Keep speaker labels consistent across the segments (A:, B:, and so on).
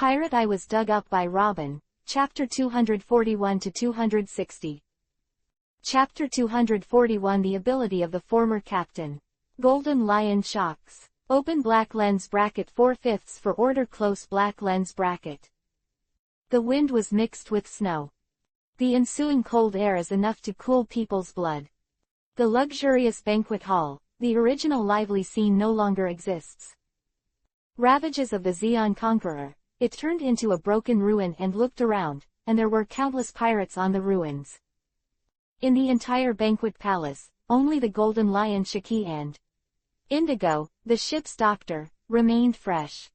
A: Pirate I Was Dug Up by Robin, Chapter 241-260. Chapter 241 The Ability of the Former Captain. Golden Lion Shocks. Open black lens bracket 4/5 for order close black lens bracket. The wind was mixed with snow. The ensuing cold air is enough to cool people's blood. The luxurious banquet hall, the original lively scene no longer exists. Ravages of the Zeon Conqueror. It turned into a broken ruin and looked around, and there were countless pirates on the ruins. In the entire banquet palace, only the Golden Lion Shiki and Indigo, the ship's doctor, remained fresh.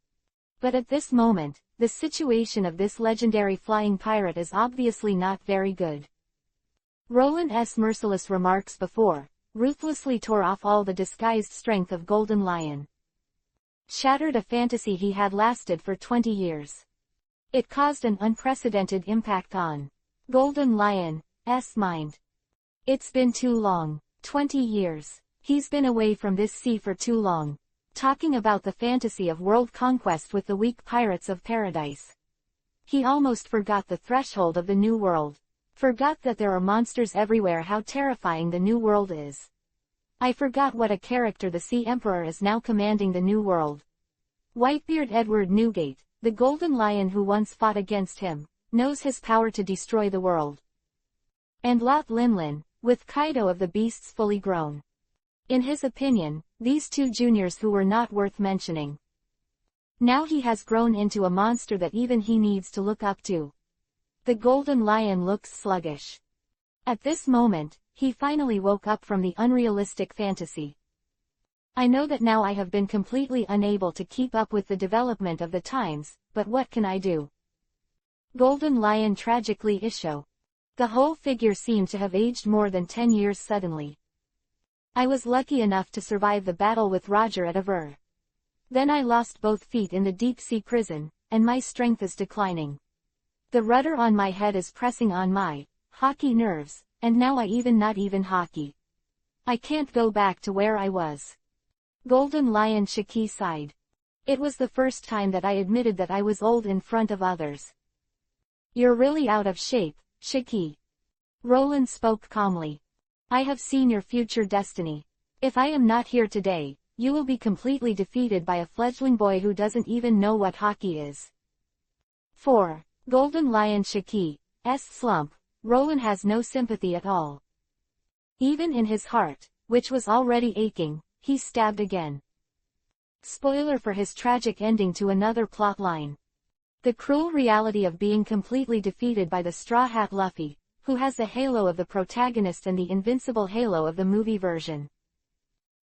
A: But at this moment, the situation of this legendary flying pirate is obviously not very good. Roland's merciless remarks before, ruthlessly tore off all the disguised strength of Golden Lion. Shattered a fantasy he had lasted for 20 years. It caused an unprecedented impact on Golden Lion's mind. It's been too long. 20 years. He's been away from this sea for too long. Talking about the fantasy of world conquest with the weak pirates of paradise. He almost forgot the threshold of the new world. Forgot that there are monsters everywhere, how terrifying the new world is. I forgot what a character the Sea Emperor is now commanding the new world. Whitebeard Edward Newgate, the Golden Lion who once fought against him, knows his power to destroy the world. And Lot Linlin, with Kaido of the Beasts fully grown. In his opinion, these two juniors who were not worth mentioning. Now he has grown into a monster that even he needs to look up to. The Golden Lion looks sluggish. At this moment, he finally woke up from the unrealistic fantasy. I know that now I have been completely unable to keep up with the development of the times, but what can I do? Golden Lion tragically Isho. The whole figure seemed to have aged more than 10 years suddenly. I was lucky enough to survive the battle with Roger at Aver. Then I lost both feet in the deep-sea prison, and my strength is declining. The rudder on my head is pressing on my hockey nerves. And now not even hockey. I can't go back to where I was. Golden Lion Shiki sighed. It was the first time that I admitted that I was old in front of others. You're really out of shape, Shiki. Roland spoke calmly. I have seen your future destiny. If I am not here today, you will be completely defeated by a fledgling boy who doesn't even know what hockey is. 4. Golden Lion Shiki's slump. Roland has no sympathy at all. Even in his heart, which was already aching, he stabbed again. Spoiler for his tragic ending to another plotline. The cruel reality of being completely defeated by the Straw Hat Luffy, who has the halo of the protagonist and the invincible halo of the movie version.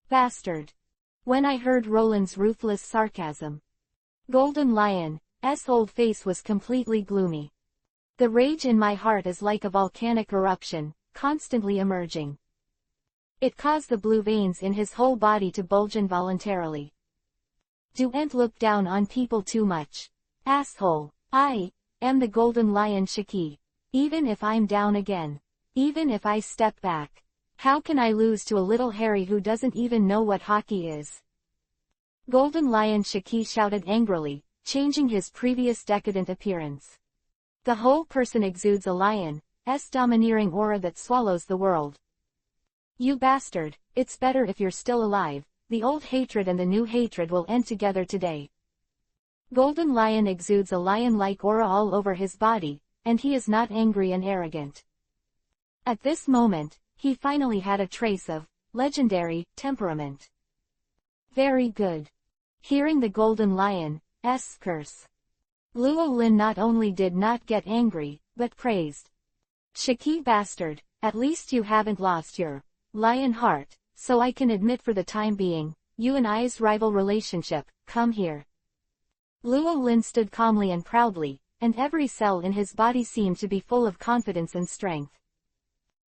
A: Bastard. When I heard Roland's ruthless sarcasm, Golden Lion's old face was completely gloomy. The rage in my heart is like a volcanic eruption, constantly emerging. It caused the blue veins in his whole body to bulge involuntarily. Don't look down on people too much. Asshole. I am the Golden Lion Shiki. Even if I'm down again. Even if I step back. How can I lose to a little Harry who doesn't even know what hockey is? Golden Lion Shiki shouted angrily, changing his previous decadent appearance. The whole person exudes a lion's domineering aura that swallows the world. You bastard, it's better if you're still alive, the old hatred and the new hatred will end together today. Golden Lion exudes a lion-like aura all over his body, and he is not angry and arrogant. At this moment, he finally had a trace of legendary temperament. Very good. Hearing the Golden Lion's curse, Luo Lin not only did not get angry, but praised. Shiki bastard, at least you haven't lost your lion heart, so I can admit for the time being, you and I's rival relationship, come here. Luo Lin stood calmly and proudly, and every cell in his body seemed to be full of confidence and strength.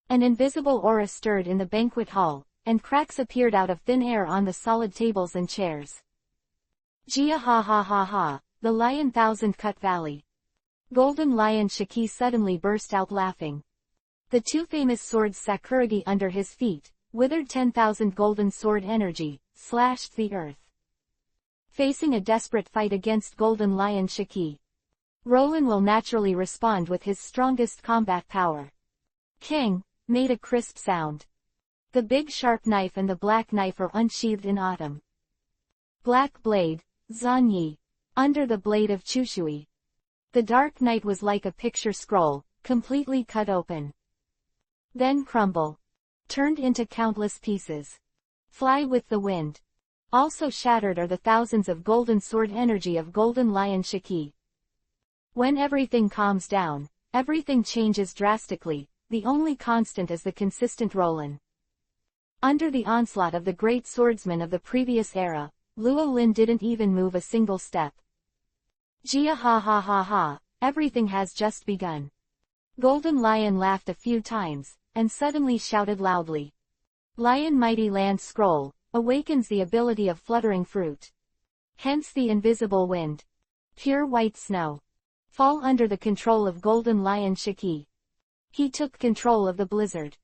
A: An invisible aura stirred in the banquet hall, and cracks appeared out of thin air on the solid tables and chairs. Jia ha ha ha ha. The Lion Thousand Cut Valley. Golden Lion Shiki suddenly burst out laughing. The two famous swords Sakuragi under his feet, withered 10,000 golden sword energy, slashed the earth. Facing a desperate fight against Golden Lion Shiki, Roland will naturally respond with his strongest combat power. King, made a crisp sound. The big sharp knife and the black knife are unsheathed in autumn. Black blade, Zanyi. Under the blade of Chushui. The dark night was like a picture scroll, completely cut open. Then crumble. Turned into countless pieces. Fly with the wind. Also shattered are the thousands of golden sword energy of Golden Lion Shiki. When everything calms down, everything changes drastically, the only constant is the consistent Roland. Under the onslaught of the great swordsman of the previous era, Luo Lin didn't even move a single step. Jia ha ha ha ha, everything has just begun. Golden Lion laughed a few times, and suddenly shouted loudly. Lion Mighty Land Scroll, awakens the ability of fluttering fruit. Hence the invisible wind. Pure white snow. Fall under the control of Golden Lion Shiki. He took control of the blizzard.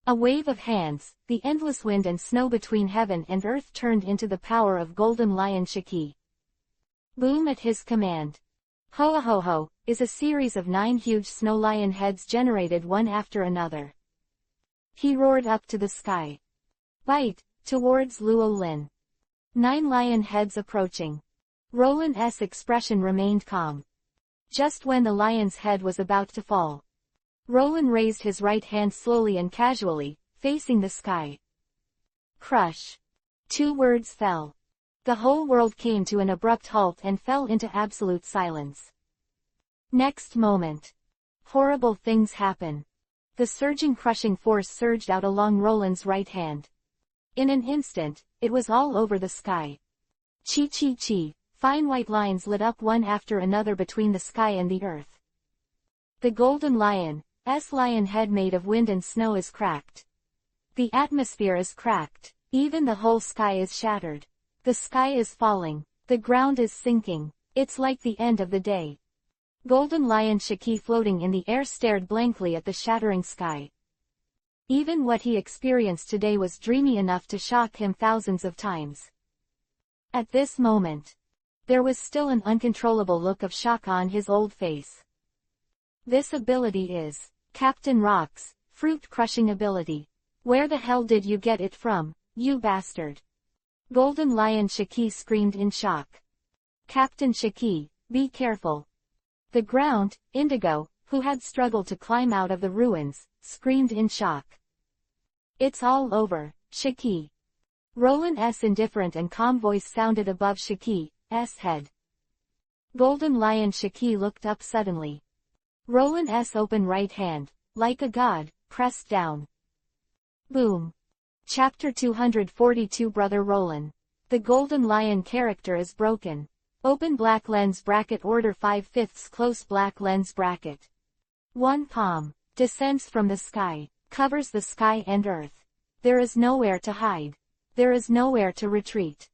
A: A wave of hands, the endless wind and snow between heaven and earth turned into the power of Golden Lion Shiki. Boom at his command. Hoa ho ho, is a series of 9 huge snow lion heads generated one after another. He roared up to the sky. Bite, towards Luo Lin. 9 lion heads approaching. Roland's expression remained calm. Just when the lion's head was about to fall, Roland raised his right hand slowly and casually, facing the sky. Crush. 2 words fell. The whole world came to an abrupt halt and fell into absolute silence. Next moment. Horrible things happen. The surging crushing force surged out along Roland's right hand. In an instant, it was all over the sky. Chi chi chi, fine white lines lit up one after another between the sky and the earth. The Golden Lion's lion head made of wind and snow is cracked. The atmosphere is cracked. Even the whole sky is shattered. The sky is falling. The ground is sinking. It's like the end of the day. Golden Lion Shiki floating in the air stared blankly at the shattering sky. Even what he experienced today was dreamy enough to shock him thousands of times. At this moment, there was still an uncontrollable look of shock on his old face. This ability is Captain Rock's fruit-crushing ability. Where the hell did you get it from, you bastard? Golden Lion Shiki screamed in shock. Captain Shiki, be careful. The ground, Indigo, who had struggled to climb out of the ruins, screamed in shock. It's all over, Shiki. Roland's indifferent and calm voice sounded above Shiki's head. Golden Lion Shiki looked up suddenly. Roland's open right hand, like a god, pressed down. Boom. Chapter 242 Brother Roland. The Golden Lion character is broken. Open black lens bracket order 5/5 close black lens bracket. 1 palm. Descends from the sky, covers the sky and earth. There is nowhere to hide. There is nowhere to retreat.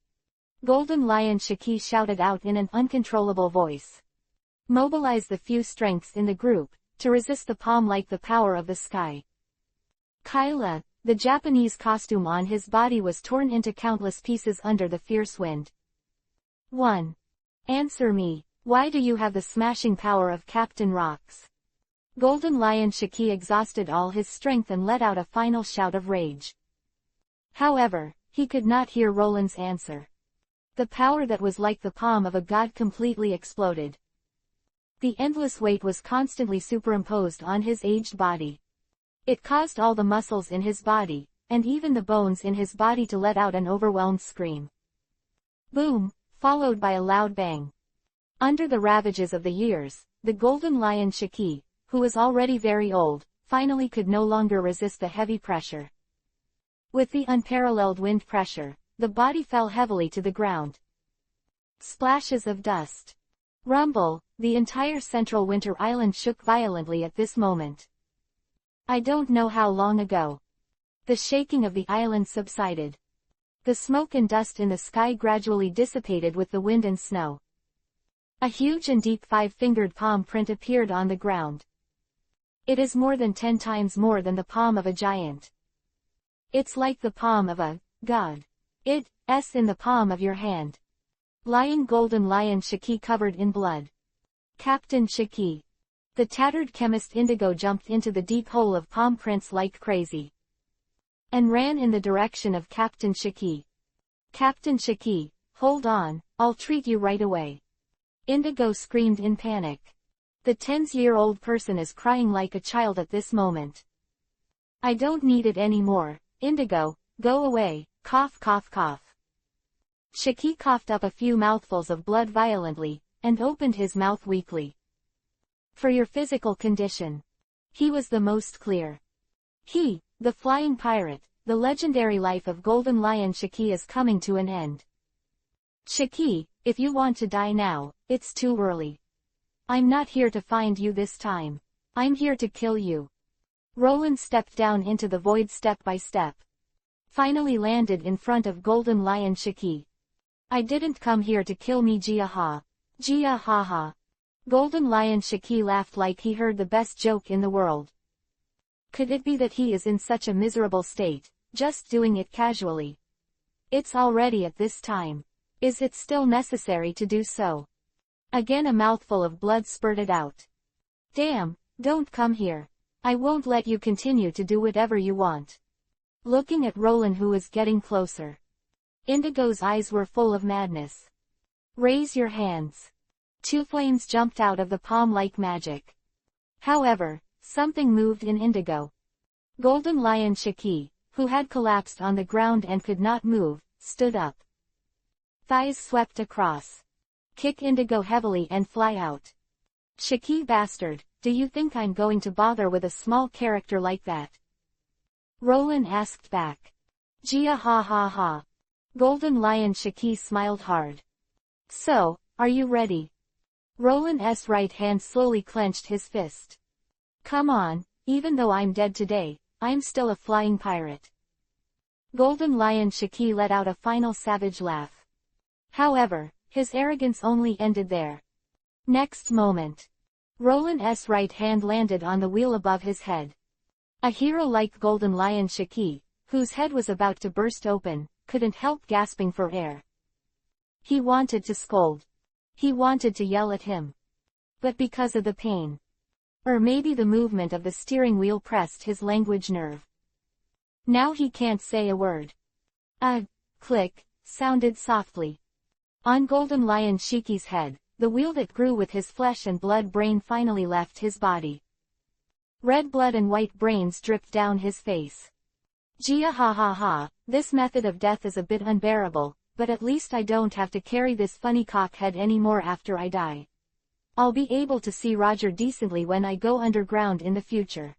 A: Golden Lion Shiki shouted out in an uncontrollable voice. Mobilize the few strengths in the group, to resist the palm like the power of the sky. Kyla, the Japanese costume on his body was torn into countless pieces under the fierce wind. 1. Answer me, why do you have the smashing power of Captain Rock's? Golden Lion Shiki exhausted all his strength and let out a final shout of rage. However, he could not hear Roland's answer. The power that was like the palm of a god completely exploded. The endless weight was constantly superimposed on his aged body. It caused all the muscles in his body, and even the bones in his body to let out an overwhelmed scream. Boom, followed by a loud bang. Under the ravages of the years, the Golden Lion Shiki, who was already very old, finally could no longer resist the heavy pressure. With the unparalleled wind pressure, the body fell heavily to the ground. Splashes of dust. Rumble, the entire central winter island shook violently at this moment. I don't know how long ago. The shaking of the island subsided. The smoke and dust in the sky gradually dissipated with the wind and snow. A huge and deep 5-fingered palm print appeared on the ground. It is more than 10 times more than the palm of a giant. It's like the palm of a god. It's in the palm of your hand. Lying Golden Lion Shiki covered in blood. Captain Shiki. The tattered chemist Indigo jumped into the deep hole of palm prints like crazy, and ran in the direction of Captain Shiki. Captain Shiki, hold on, I'll treat you right away. Indigo screamed in panic. The 10-year-old person is crying like a child at this moment. I don't need it anymore, Indigo, go away, cough cough cough. Shiki coughed up a few mouthfuls of blood violently, and opened his mouth weakly. For your physical condition. He was the most clear. He, the flying pirate, the legendary life of Golden Lion Shiki is coming to an end. Shiki, if you want to die now, it's too early. I'm not here to find you this time. I'm here to kill you. Roland stepped down into the void step by step. Finally landed in front of Golden Lion Shiki. I didn't come here to kill me, Jia ha. Jia ha ha. Golden Lion Shiki laughed like he heard the best joke in the world. Could it be that he is in such a miserable state, just doing it casually? It's already at this time. Is it still necessary to do so? Again a mouthful of blood spurted out. Damn, don't come here. I won't let you continue to do whatever you want. Looking at Roland, who was getting closer. Indigo's eyes were full of madness. Raise your hands. Two flames jumped out of the palm like magic. However, something moved in Indigo. Golden Lion Shiki, who had collapsed on the ground and could not move, stood up. Thighs swept across. Kick Indigo heavily and fly out. Shiki bastard, do you think I'm going to bother with a small character like that? Roland asked back. Jia ha ha ha. Golden Lion Shiki smiled hard. So, are you ready? Roland's right hand slowly clenched his fist. Come on, even though I'm dead today, I'm still a flying pirate. Golden Lion Shiki let out a final savage laugh. However, his arrogance only ended there. Next moment, Roland's right hand landed on the wheel above his head. A hero like Golden Lion Shiki, whose head was about to burst open, couldn't help gasping for air. He wanted to scold. He wanted to yell at him. But because of the pain, or maybe the movement of the steering wheel pressed his language nerve. Now he can't say a word. A click sounded softly on Golden Lion Shiki's head. The wheel that grew with his flesh and blood brain finally left his body. Red blood and white brains dripped down his face. Jia ha ha ha, this method of death is a bit unbearable, but at least I don't have to carry this funny cockhead anymore after I die. I'll be able to see Roger decently when I go underground in the future.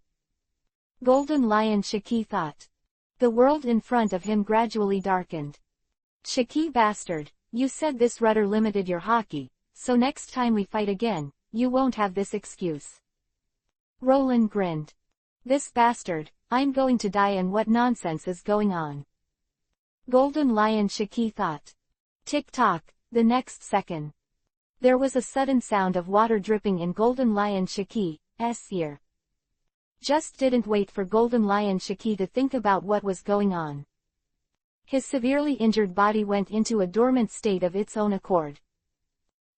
A: Golden Lion Shiki thought. The world in front of him gradually darkened. Shiki bastard, you said this rudder limited your hockey, so next time we fight again, you won't have this excuse. Roland grinned. This bastard, I'm going to die, and what nonsense is going on? Golden Lion Shiki thought. Tick-tock, the next second. There was a sudden sound of water dripping in Golden Lion Shiki's ear. Just didn't wait for Golden Lion Shiki to think about what was going on. His severely injured body went into a dormant state of its own accord.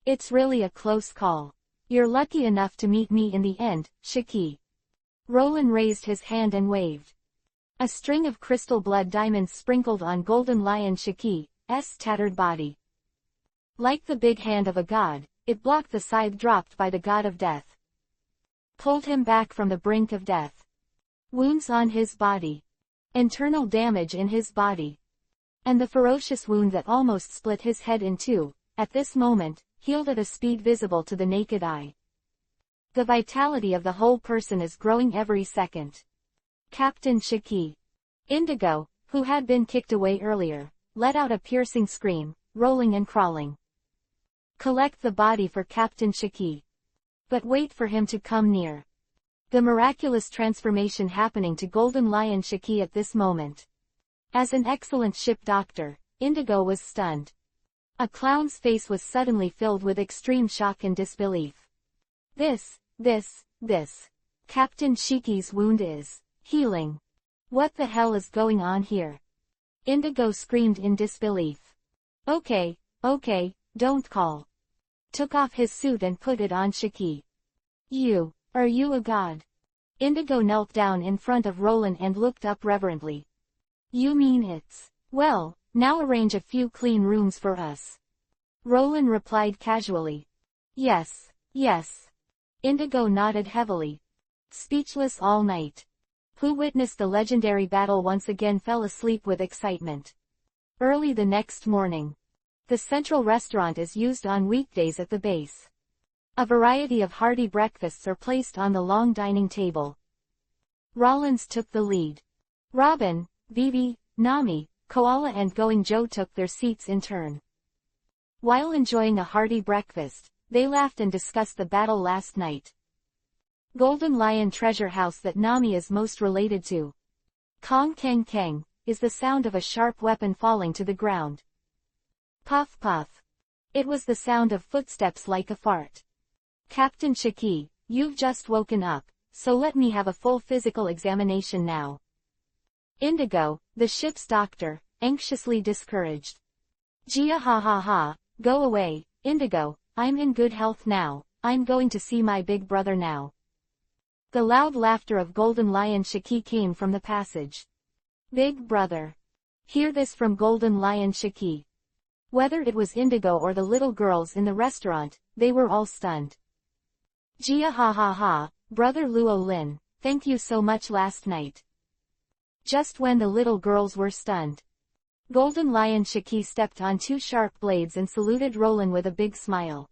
A: It's really a close call. You're lucky enough to meet me in the end, Shiki. Roland raised his hand and waved. A string of crystal blood diamonds sprinkled on Golden Lion Shiki's tattered body. Like the big hand of a god, it blocked the scythe dropped by the god of death. Pulled him back from the brink of death. Wounds on his body. Internal damage in his body. And the ferocious wound that almost split his head in two, at this moment, healed at a speed visible to the naked eye. The vitality of the whole person is growing every second. Captain Shiki. Indigo, who had been kicked away earlier, let out a piercing scream, rolling and crawling. Collect the body for Captain Shiki. But wait for him to come near. The miraculous transformation happening to Golden Lion Shiki at this moment. As an excellent ship doctor, Indigo was stunned. A clown's face was suddenly filled with extreme shock and disbelief. This. Captain Shiki's wound is healing. What the hell is going on here? Indigo screamed in disbelief. Okay, don't call. took off his suit and put it on Shiki. Are you a god? Indigo knelt down in front of Roland and looked up reverently. You mean it's, well, now arrange a few clean rooms for us. Roland replied casually. Yes. Indigo nodded heavily. Speechless all night. Who witnessed the legendary battle once again fell asleep with excitement. Early the next morning. The central restaurant is used on weekdays at the base. A variety of hearty breakfasts are placed on the long dining table. Rollins took the lead. Robin, Vivi, Nami, Koala and Going Joe took their seats in turn. While enjoying a hearty breakfast, they laughed and discussed the battle last night. Golden Lion treasure house that Nami is most related to. Kong Keng Keng, is the sound of a sharp weapon falling to the ground. Puff puff. It was the sound of footsteps like a fart. Captain Shiki, you've just woken up, so let me have a full physical examination now. Indigo, the ship's doctor, anxiously discouraged. Gia ha, go away, Indigo, I'm in good health now, I'm going to see my big brother now. The loud laughter of Golden Lion Shiki came from the passage. Big brother. Hear this from Golden Lion Shiki. Whether it was Indigo or the little girls in the restaurant, they were all stunned. Gia ha, brother Luo Lin, thank you so much last night. Just when the little girls were stunned, Golden Lion Shiki stepped on two sharp blades and saluted Roland with a big smile.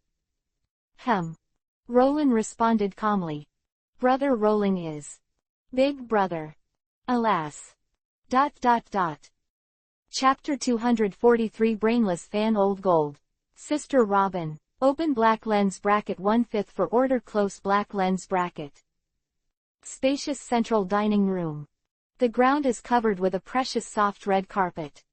A: Roland responded calmly. Brother Roland is big brother. Alas. Chapter 243 Brainless Fan Old Gold. Sister Robin. Open black lens bracket 1/5 for order close black lens bracket. Spacious central dining room. The ground is covered with a precious soft red carpet.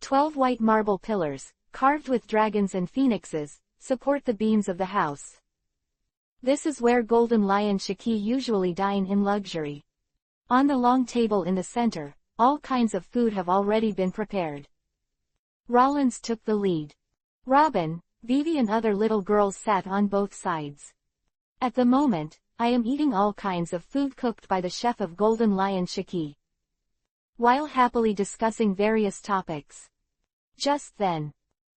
A: 12 white marble pillars, carved with dragons and phoenixes, support the beams of the house. This is where Golden Lion Shiki usually dine in luxury. On the long table in the center, all kinds of food have already been prepared. Rollins took the lead. Robin, Vivi and other little girls sat on both sides. At the moment, I am eating all kinds of food cooked by the chef of Golden Lion Shiki. While happily discussing various topics. Just then,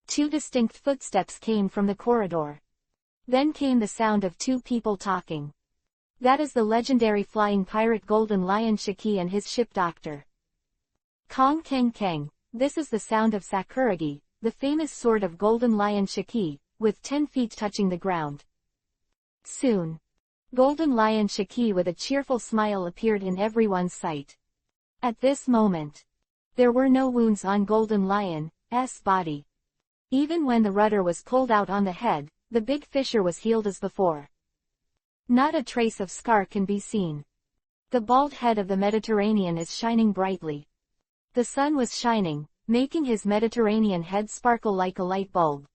A: two distinct footsteps came from the corridor. Then came the sound of two people talking. That is the legendary flying pirate Golden Lion Shiki and his ship doctor. Kong Keng Keng, this is the sound of Sakuragi, the famous sword of Golden Lion Shiki, with 10 feet touching the ground. Soon, Golden Lion Shiki with a cheerful smile appeared in everyone's sight. At this moment, there were no wounds on Golden Lion's body. Even when the rudder was pulled out on the head, the big fissure was healed as before. Not a trace of scar can be seen. The bald head of the Mediterranean is shining brightly. The sun was shining, making his Mediterranean head sparkle like a light bulb.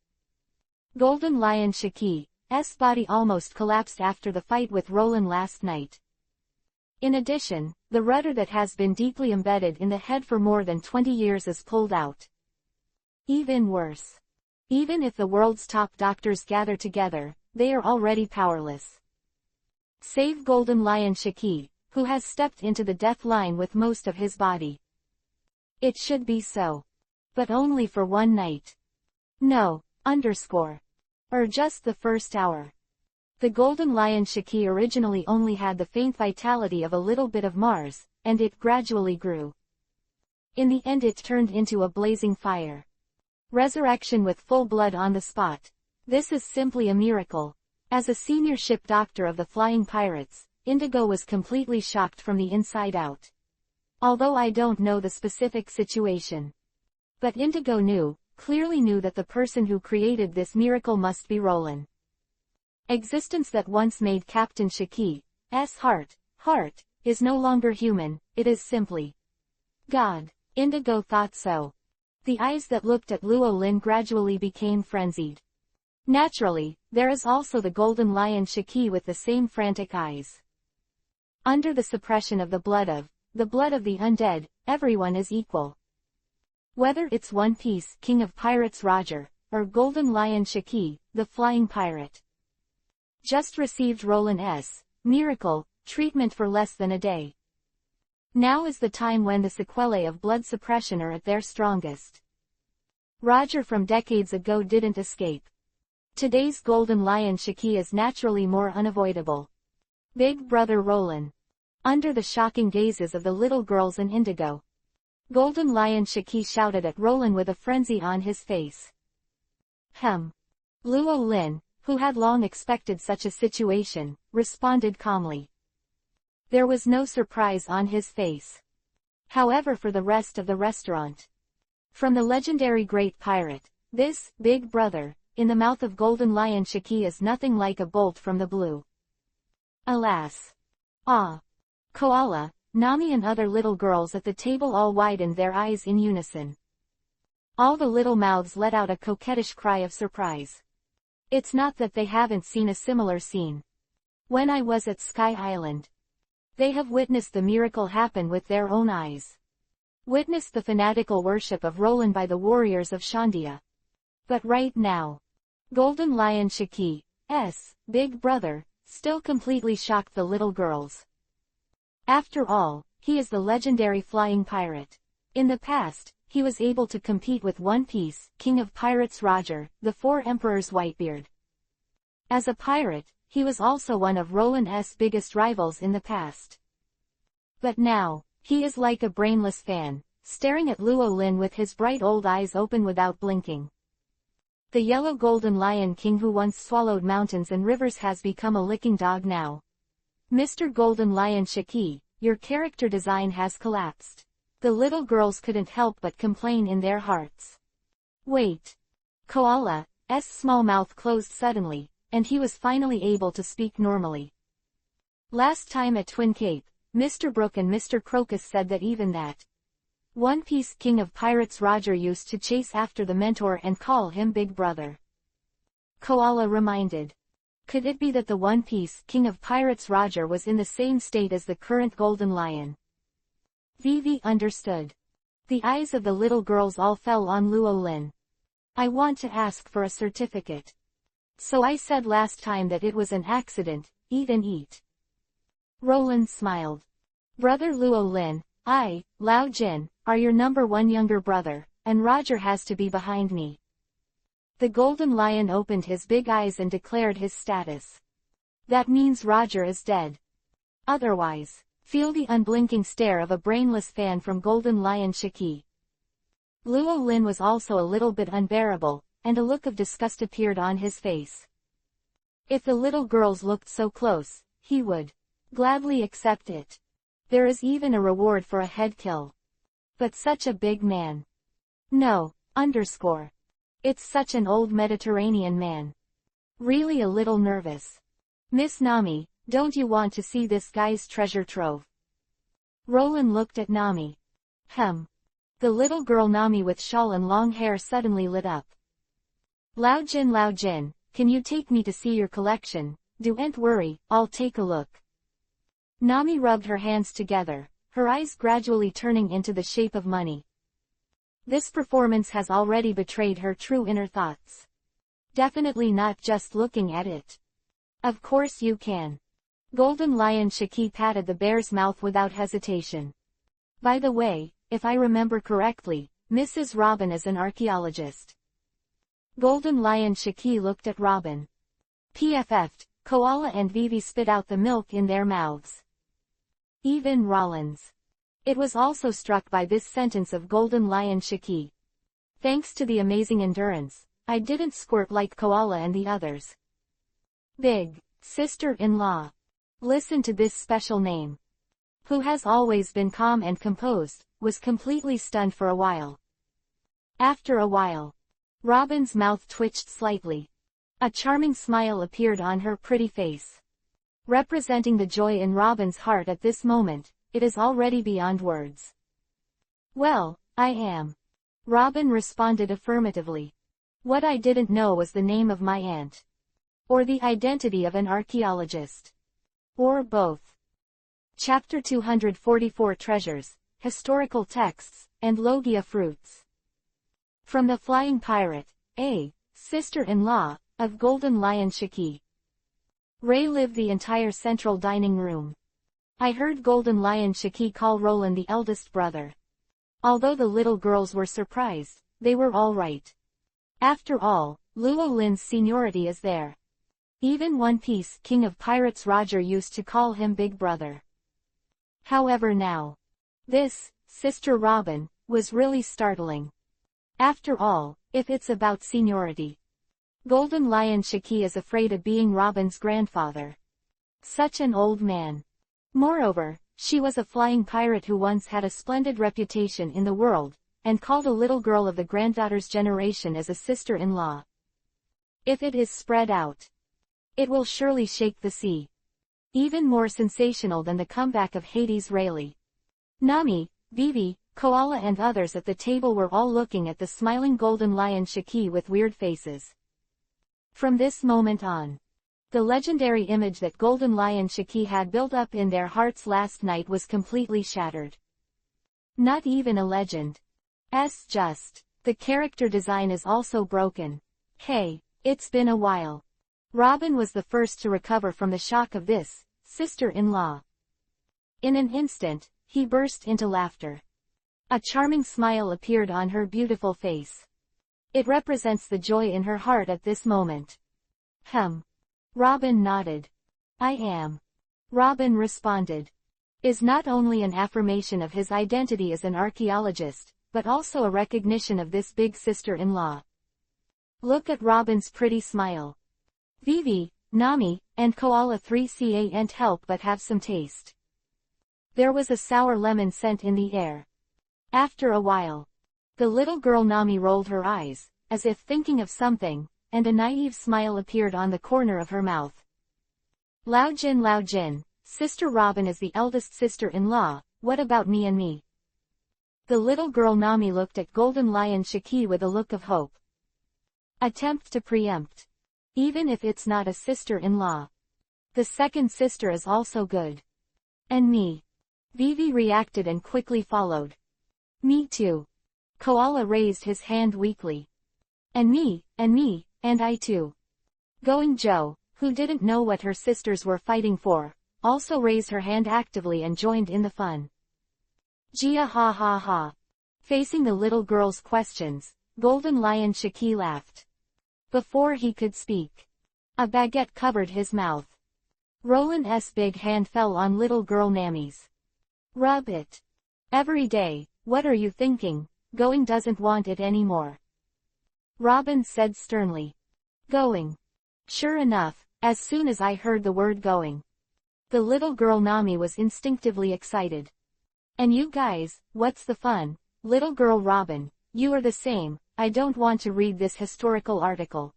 A: Golden Lion Shiki's body almost collapsed after the fight with Roland last night. In addition, the rudder that has been deeply embedded in the head for more than 20 years is pulled out. Even worse. Even if the world's top doctors gather together, they are already powerless. Save Golden Lion Shiki, who has stepped into the death line with most of his body. It should be so. But only for one night. No, or just the first hour. The Golden Lion Shiki originally only had the faint vitality of a little bit of Mars, and it gradually grew. In the end it turned into a blazing fire. Resurrection with full blood on the spot. This is simply a miracle. As a senior ship doctor of the Flying Pirates, Indigo was completely shocked from the inside out. Although I don't know the specific situation. But Indigo clearly knew that the person who created this miracle must be Roland. Existence that once made Captain Shiki's heart, is no longer human, it is simply God. Indigo thought so. The eyes that looked at Luo Lin gradually became frenzied. Naturally, there is also the Golden Lion Shiki with the same frantic eyes. Under the suppression of the blood of the undead, everyone is equal. Whether it's One Piece King of Pirates Roger, or Golden Lion Shaki, the Flying Pirate. Just received Roland S. Miracle, treatment for less than a day. Now is the time when the sequelae of blood suppression are at their strongest. Roger from decades ago didn't escape. Today's Golden Lion Shaki is naturally more unavoidable. Big Brother Roland. Under the shocking gazes of the little girls in indigo, Golden Lion Shaki shouted at Roland with a frenzy on his face. Luo Lin, who had long expected such a situation, responded calmly. There was no surprise on his face. However, for the rest of the restaurant. From the legendary Great Pirate, this, Big Brother, in the mouth of Golden Lion Shaki is nothing like a bolt from the blue. Alas! Ah! Koala, Nami and other little girls at the table all widened their eyes in unison. All the little mouths let out a coquettish cry of surprise. It's not that they haven't seen a similar scene. When I was at Sky Island, they have witnessed the miracle happen with their own eyes. Witnessed the fanatical worship of Roland by the warriors of Shandia. But right now, Golden Lion Shaki's Big Brother still completely shocked the little girls. After all, he is the legendary flying pirate. In the past, he was able to compete with One Piece, King of Pirates Roger, the Four Emperors Whitebeard. As a pirate, he was also one of Roland's biggest rivals in the past. But now, he is like a brainless fan, staring at Luo Lin with his bright old eyes open without blinking. The yellow Golden Lion King who once swallowed mountains and rivers has become a licking dog now. Mr. Golden Lion Shaki, your character design has collapsed. The little girls couldn't help but complain in their hearts. Wait. Koala's small mouth closed suddenly, and he was finally able to speak normally. Last time at Twin Cape, Mr. Brook and Mr. Crocus said that even that One Piece King of Pirates Roger used to chase after the mentor and call him Big Brother. Koala reminded. Could it be that the One Piece King of Pirates Roger was in the same state as the current Golden Lion? Vivi understood. The eyes of the little girls all fell on Luo Lin. I want to ask for a certificate. So I said last time that it was an accident, eat and eat. Roland smiled. Brother Luo Lin, I, Lao Jin, are your #1 younger brother, and Roger has to be behind me. The Golden Lion opened his big eyes and declared his status. That means Roger is dead. Otherwise, feel the unblinking stare of a brainless fan from Golden Lion Shaki. Luo Lin was also a little bit unbearable, and a look of disgust appeared on his face. If the little girls looked so close, he would gladly accept it. There is even a reward for a head kill. But such a big man. No, It's such an old Mediterranean man. Really a little nervous. Miss Nami, don't you want to see this guy's treasure trove? Roland looked at Nami. The little girl Nami with shawl and long hair suddenly lit up. Lao Jin, can you take me to see your collection? Don't worry, I'll take a look. Nami rubbed her hands together, her eyes gradually turning into the shape of money. This performance has already betrayed her true inner thoughts. Definitely not just looking at it. Of course you can. Golden Lion Shaki patted the bear's mouth without hesitation. By the way, if I remember correctly, Mrs. Robin is an archaeologist. Golden Lion Shaki looked at Robin. PFF'd, Koala and Vivi spit out the milk in their mouths. Even Rollins. It was also struck by this sentence of Golden Lion Shaki. Thanks to the amazing endurance, I didn't squirt like Koala and the others. Big sister-in-law. Listen to this special name. Who has always been calm and composed, was completely stunned for a while. After a while, Robin's mouth twitched slightly. A charming smile appeared on her pretty face. Representing the joy in Robin's heart at this moment, it is already beyond words. Well, I am. Robin responded affirmatively. What I didn't know was the name of my aunt. Or the identity of an archaeologist. Or both. Chapter 244 Treasures, Historical Texts, and Logia Fruits. From the Flying Pirate, A. sister-in-law, of Golden Lion Shiki. Ray lived the entire central dining room. I heard Golden Lion Shiki call Roland the eldest brother. Although the little girls were surprised, they were all right. After all, Luo Lin's seniority is there. Even One Piece King of Pirates Roger used to call him Big Brother. However now, this, Sister Robin, was really startling. After all, if it's about seniority, Golden Lion Shiki is afraid of being Robin's grandfather. Such an old man. Moreover, she was a flying pirate who once had a splendid reputation in the world, and called a little girl of the granddaughter's generation as a sister-in-law. If it is spread out, it will surely shake the sea. Even more sensational than the comeback of Hades Rayleigh. Nami, Vivi, Koala and others at the table were all looking at the smiling Golden Lion Shiki with weird faces. From this moment on, the legendary image that Golden Lion Shiki had built up in their hearts last night was completely shattered. Not even a legend. Just. The character design is also broken. Hey, it's been a while. Robin was the first to recover from the shock of this, sister-in-law. In an instant, he burst into laughter. A charming smile appeared on her beautiful face. It represents the joy in her heart at this moment. Robin nodded. I am. Robin responded. Is not only an affirmation of his identity as an archaeologist, but also a recognition of this big sister-in-law. Look at Robin's pretty smile. Vivi, Nami, and Koala 3 can't help but have some taste. There was a sour lemon scent in the air. After a while, the little girl Nami rolled her eyes, as if thinking of something, and a naive smile appeared on the corner of her mouth. Lao Jin, Sister Robin is the eldest sister-in-law, what about me and me? The little girl Nami looked at Golden Lion Shiki with a look of hope. Attempt to preempt. Even if it's not a sister-in-law, the second sister is also good. And me. Vivi reacted and quickly followed. Me too. Koala raised his hand weakly. And me, and I too. Going Joe, who didn't know what her sisters were fighting for, also raised her hand actively and joined in the fun. Gia ha ha ha. Facing the little girl's questions, Golden Lion Shiki laughed. Before he could speak, a baguette covered his mouth. Roland's big hand fell on little girl Nami's. Rub it. Every day, what are you thinking? Going doesn't want it anymore. Robin said sternly. Going. Sure enough, as soon as I heard the word going, the little girl Nami was instinctively excited. And you guys, what's the fun? Little girl Robin, you are the same, I don't want to read this historical article.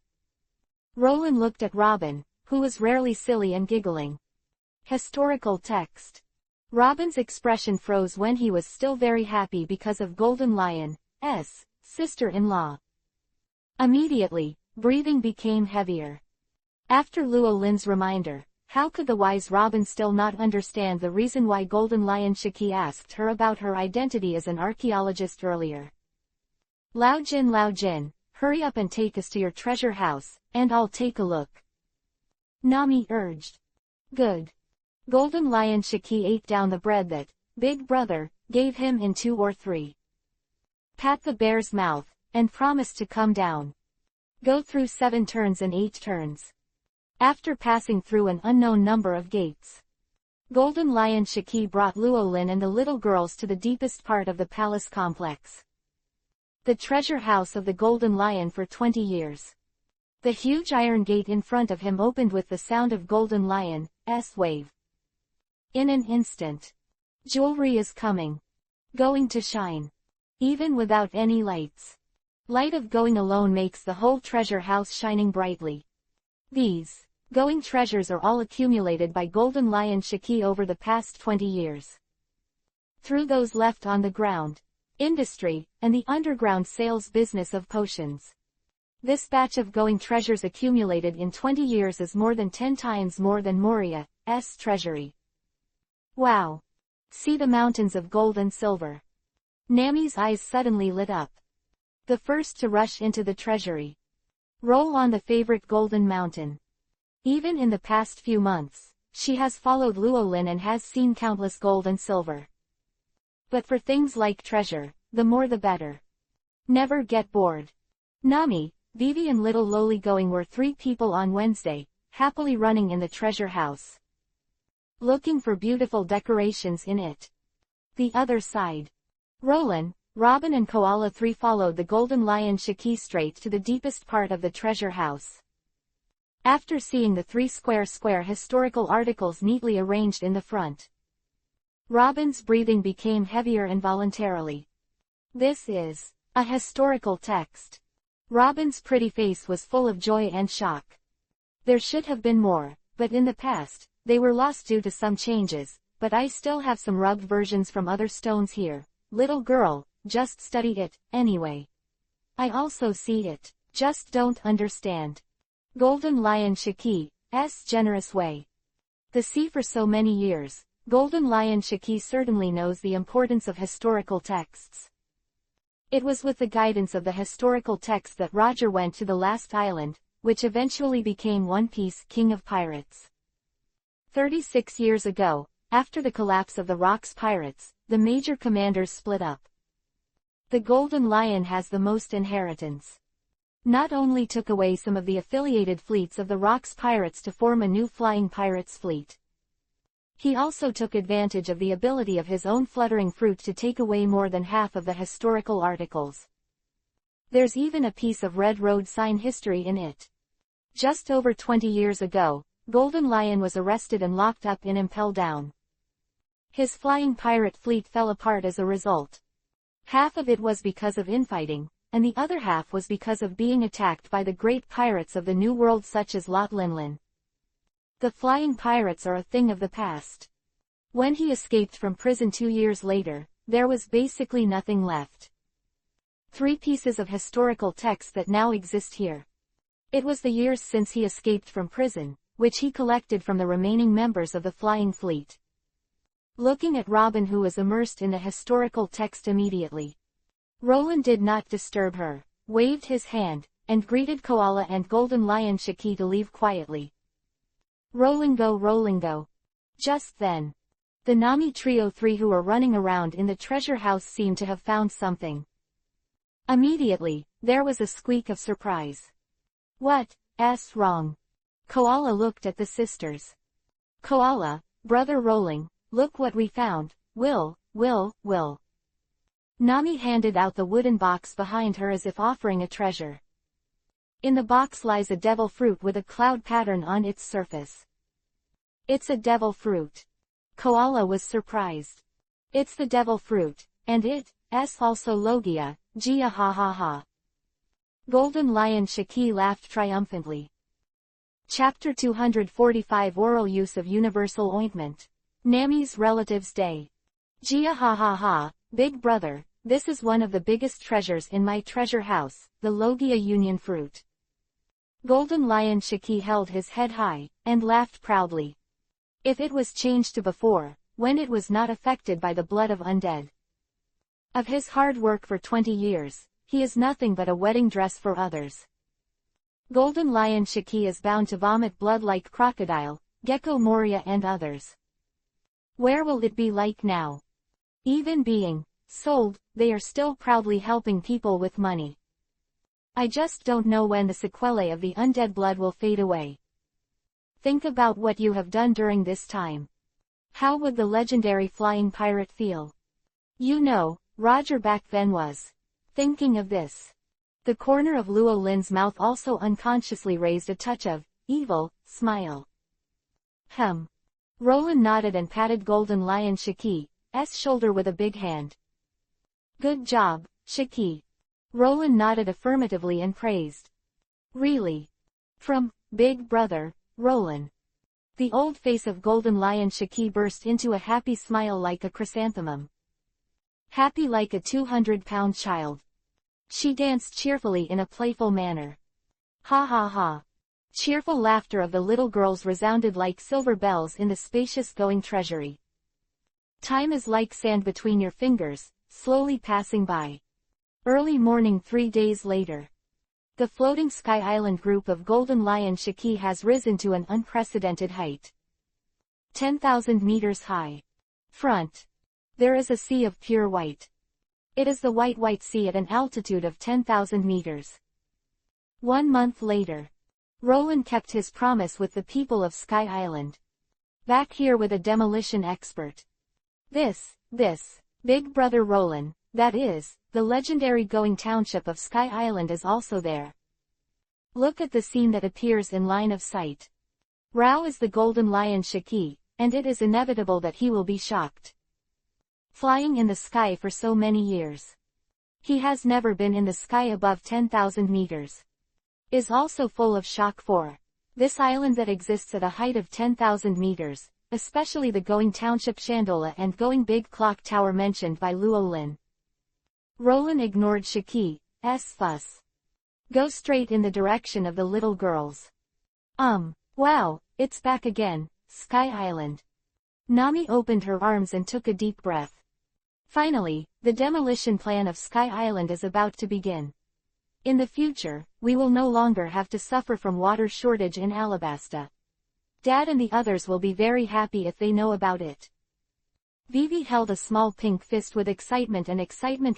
A: Roland looked at Robin, who was rarely silly and giggling. Historical text. Robin's expression froze when he was still very happy because of Golden Lion's sister-in-law. Immediately, breathing became heavier. After Luo Lin's reminder, how could the wise Robin still not understand the reason why Golden Lion Shiki asked her about her identity as an archaeologist earlier? Lao Jin, hurry up and take us to your treasure house, and I'll take a look. Nami urged. Good. Golden Lion Shiki ate down the bread that Big Brother gave him in 2 or 3. Pat the bear's mouth, and promised to come down. Go through 7 turns and 8 turns. After passing through an unknown number of gates, Golden Lion Shiki brought Luo Lin and the little girls to the deepest part of the palace complex. The treasure house of the Golden Lion for 20 years. The huge iron gate in front of him opened with the sound of Golden Lion's wave. In an instant. Jewelry is coming. Going to shine. Even without any lights. Light of going alone makes the whole treasure house shining brightly. These going treasures are all accumulated by Golden Lion Shiki over the past 20 years. Through those left on the ground, industry, and the underground sales business of potions. This batch of going treasures accumulated in 20 years is more than 10 times more than Moria's treasury. Wow! See the mountains of gold and silver. Nami's eyes suddenly lit up. The first to rush into the treasury. Roll on the favorite Golden Mountain. Even in the past few months, she has followed Llewellyn and has seen countless gold and silver. But for things like treasure, the more the better. Never get bored. Nami, Vivi and little Loli going were 3 people on Wednesday, happily running in the treasure house. Looking for beautiful decorations in it. The other side. Roland, Robin and Koala 3 followed the Golden Lion Shiki straight to the deepest part of the treasure house. After seeing the 3 square historical articles neatly arranged in the front, Robin's breathing became heavier involuntarily. This is a historical text. Robin's pretty face was full of joy and shock. There should have been more, but in the past, they were lost due to some changes, but I still have some rubbed versions from other stones here. Little girl, just study it, anyway. I also see it, just don't understand. Golden Lion Shiki's generous way. The sea for so many years, Golden Lion Shiki certainly knows the importance of historical texts. It was with the guidance of the historical text that Roger went to the last island, which eventually became One Piece, King of Pirates. 36 years ago, after the collapse of the Rocks Pirates, the major commanders split up. The Golden Lion has the most inheritance. Not only took away some of the affiliated fleets of the Rocks Pirates to form a new Flying Pirates fleet. He also took advantage of the ability of his own Fluttering Fruit to take away more than half of the historical articles. There's even a piece of Red Road sign history in it. Just over 20 years ago, Golden Lion was arrested and locked up in Impel Down. His flying pirate fleet fell apart as a result. Half of it was because of infighting, and the other half was because of being attacked by the great pirates of the New World such as Lot Linlin. The flying pirates are a thing of the past. When he escaped from prison 2 years later, there was basically nothing left. 3 pieces of historical text that now exist here. It was the years since he escaped from prison, which he collected from the remaining members of the flying fleet. Looking at Robin, who was immersed in the historical text immediately. Roland did not disturb her, waved his hand, and greeted Koala and Golden Lion Shiki to leave quietly. Rolling go. Just then, the Nami Trio 3 who were running around in the treasure house seemed to have found something. Immediately, there was a squeak of surprise. What's wrong? Koala looked at the sisters. Koala, brother Rolling, look what we found. Will. Nami handed out the wooden box behind her as if offering a treasure. In the box lies a devil fruit with a cloud pattern on its surface. It's a devil fruit. Koala was surprised. It's the devil fruit, and it's also Logia, Gia ha. Golden Lion Shiki laughed triumphantly. Chapter 245 Oral Use of Universal Ointment. Nami's Relatives Day. Gia ha, big brother, this is one of the biggest treasures in my treasure house, the Logia Union fruit. Golden Lion Shiki held his head high, and laughed proudly. If it was changed to before, when it was not affected by the blood of undead. Of his hard work for 20 years, he is nothing but a wedding dress for others. Golden Lion Shiki is bound to vomit blood like Crocodile, Gecko Moria and others. Where will it be like now? Even being sold, they are still proudly helping people with money. I just don't know when the sequelae of the undead blood will fade away. Think about what you have done during this time. How would the legendary flying pirate feel? You know, Roger back then was thinking of this. The corner of Llewellyn's mouth also unconsciously raised a touch of evil smile. Roland nodded and patted Golden Lion Shiki's shoulder with a big hand. Good job, Shiki. Roland nodded affirmatively and praised. Really? From Big Brother, Roland. The old face of Golden Lion Shiki burst into a happy smile like a chrysanthemum. Happy like a 200-pound child. She danced cheerfully in a playful manner. Ha. Cheerful laughter of the little girls resounded like silver bells in the spacious going treasury. Time is like sand between your fingers, slowly passing by. Early morning 3 days later. The floating Sky Island group of Golden Lion Shiki has risen to an unprecedented height. 10,000 meters high. Front. There is a sea of pure white. It is the white sea at an altitude of 10,000 meters. 1 month later. Roland kept his promise with the people of Sky Island. Back here with a demolition expert. This, Big Brother Roland, that is, the legendary Going Township of Sky Island is also there. Look at the scene that appears in line of sight. Rao is the Golden Lion Shiki, and it is inevitable that he will be shocked. Flying in the sky for so many years. He has never been in the sky above 10,000 meters. Is also full of shock for this island that exists at a height of 10,000 meters, especially the Going Township Chandola and Going Big Clock Tower mentioned by Luolin. Roland ignored Shiki's fuss. Go straight in the direction of the little girls. Wow, it's back again, Sky Island. Nami opened her arms and took a deep breath. Finally, the demolition plan of Sky Island is about to begin. In the future, we will no longer have to suffer from water shortage in Alabasta. Dad and the others will be very happy if they know about it. Vivi held a small pink fist with excitement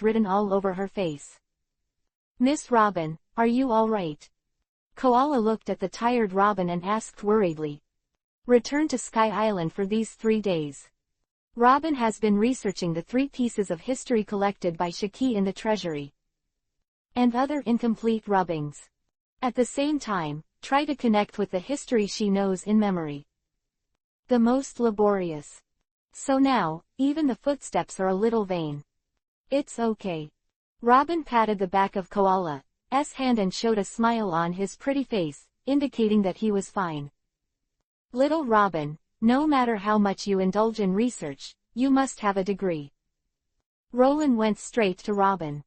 A: written all over her face. Miss Robin, are you all right? Koala looked at the tired Robin and asked worriedly. Return to Sky Island for these 3 days. Robin has been researching the 3 pieces of history collected by Shiki in the treasury. And other incomplete rubbings. At the same time, try to connect with the history she knows in memory. The most laborious. So now, even the footsteps are a little vain. It's okay. Robin patted the back of Koala's hand and showed a smile on his pretty face, indicating that he was fine. Little Robin, no matter how much you indulge in research, you must have a degree. Roland went straight to Robin.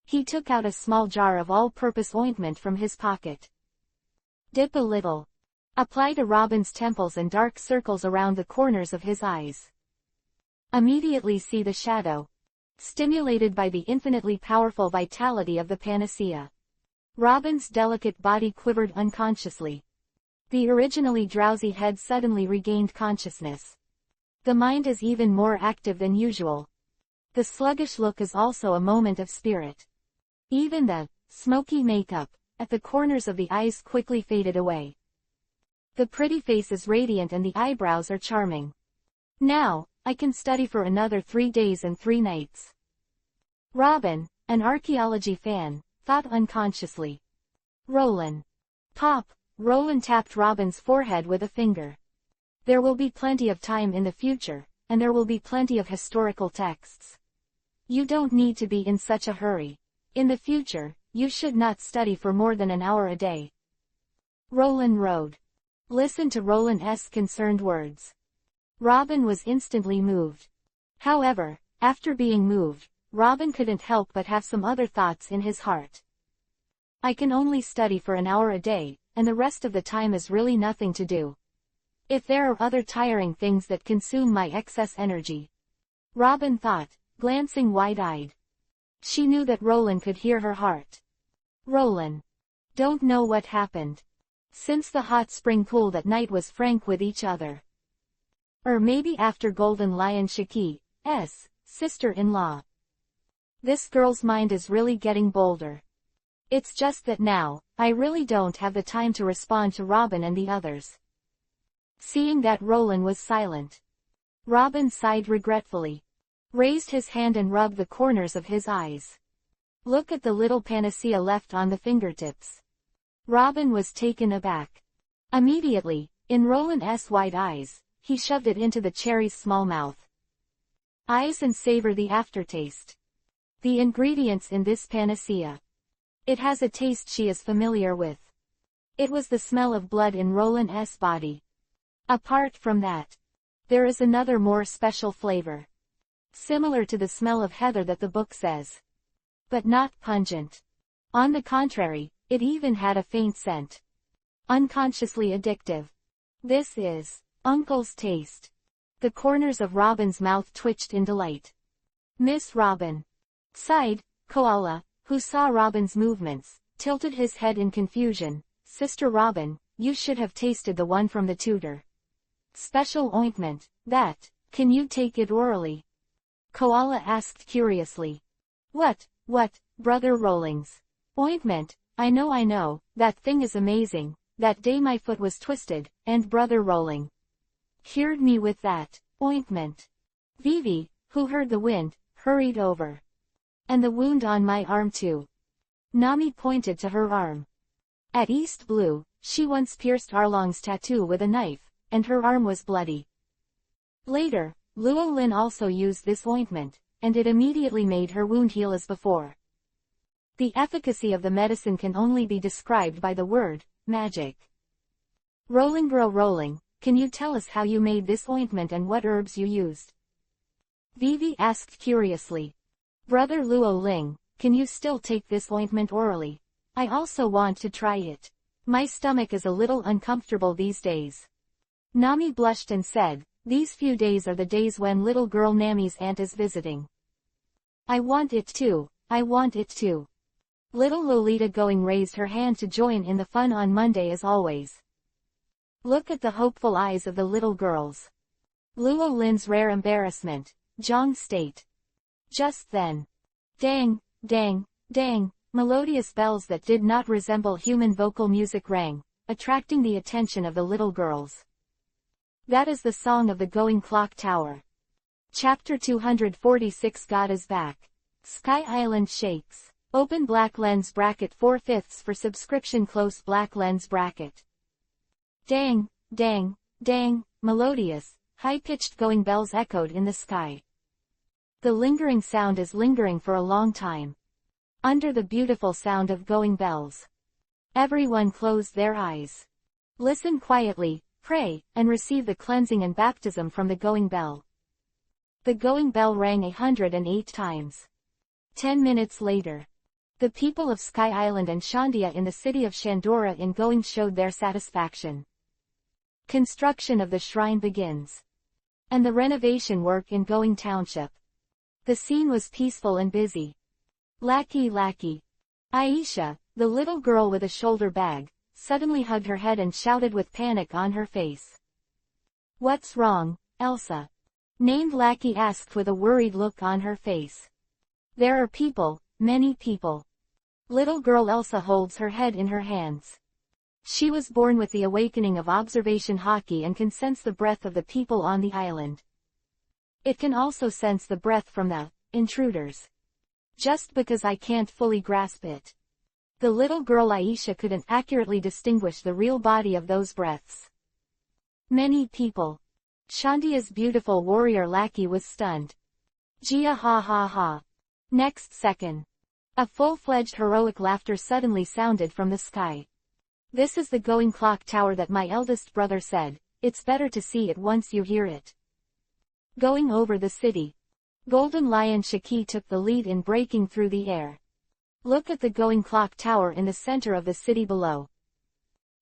A: He took out a small jar of all-purpose ointment from his pocket. Dip a little. Apply to Robin's temples and dark circles around the corners of his eyes. Immediately see the shadow. Stimulated by the infinitely powerful vitality of the panacea. Robin's delicate body quivered unconsciously. The originally drowsy head suddenly regained consciousness. The mind is even more active than usual. The sluggish look is also a moment of spirit. Even the smoky makeup at the corners of the eyes quickly faded away. The pretty face is radiant and the eyebrows are charming. Now, I can study for another 3 days and 3 nights. Robin, an archaeology fan, thought unconsciously. Roland. Pop, Roland tapped Robin's forehead with a finger. There will be plenty of time in the future, and there will be plenty of historical texts. You don't need to be in such a hurry. In the future, you should not study for more than an hour a day. Roland rode. Listen to Roland's concerned words. Robin was instantly moved. However, after being moved, Robin couldn't help but have some other thoughts in his heart. I can only study for an hour a day, and the rest of the time is really nothing to do. If there are other tiring things that consume my excess energy. Robin thought, glancing wide-eyed. She knew that Roland could hear her heart. Roland. Don't know what happened. Since the hot spring pool that night was frank with each other. Or maybe after Golden Lion Shiki's sister-in-law. This girl's mind is really getting bolder. It's just that now, I really don't have the time to respond to Robin and the others. Seeing that Roland was silent. Robin sighed regretfully. Raised his hand and rubbed the corners of his eyes. Look at the little panacea left on the fingertips. Robin was taken aback. Immediately, in Roland's wide eyes, he shoved it into the cherry's small mouth. Eyes and savor the aftertaste. The ingredients in this panacea. It has a taste she is familiar with. It was the smell of blood in Roland's body. Apart from that, there is another more special flavor. Similar to the smell of heather that the book says. But not pungent. On the contrary, it even had a faint scent. Unconsciously addictive. This is Uncle's taste. The corners of Robin's mouth twitched in delight. Miss Robin. Sighed, Koala, who saw Robin's movements, tilted his head in confusion. Sister Robin, you should have tasted the one from the tutor. Special ointment, that. Can you take it orally? Koala asked curiously. What, Brother Rollings? Ointment, I know, that thing is amazing. That day my foot was twisted, and Brother Rolling cured me with that ointment. Vivi, who heard the wind, hurried over. And the wound on my arm too. Nami pointed to her arm. At East Blue, she once pierced Arlong's tattoo with a knife, and her arm was bloody. Later, Luo Lin also used this ointment, and it immediately made her wound heal as before. The efficacy of the medicine can only be described by the word, magic. Rolling Bro Rolling, can you tell us how you made this ointment and what herbs you used? Vivi asked curiously. Brother Luo Ling, can you still take this ointment orally? I also want to try it. My stomach is a little uncomfortable these days. Nami blushed and said, these few days are the days when little girl Nami's aunt is visiting. I want it too. Little Lolita Going raised her hand to join in the fun on Monday as always. Look at the hopeful eyes of the little girls. Luo Lin's rare embarrassment, Zhang state. Just then. Dang, melodious bells that did not resemble human vocal music rang, attracting the attention of the little girls. That is the song of the Going Clock Tower. Chapter 246 God is back. Sky Island shakes. Open black lens bracket 4/5 for subscription close black lens bracket. Dang, melodious, high-pitched going bells echoed in the sky. The lingering sound is lingering for a long time. Under the beautiful sound of going bells. Everyone closed their eyes. Listen quietly, pray, and receive the cleansing and baptism from the going bell. The going bell rang 108 times. 10 minutes later. The people of Sky Island and Shandia in the city of Shandora in Going showed their satisfaction. Construction of the shrine begins. And the renovation work in Going Township. The scene was peaceful and busy. Lackey. Aisha, the little girl with a shoulder bag, suddenly hugged her head and shouted with panic on her face. What's wrong, Elsa? Named Lackey asked with a worried look on her face. There are people. Many people. Little girl Elsa holds her head in her hands. She was born with the awakening of observation hockey and can sense the breath of the people on the island. It can also sense the breath from the intruders. Just because I can't fully grasp it. The little girl Aisha couldn't accurately distinguish the real body of those breaths. Many people. Shandia's beautiful warrior Lackey was stunned. Jia ha. Next second. A full-fledged heroic laughter suddenly sounded from the sky. This is the Going Clock Tower that my eldest brother said, it's better to see it once you hear it. Going over the city. Golden Lion Shaki took the lead in breaking through the air. Look at the Going Clock Tower in the center of the city below.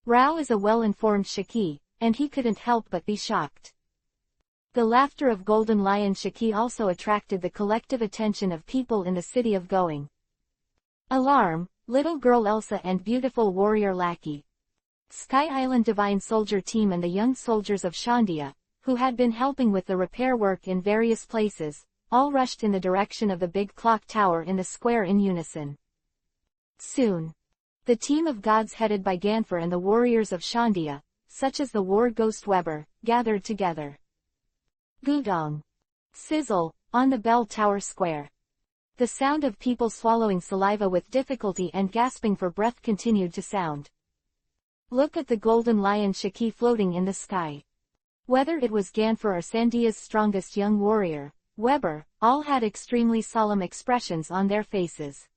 A: Rao is a well-informed Shaki, and he couldn't help but be shocked. The laughter of Golden Lion Shaki also attracted the collective attention of people in the city of Going. Alarm, little girl Elsa and beautiful warrior Lackey. Sky Island Divine Soldier Team and the young soldiers of Shandia, who had been helping with the repair work in various places, all rushed in the direction of the big clock tower in the square in unison. Soon. The team of gods headed by Ganfer and the warriors of Shandia, such as the war ghost Weber, gathered together. Gudong. Sizzle, on the bell tower square. The sound of people swallowing saliva with difficulty and gasping for breath continued to sound. Look at the Golden Lion Shaki floating in the sky. Whether it was Ganfer or Sandia's strongest young warrior, Weber, all had extremely solemn expressions on their faces.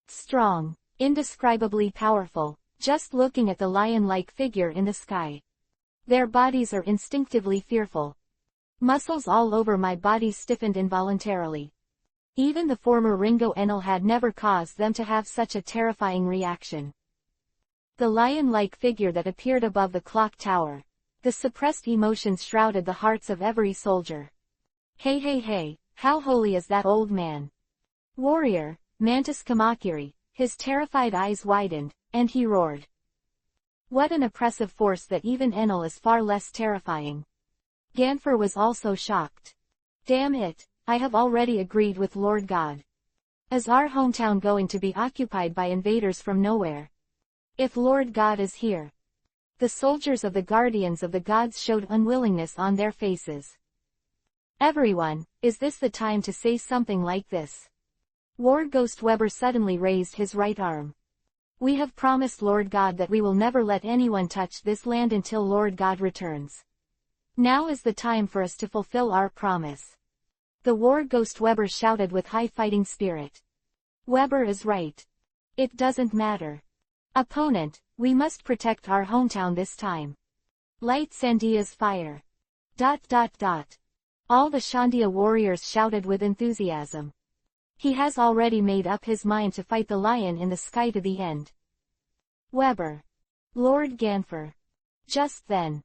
A: Strong, indescribably powerful, just looking at the lion-like figure in the sky. Their bodies are instinctively fearful. Muscles all over my body stiffened involuntarily. Even the former Ringo Enel had never caused them to have such a terrifying reaction. The lion-like figure that appeared above the clock tower. The suppressed emotions shrouded the hearts of every soldier. Hey, how holy is that old man? Warrior, Mantis Kamakiri, His terrified eyes widened, and he roared. What an oppressive force that even Enel is far less terrifying. Ganfer was also shocked. Damn it, I have already agreed with Lord God. Is our hometown going to be occupied by invaders from nowhere? If Lord God is here. The soldiers of the Guardians of the Gods showed unwillingness on their faces. Everyone, is this the time to say something like this? War Ghost Weber suddenly raised his right arm. We have promised Lord God that we will never let anyone touch this land until Lord God returns. Now is the time for us to fulfill our promise. The War Ghost Weber shouted with high fighting spirit. Weber is right. It doesn't matter. Opponent, we must protect our hometown this time. Light Sandia's fire. ... All the Shandia warriors shouted with enthusiasm. He has already made up his mind to fight the lion in the sky to the end. Weber. Lord Ganfer. Just then.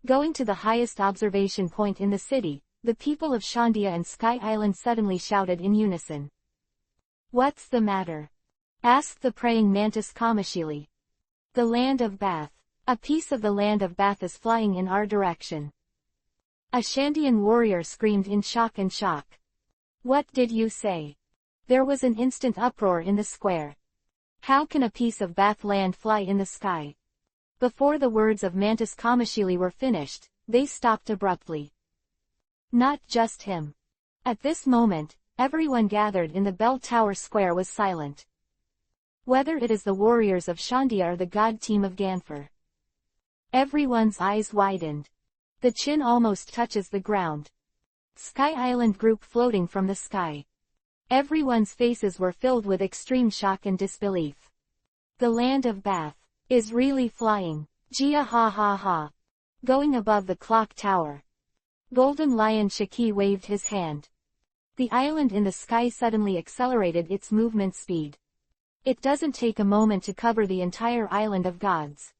A: Going to the highest observation point in the city, the people of Shandia and Sky Island suddenly shouted in unison. What's the matter? Asked the praying mantis Kamashili. The land of Bath. A piece of the land of Bath is flying in our direction. A Shandian warrior screamed in shock and shock. What did you say? There was an instant uproar in the square. How can a piece of Bath land fly in the sky? Before the words of Mantis Kamashili were finished, they stopped abruptly. Not just him. At this moment, everyone gathered in the bell tower square was silent. Whether it is the warriors of Shandia or the god team of Ganfer. Everyone's eyes widened. The chin almost touches the ground. Sky Island group floating from the sky. Everyone's faces were filled with extreme shock and disbelief. The land of Bath is really flying. Gia ha ha ha. Going above the clock tower. Golden Lion Shaki waved his hand. The island in the sky suddenly accelerated its movement speed. It doesn't take a moment to cover the entire island of gods.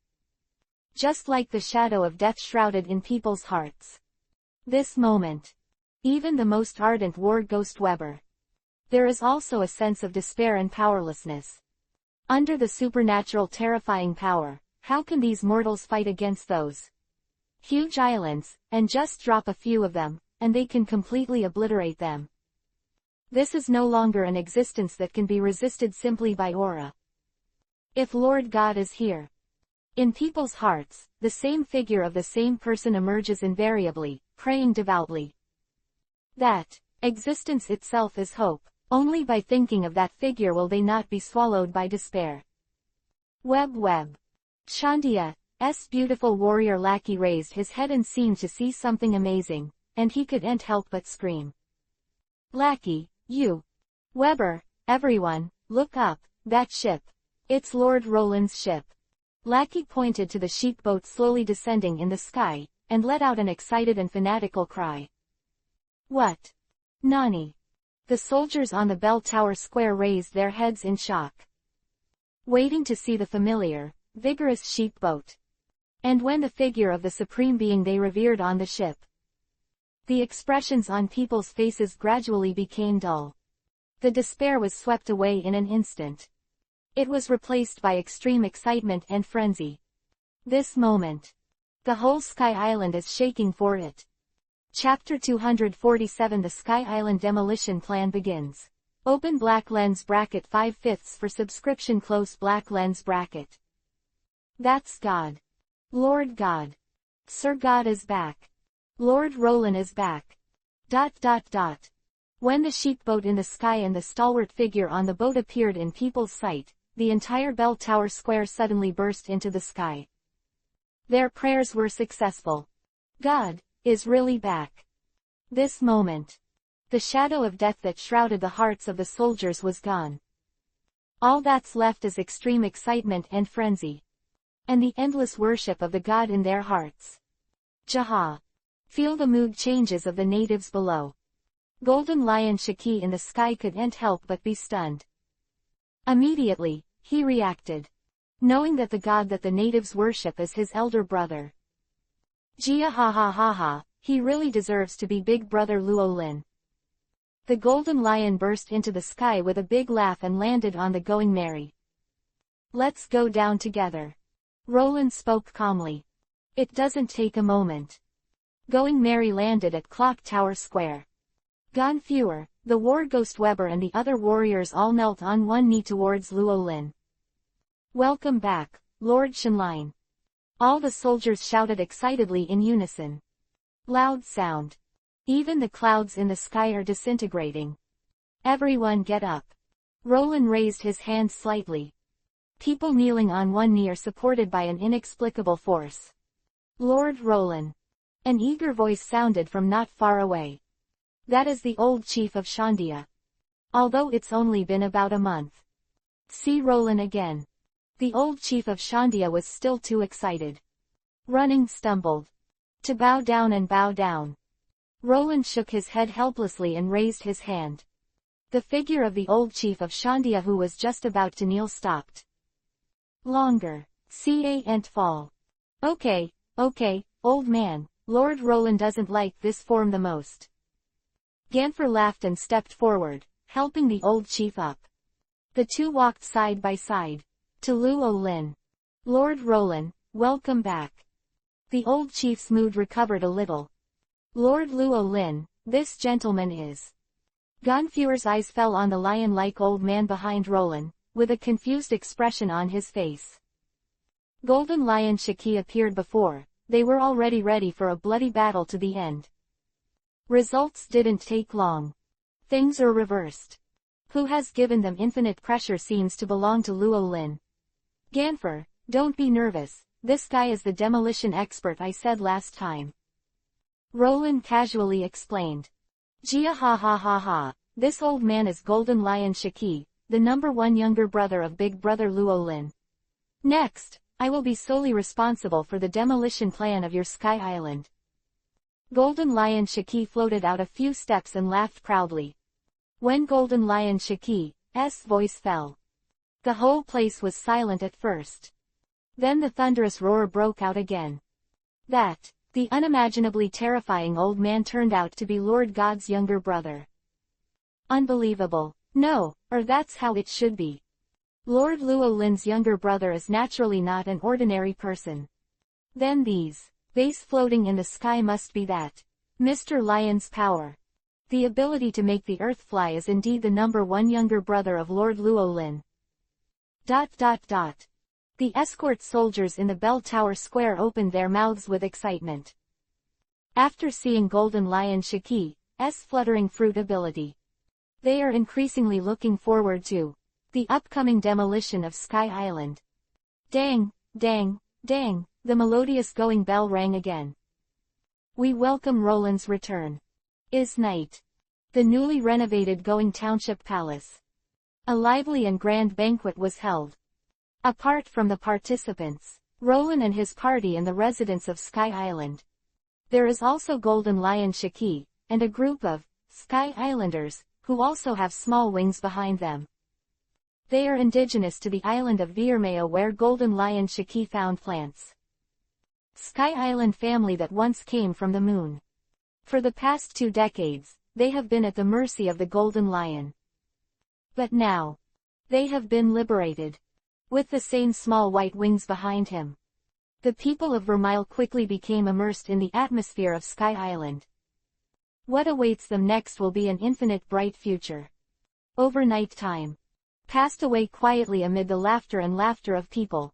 A: Just like the shadow of death shrouded in people's hearts. This moment. Even the most ardent War Ghost Weber. There is also a sense of despair and powerlessness. Under the supernatural terrifying power, how can these mortals fight against those huge islands, and just drop a few of them, and they can completely obliterate them? This is no longer an existence that can be resisted simply by aura. If Lord God is here. In people's hearts, the same figure of the same person emerges invariably, praying devoutly. That existence itself is hope. Only by thinking of that figure will they not be swallowed by despair. Web. Shandia's beautiful warrior lackey raised his head and seemed to see something amazing, and he couldn't help but scream. Lackey, you. Weber, everyone, look up, that ship. It's Lord Roland's ship. Lackey pointed to the sheep boat slowly descending in the sky, and let out an excited and fanatical cry. What? Nani? The soldiers on the bell tower square raised their heads in shock. Waiting to see the familiar, vigorous sheep boat. And when the figure of the supreme being they revered on the ship. The expressions on people's faces gradually became dull. The despair was swept away in an instant. It was replaced by extreme excitement and frenzy. This moment. The whole Sky Island is shaking for it. Chapter 247 The Sky Island Demolition Plan begins. Open black lens bracket 5/5 for subscription close black lens bracket. That's God. Lord God. Sir God is back. Lord Roland is back. ... When the sheep boat in the sky and the stalwart figure on the boat appeared in people's sight, the entire bell tower square suddenly burst into the sky. Their prayers were successful. God is really back. This moment. The shadow of death that shrouded the hearts of the soldiers was gone. All that's left is extreme excitement and frenzy. And the endless worship of the God in their hearts. Jaha. Feel the mood changes of the natives below. Golden Lion Shaki in the sky couldn't help but be stunned. Immediately, he reacted. Knowing that the God that the natives worship is his elder brother. Gia ha ha ha ha, he really deserves to be Big Brother Luo Lin. The golden lion burst into the sky with a big laugh and landed on the Going Merry. Let's go down together. Roland spoke calmly. It doesn't take a moment. Going Merry landed at Clock Tower Square. Gonfeuer, the war ghost Weber and the other warriors all knelt on one knee towards Luo Lin. Welcome back, Lord Shenline. All the soldiers shouted excitedly in unison. Loud sound. Even the clouds in the sky are disintegrating. Everyone get up. Roland raised his hand slightly. People kneeling on one knee are supported by an inexplicable force. Lord Roland. An eager voice sounded from not far away. That is the old chief of Shandia. Although it's only been about a month. See Roland again. The old chief of Shandia was still too excited. Running stumbled. To bow down and bow down. Roland shook his head helplessly and raised his hand. The figure of the old chief of Shandia who was just about to kneel stopped. Longer. Ca fall. Okay, old man, Lord Roland doesn't like this form the most. Ganfer laughed and stepped forward, helping the old chief up. The two walked side by side. To Luo Lin. Lord Roland, welcome back. The old chief's mood recovered a little. Lord Luo Lin, this gentleman is. Gonfeuer's eyes fell on the lion-like old man behind Roland, with a confused expression on his face. Golden Lion Shiki appeared before. They were already ready for a bloody battle to the end. Results didn't take long. Things are reversed. Who has given them infinite pressure seems to belong to Luo Lin. Ganfer, don't be nervous, this guy is the demolition expert I said last time. Roland casually explained. Jia ha ha ha ha, this old man is Golden Lion Shiki, the #1 younger brother of big brother Luo Lin. Next, I will be solely responsible for the demolition plan of your Sky Island. Golden Lion Shiki floated out a few steps and laughed proudly. When Golden Lion Shiki's voice fell, the whole place was silent at first. Then the thunderous roar broke out again. The unimaginably terrifying old man turned out to be Lord God's younger brother. Unbelievable. No, or that's how it should be. Lord Luo Lin's younger brother is naturally not an ordinary person. Then these vase floating in the sky must be that Mr. Lion's power. The ability to make the earth fly is indeed the #1 younger brother of Lord Luo Lin. The escort soldiers in the bell tower square opened their mouths with excitement. After seeing Golden Lion Shiki's fluttering fruit ability, they are increasingly looking forward to the upcoming demolition of Sky Island. Dang, dang, dang, the melodious going bell rang again. We welcome Roland's return. Is night. The newly renovated Going Township Palace. A lively and grand banquet was held. Apart from the participants, Roland and his party and the residents of Sky Island, there is also Golden Lion Shiki, and a group of Sky Islanders, who also have small wings behind them. They are indigenous to the island of Viermeo where Golden Lion Shiki found plants. Sky Island family that once came from the moon. For the past 2 decades, they have been at the mercy of the Golden Lion. But now, they have been liberated. With the same small white wings behind him, the people of Vermeil quickly became immersed in the atmosphere of Sky Island. What awaits them next will be an infinite bright future. Overnight time passed away quietly amid the laughter of people.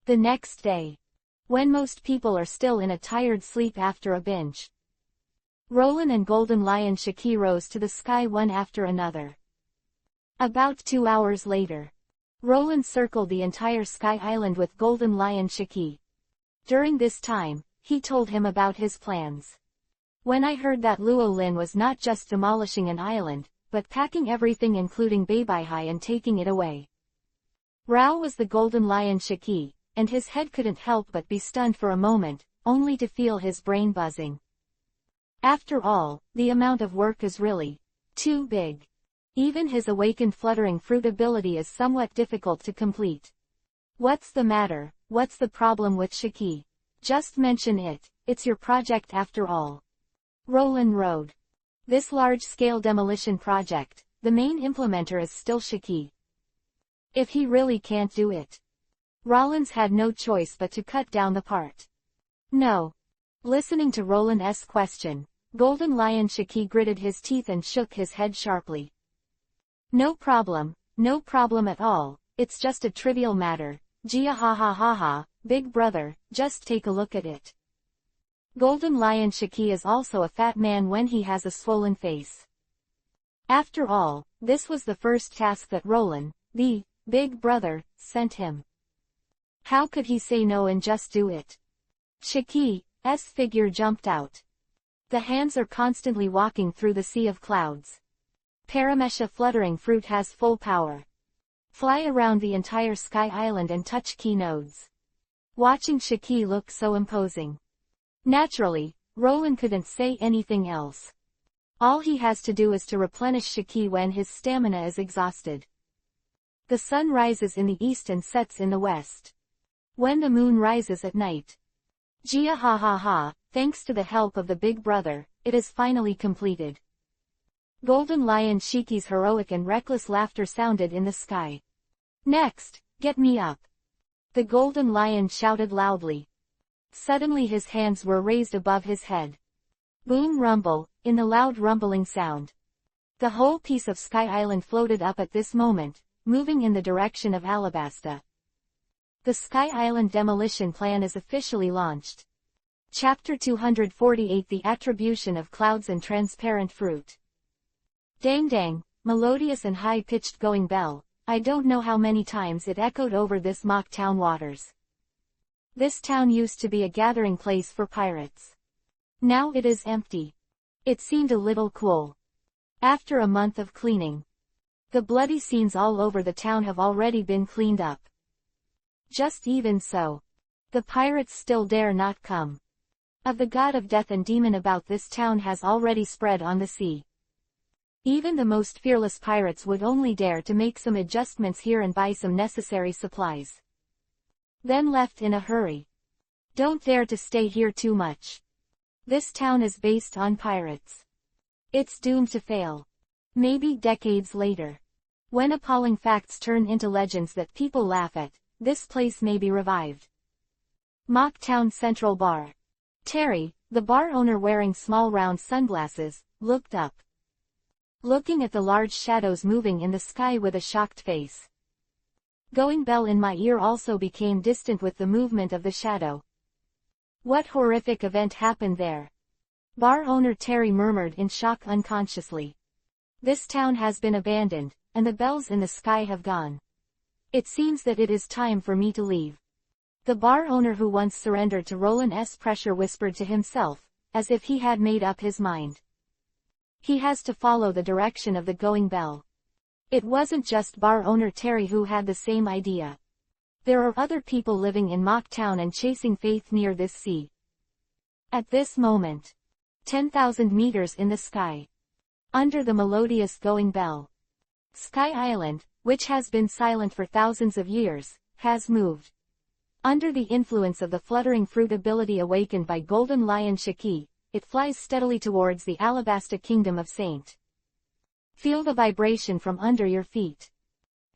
A: The next day, when most people are still in a tired sleep after a binge, Roland and Golden Lion Shiki rose to the sky one after another. About 2 hours later, Roland circled the entire Sky Island with Golden Lion Shiki. During this time, he told him about his plans. When I heard that Luo Lin was not just demolishing an island, but packing everything including Beibihai and taking it away. Rao was the Golden Lion Shiki, and his head couldn't help but be stunned for a moment, only to feel his brain buzzing. After all, the amount of work is really too big. Even his awakened fluttering fruit ability is somewhat difficult to complete. What's the matter? What's the problem with Shiki? Just mention it, it's your project after all. Roland rode. This large-scale demolition project, the main implementer is still Shiki. If he really can't do it. Rollins had no choice but to cut down the part. No. Listening to Roland's question, Golden Lion Shiki gritted his teeth and shook his head sharply. No problem at all, it's just a trivial matter, Gia ha ha ha ha, big brother, just take a look at it. Golden Lion Shiki is also a fat man when he has a swollen face. After all, this was the first task that Roland, the big brother, sent him. How could he say no and just do it? Shiki's figure jumped out. The hands are constantly walking through the sea of clouds. Paramesha fluttering fruit has full power. Fly around the entire sky island and touch key nodes. Watching Shiki look so imposing. Naturally, Roland couldn't say anything else. All he has to do is to replenish Shiki when his stamina is exhausted. The sun rises in the east and sets in the west. When the moon rises at night. Gia ha ha ha, thanks to the help of the big brother, it is finally completed. Golden Lion Shiki's heroic and reckless laughter sounded in the sky. Next, get me up. The Golden Lion shouted loudly. Suddenly his hands were raised above his head. Boom rumble, in the loud rumbling sound. The whole piece of Sky Island floated up at this moment, moving in the direction of Alabasta. The Sky Island demolition plan is officially launched. Chapter 248 The Attribution of Clouds and Transparent Fruit. Dang dang, melodious and high-pitched going bell, I don't know how many times it echoed over this mock town waters. This town used to be a gathering place for pirates. Now it is empty. It seemed a little cool. After a month of cleaning. The bloody scenes all over the town have already been cleaned up. Just even so. The pirates still dare not come. Of the god of death and demon about this town has already spread on the sea. Even the most fearless pirates would only dare to make some adjustments here and buy some necessary supplies. Then left in a hurry. Don't dare to stay here too much. This town is based on pirates. It's doomed to fail. Maybe decades later. When appalling facts turn into legends that people laugh at, this place may be revived. Mock Town Central Bar. Terry, the bar owner wearing small round sunglasses, looked up. Looking at the large shadows moving in the sky with a shocked face. Going bell in my ear also became distant with the movement of the shadow. What horrific event happened there? Bar owner Terry murmured in shock unconsciously. This town has been abandoned, and the bells in the sky have gone. It seems that it is time for me to leave. The bar owner who once surrendered to Roland's pressure whispered to himself, as if he had made up his mind. He has to follow the direction of the going bell. It wasn't just bar owner Terry who had the same idea. There are other people living in Mock Town and chasing faith near this sea. At this moment, 10,000 meters in the sky. Under the melodious going bell. Sky Island, which has been silent for thousands of years, has moved. Under the influence of the fluttering fruit ability awakened by Golden Lion Shiki, it flies steadily towards the Alabasta Kingdom of Saint. Feel the vibration from under your feet.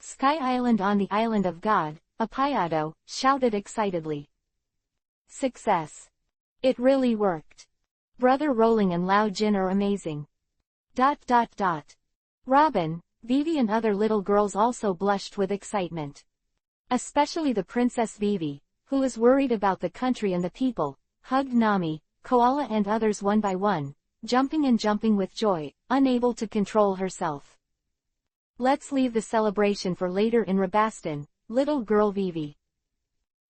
A: Sky Island on the island of God, Apayado, shouted excitedly. Success. It really worked. Brother Rolling and Lao Jin are amazing. ... Robin, Vivi and other little girls also blushed with excitement. Especially the Princess Vivi, who was worried about the country and the people, hugged Nami, Koala and others one by one, jumping and jumping with joy, unable to control herself. Let's leave the celebration for later in Rabaston, little girl Vivi.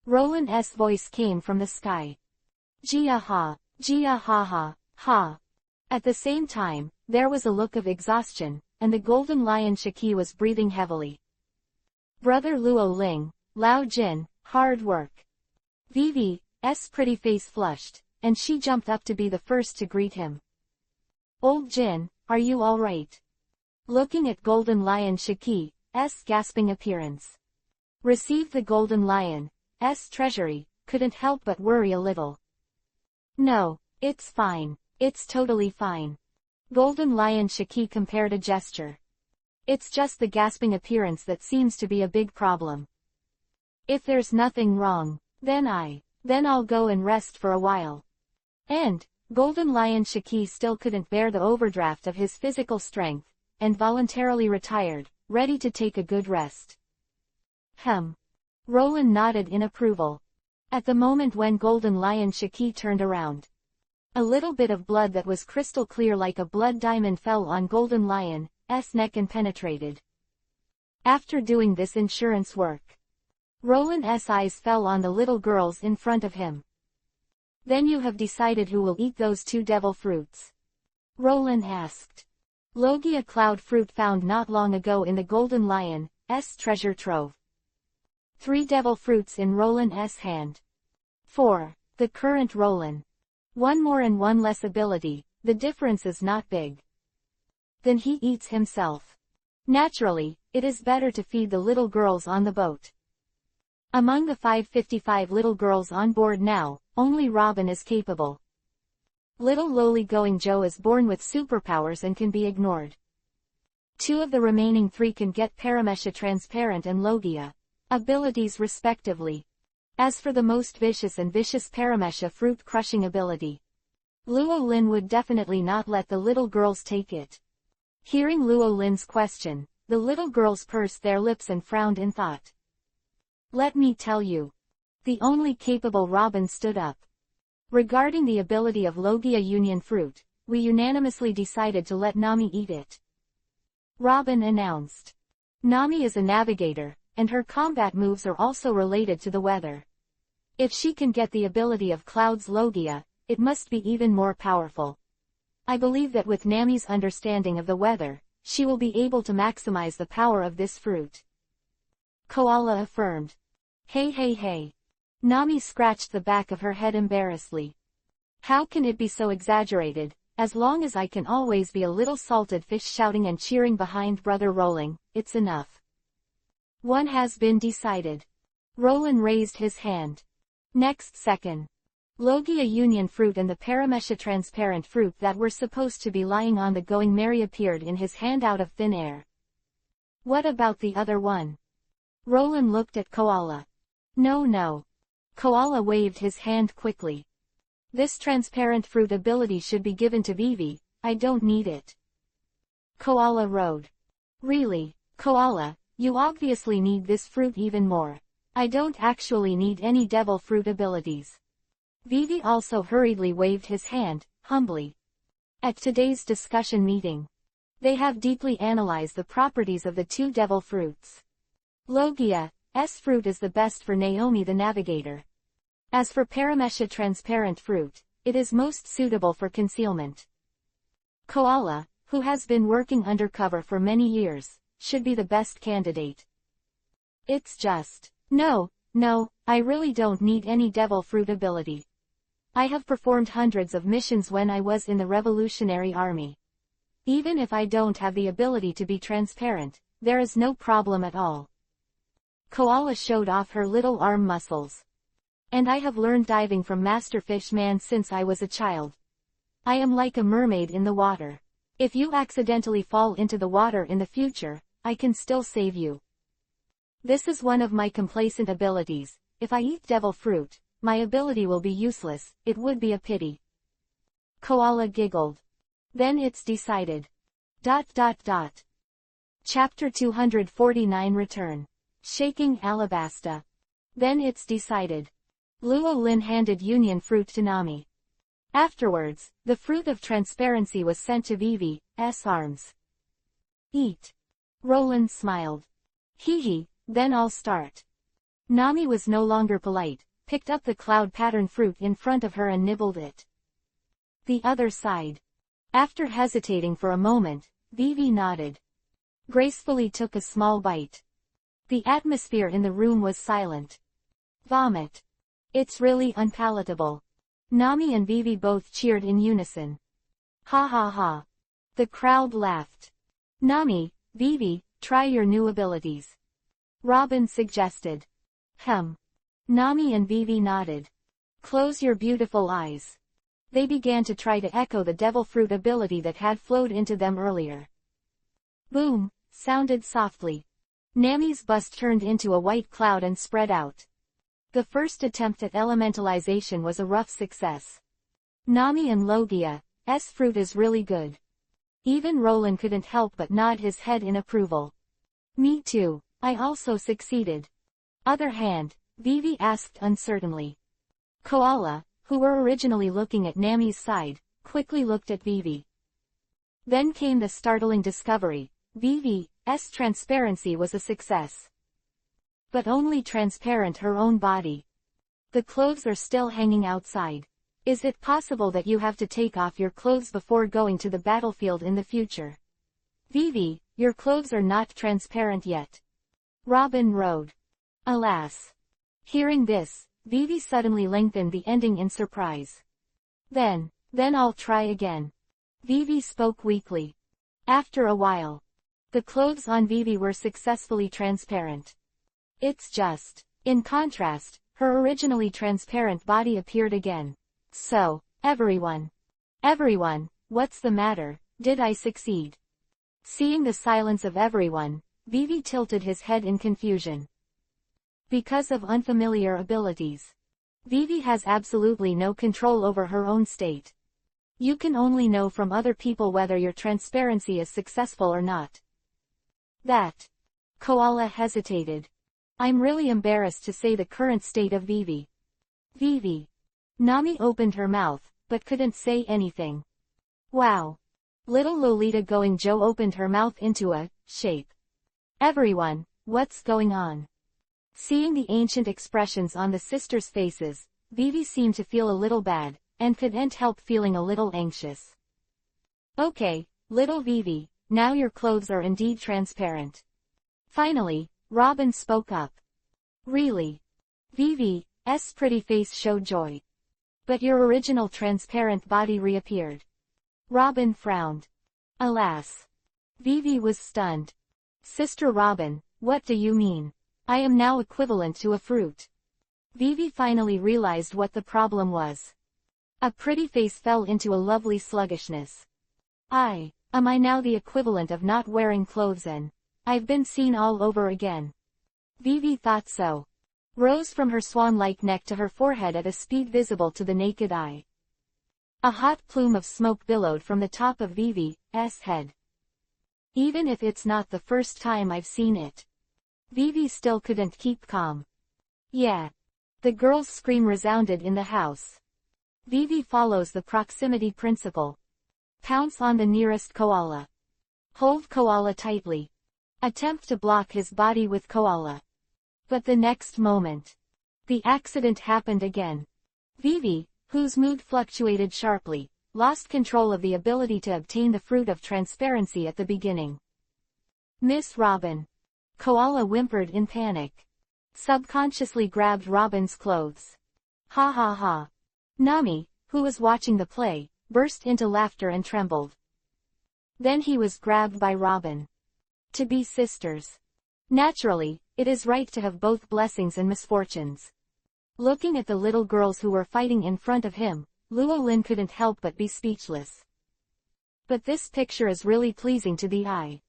A: Roland's voice came from the sky. Gia ha ha, ha. At the same time, there was a look of exhaustion, and the Golden Lion Shiki was breathing heavily. Brother Luo Ling, Lao Jin, hard work. Vivi's pretty face flushed, and she jumped up to be the first to greet him. Old Jin, are you all right? Looking at Golden Lion Shiki's gasping appearance. Received the Golden Lion's treasury, couldn't help but worry a little. No, it's fine. It's totally fine. Golden Lion Shiki compared a gesture. It's just the gasping appearance that seems to be a big problem. If there's nothing wrong, then I'll go and rest for a while. And, Golden Lion Shiki still couldn't bear the overdraft of his physical strength, and voluntarily retired, ready to take a good rest. Roland nodded in approval. At the moment when Golden Lion Shiki turned around, a little bit of blood that was crystal clear like a blood diamond fell on Golden Lion's neck and penetrated. After doing this insurance work, Roland's eyes fell on the little girls in front of him. Then you have decided who will eat those 2 devil fruits? Roland asked. Logia cloud fruit found not long ago in the Golden Lion's treasure trove. 3 devil fruits in Roland's hand. 4. The current Roland. 1 more and 1 less ability, the difference is not big. Then he eats himself. Naturally, it is better to feed the little girls on the boat. Among the 555 little girls on board now, only Robin is capable. Little lowly going Joe is born with superpowers and can be ignored. 2 of the remaining 3 can get Paramesha Transparent and Logia abilities respectively. As for the most vicious and vicious Paramesha fruit crushing ability, Luo Lin would definitely not let the little girls take it. Hearing Luo Lin's question, the little girls pursed their lips and frowned in thought. Let me tell you. The only capable Robin stood up. Regarding the ability of Logia Union Fruit, we unanimously decided to let Nami eat it. Robin announced. Nami is a navigator, and her combat moves are also related to the weather. If she can get the ability of Cloud's Logia, it must be even more powerful. I believe that with Nami's understanding of the weather, she will be able to maximize the power of this fruit. Koala affirmed. Hey. Nami scratched the back of her head embarrassedly. How can it be so exaggerated? As long as I can always be a little salted fish shouting and cheering behind Brother Rolling, it's enough. One has been decided. Roland raised his hand. Next second, Logia Union Fruit and the Paramesha Transparent Fruit that were supposed to be lying on the Going Merry appeared in his hand out of thin air. What about the other one? Roland looked at Koala. No. Koala waved his hand quickly. This transparent fruit ability should be given to Vivi, I don't need it. Koala rode. Really, Koala, you obviously need this fruit even more. I don't actually need any devil fruit abilities. Vivi also hurriedly waved his hand, humbly. At today's discussion meeting, they have deeply analyzed the properties of the 2 devil fruits. Logia's fruit is the best for Naomi the Navigator. As for Paramesha Transparent Fruit, it is most suitable for concealment. Koala, who has been working undercover for many years, should be the best candidate. It's just, no, I really don't need any devil fruit ability. I have performed hundreds of missions when I was in the Revolutionary Army. Even if I don't have the ability to be transparent, there is no problem at all. Koala showed off her little arm muscles. And I have learned diving from Master Fish Man since I was a child. I am like a mermaid in the water. If you accidentally fall into the water in the future, I can still save you. This is one of my complacent abilities. If I eat devil fruit, my ability will be useless, it would be a pity. Koala giggled. Then it's decided. ... Chapter 249 Return. Shaking Alabasta. Then it's decided. Luo Lin handed Union Fruit to Nami. Afterwards, the fruit of transparency was sent to Vivi's arms. Eat. Roland smiled. Hee, then I'll start. Nami was no longer polite, picked up the cloud pattern fruit in front of her and nibbled it. The other side. After hesitating for a moment, Vivi nodded. Gracefully took a small bite. The atmosphere in the room was silent. Vomit. It's really unpalatable. Nami and Vivi both cheered in unison. Ha. The crowd laughed. Nami, Vivi, try your new abilities. Robin suggested. Nami and Vivi nodded. Close your beautiful eyes. They began to try to echo the devil fruit ability that had flowed into them earlier. Boom, sounded softly. Nami's bust turned into a white cloud and spread out. The first attempt at elementalization was a rough success. Nami and Logia's fruit is really good. Even Roland couldn't help but nod his head in approval. Me too, I also succeeded. Other hand, Vivi asked uncertainly. Koala, who were originally looking at Nami's side, quickly looked at Vivi. Then came the startling discovery: Vivi's transparency was a success. But only transparent her own body. The clothes are still hanging outside. Is it possible that you have to take off your clothes before going to the battlefield in the future? Vivi, your clothes are not transparent yet. Robin rode. Alas. Hearing this, Vivi suddenly lengthened the ending in surprise. Then I'll try again. Vivi spoke weakly. After a while, the clothes on Vivi were successfully transparent. It's just, in contrast, her originally transparent body appeared again. So, everyone, what's the matter, did I succeed? Seeing the silence of everyone, Vivi tilted his head in confusion. Because of unfamiliar abilities, Vivi has absolutely no control over her own state. You can only know from other people whether your transparency is successful or not. That. Koala hesitated. I'm really embarrassed to say the current state of Vivi. Vivi. Nami opened her mouth, but couldn't say anything. Wow. Little Lolita Going Joe opened her mouth into a shape. Everyone, what's going on? Seeing the ancient expressions on the sisters' faces, Vivi seemed to feel a little bad, and couldn't help feeling a little anxious. Okay, little Vivi, now your clothes are indeed transparent. Finally, Robin spoke up. Really? Vivi's pretty face showed joy. But your original transparent body reappeared. Robin frowned. Alas. Vivi was stunned. Sister Robin, what do you mean? I am now equivalent to a fruit. Vivi finally realized what the problem was. A pretty face fell into a lovely sluggishness. Am I now the equivalent of not wearing clothes and I've been seen all over again? Vivi thought so. Rose from her swan-like neck to her forehead at a speed visible to the naked eye. A hot plume of smoke billowed from the top of Vivi's head. Even if it's not the first time I've seen it. Vivi still couldn't keep calm. Yeah. The girl's scream resounded in the house. Vivi follows the proximity principle. Pounce on the nearest koala. Hold koala tightly. Attempt to block his body with koala. But the next moment, the accident happened again. Vivi, whose mood fluctuated sharply, lost control of the ability to obtain the fruit of transparency at the beginning. Miss Robin. Koala whimpered in panic. Subconsciously grabbed Robin's clothes. Ha ha ha. Nami, who was watching the play, burst into laughter and trembled. Then he was grabbed by Robin. To be sisters. Naturally, it is right to have both blessings and misfortunes. Looking at the little girls who were fighting in front of him, Luolin couldn't help but be speechless. But this picture is really pleasing to the eye.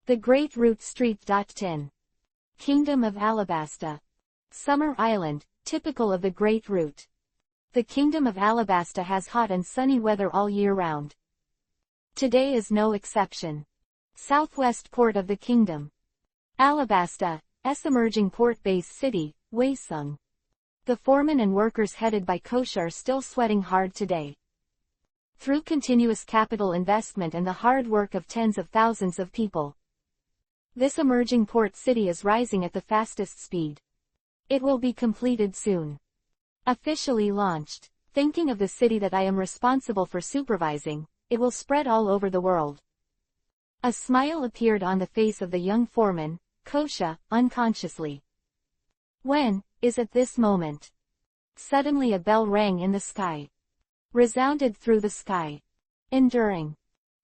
A: The Great Root Street. 10. Kingdom of Alabasta. Summer Island, typical of the Great Root. The Kingdom of Alabasta has hot and sunny weather all year round. Today is no exception. Southwest port of the kingdom. Alabasta's emerging port-based city, Waesung. The foremen and workers headed by Kosha are still sweating hard today. Through continuous capital investment and the hard work of tens of thousands of people. This emerging port city is rising at the fastest speed. It will be completed soon. Officially launched. Thinking of the city that I am responsible for supervising, it will spread all over the world. A smile appeared on the face of the young foreman, Kosha, unconsciously. When is at this moment? Suddenly a bell rang in the sky. Resounded through the sky. Enduring.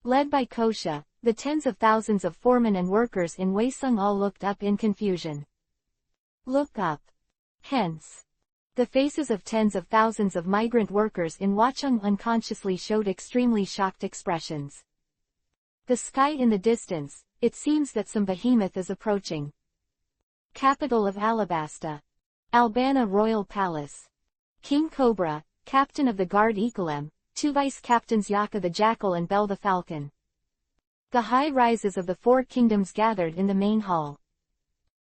A: Led by Kosha, the tens of thousands of foremen and workers in Waesung all looked up in confusion. Look up. Hence. The faces of tens of thousands of migrant workers in Watchung unconsciously showed extremely shocked expressions. The sky in the distance, it seems that some behemoth is approaching. Capital of Alabasta. Albana Royal Palace. King Cobra, Captain of the Guard EPUB, 2 Vice-Captains Yaka the Jackal and Bell the Falcon. The high rises of the 4 kingdoms gathered in the main hall.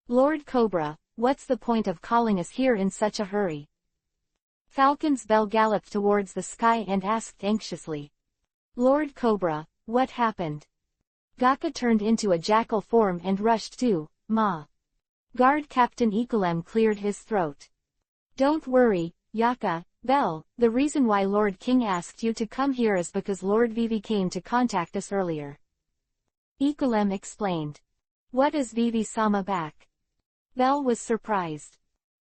A: Lord Cobra, what's the point of calling us here in such a hurry? Falcon's Bell galloped towards the sky and asked anxiously. Lord Cobra, what happened? Gaka turned into a jackal form and rushed to, Ma. Guard Captain EPUB cleared his throat. Don't worry, Yaka, Bell, the reason why Lord King asked you to come here is because Lord Vivi came to contact us earlier. EPUB explained. What is Vivi-sama back? Bell was surprised.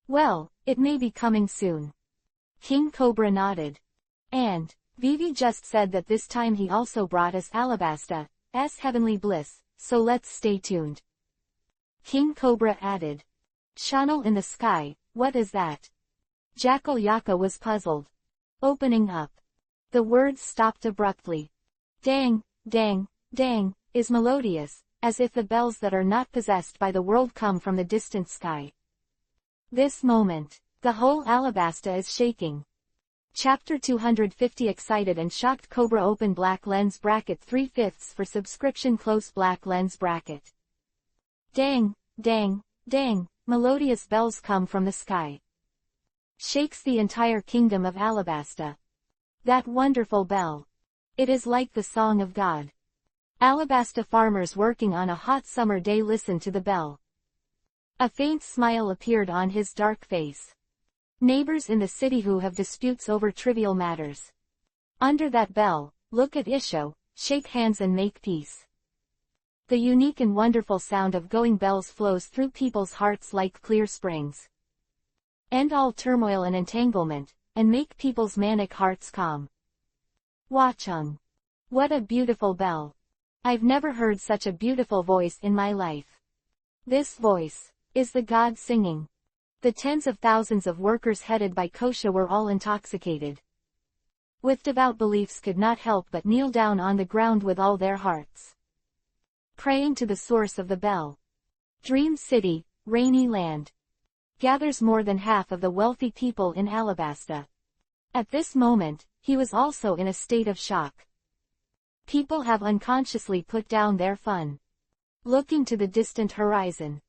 A: Well, it may be coming soon. King Cobra nodded. And, Vivi just said that this time he also brought us Alabasta's heavenly bliss, so let's stay tuned. King Cobra added. Channel in the sky, what is that? Jackal Yaka was puzzled. Opening up. The words stopped abruptly. Dang, dang, dang, is melodious, as if the bells that are not possessed by the world come from the distant sky. This moment, the whole Alabasta is shaking. Chapter 250 Excited and shocked Cobra open black lens bracket 3/5 for subscription close black lens bracket. Dang, dang, dang, melodious bells come from the sky. Shakes the entire kingdom of Alabasta. That wonderful bell. It is like the song of God. Alabasta farmers working on a hot summer day listened to the bell. A faint smile appeared on his dark face. Neighbors in the city who have disputes over trivial matters. Under that bell, look at Isho, shake hands and make peace. The unique and wonderful sound of going bells flows through people's hearts like clear springs. End all turmoil and entanglement, and make people's manic hearts calm. Watchung. What a beautiful bell. I've never heard such a beautiful voice in my life. This voice is the God singing. The tens of thousands of workers headed by Kosha were all intoxicated. With devout beliefs could not help but kneel down on the ground with all their hearts. Praying to the source of the bell. Dream City, Rainy Land. Gathers more than half of the wealthy people in Alabasta. At this moment, he was also in a state of shock. People have unconsciously put down their fun. Looking to the distant horizon,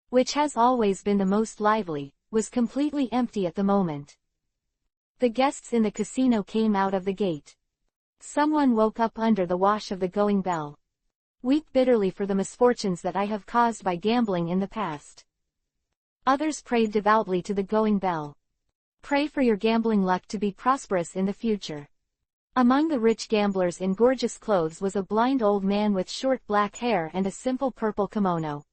A: which has always been the most lively, was completely empty at the moment. The guests in the casino came out of the gate. Someone woke up under the wash of the going bell. Weep bitterly for the misfortunes that I have caused by gambling in the past. Others prayed devoutly to the going bell. Pray for your gambling luck to be prosperous in the future. Among the rich gamblers in gorgeous clothes was a blind old man with short black hair and a simple purple kimono.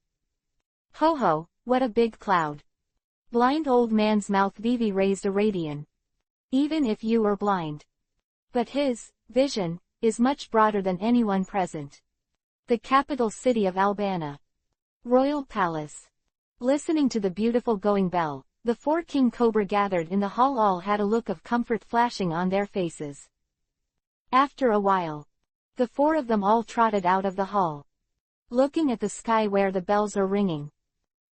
A: Ho ho, what a big cloud. Blind old man's mouth Vivi raised a radian. Even if you were blind. But his vision is much broader than anyone present. The capital city of Albana. Royal Palace. Listening to the beautiful going bell, the 4 King Cobra gathered in the hall all had a look of comfort flashing on their faces. After a while, the 4 of them all trotted out of the hall. Looking at the sky where the bells are ringing.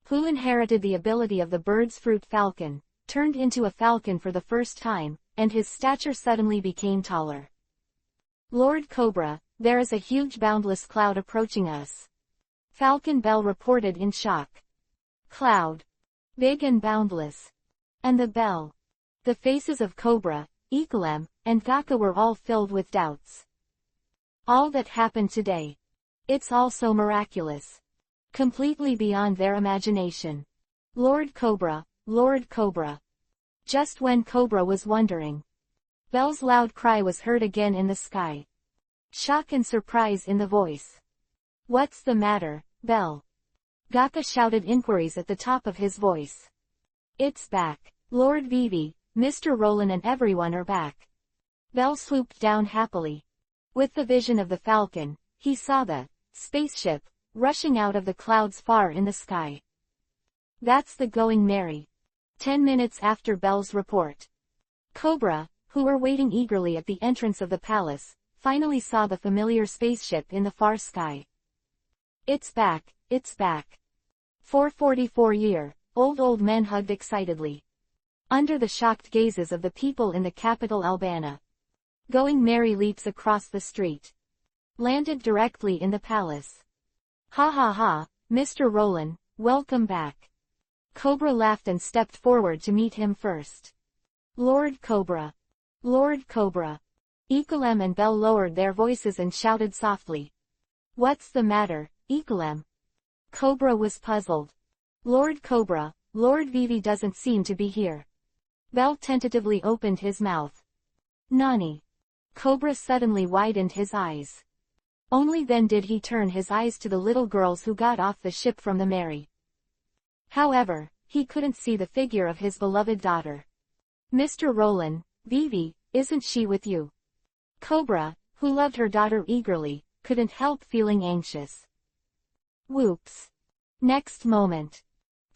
A: Who inherited the ability of the bird's fruit falcon, turned into a falcon for the first time, and his stature suddenly became taller. Lord Cobra, there is a huge boundless cloud approaching us. Falcon Bell reported in shock. Cloud. Big and boundless. And the bell. The faces of Cobra, EPUB, and Gaka were all filled with doubts. All that happened today. It's all so miraculous. Completely beyond their imagination. Lord Cobra, Lord Cobra. Just when Cobra was wondering. Bell's loud cry was heard again in the sky. Shock and surprise in the voice. What's the matter, Bell? Gaka shouted inquiries at the top of his voice. It's back. Lord Vivi, Mr. Roland and everyone are back. Bell swooped down happily. With the vision of the falcon, he saw the spaceship rushing out of the clouds far in the sky. That's the Going Merry. 10 minutes after Bell's report, Cobra, who were waiting eagerly at the entrance of the palace, finally saw the familiar spaceship in the far sky. It's back, it's back. 444-year-old men hugged excitedly. Under the shocked gazes of the people in the capital Albana. Going merry leaps across the street. Landed directly in the palace. Ha ha ha, Mr. Roland, welcome back. Cobra laughed and stepped forward to meet him first. Lord Cobra. Lord Cobra. Ecolem and Bell lowered their voices and shouted softly. What's the matter, Ecolem? Cobra was puzzled. Lord Cobra, Lord Vivi doesn't seem to be here. Bell tentatively opened his mouth. Nani? Cobra suddenly widened his eyes. Only then did he turn his eyes to the little girls who got off the ship from the Mary. However, he couldn't see the figure of his beloved daughter. Mr. Roland, Vivi, isn't she with you? Cobra, who loved her daughter eagerly, couldn't help feeling anxious. Whoops. Next moment.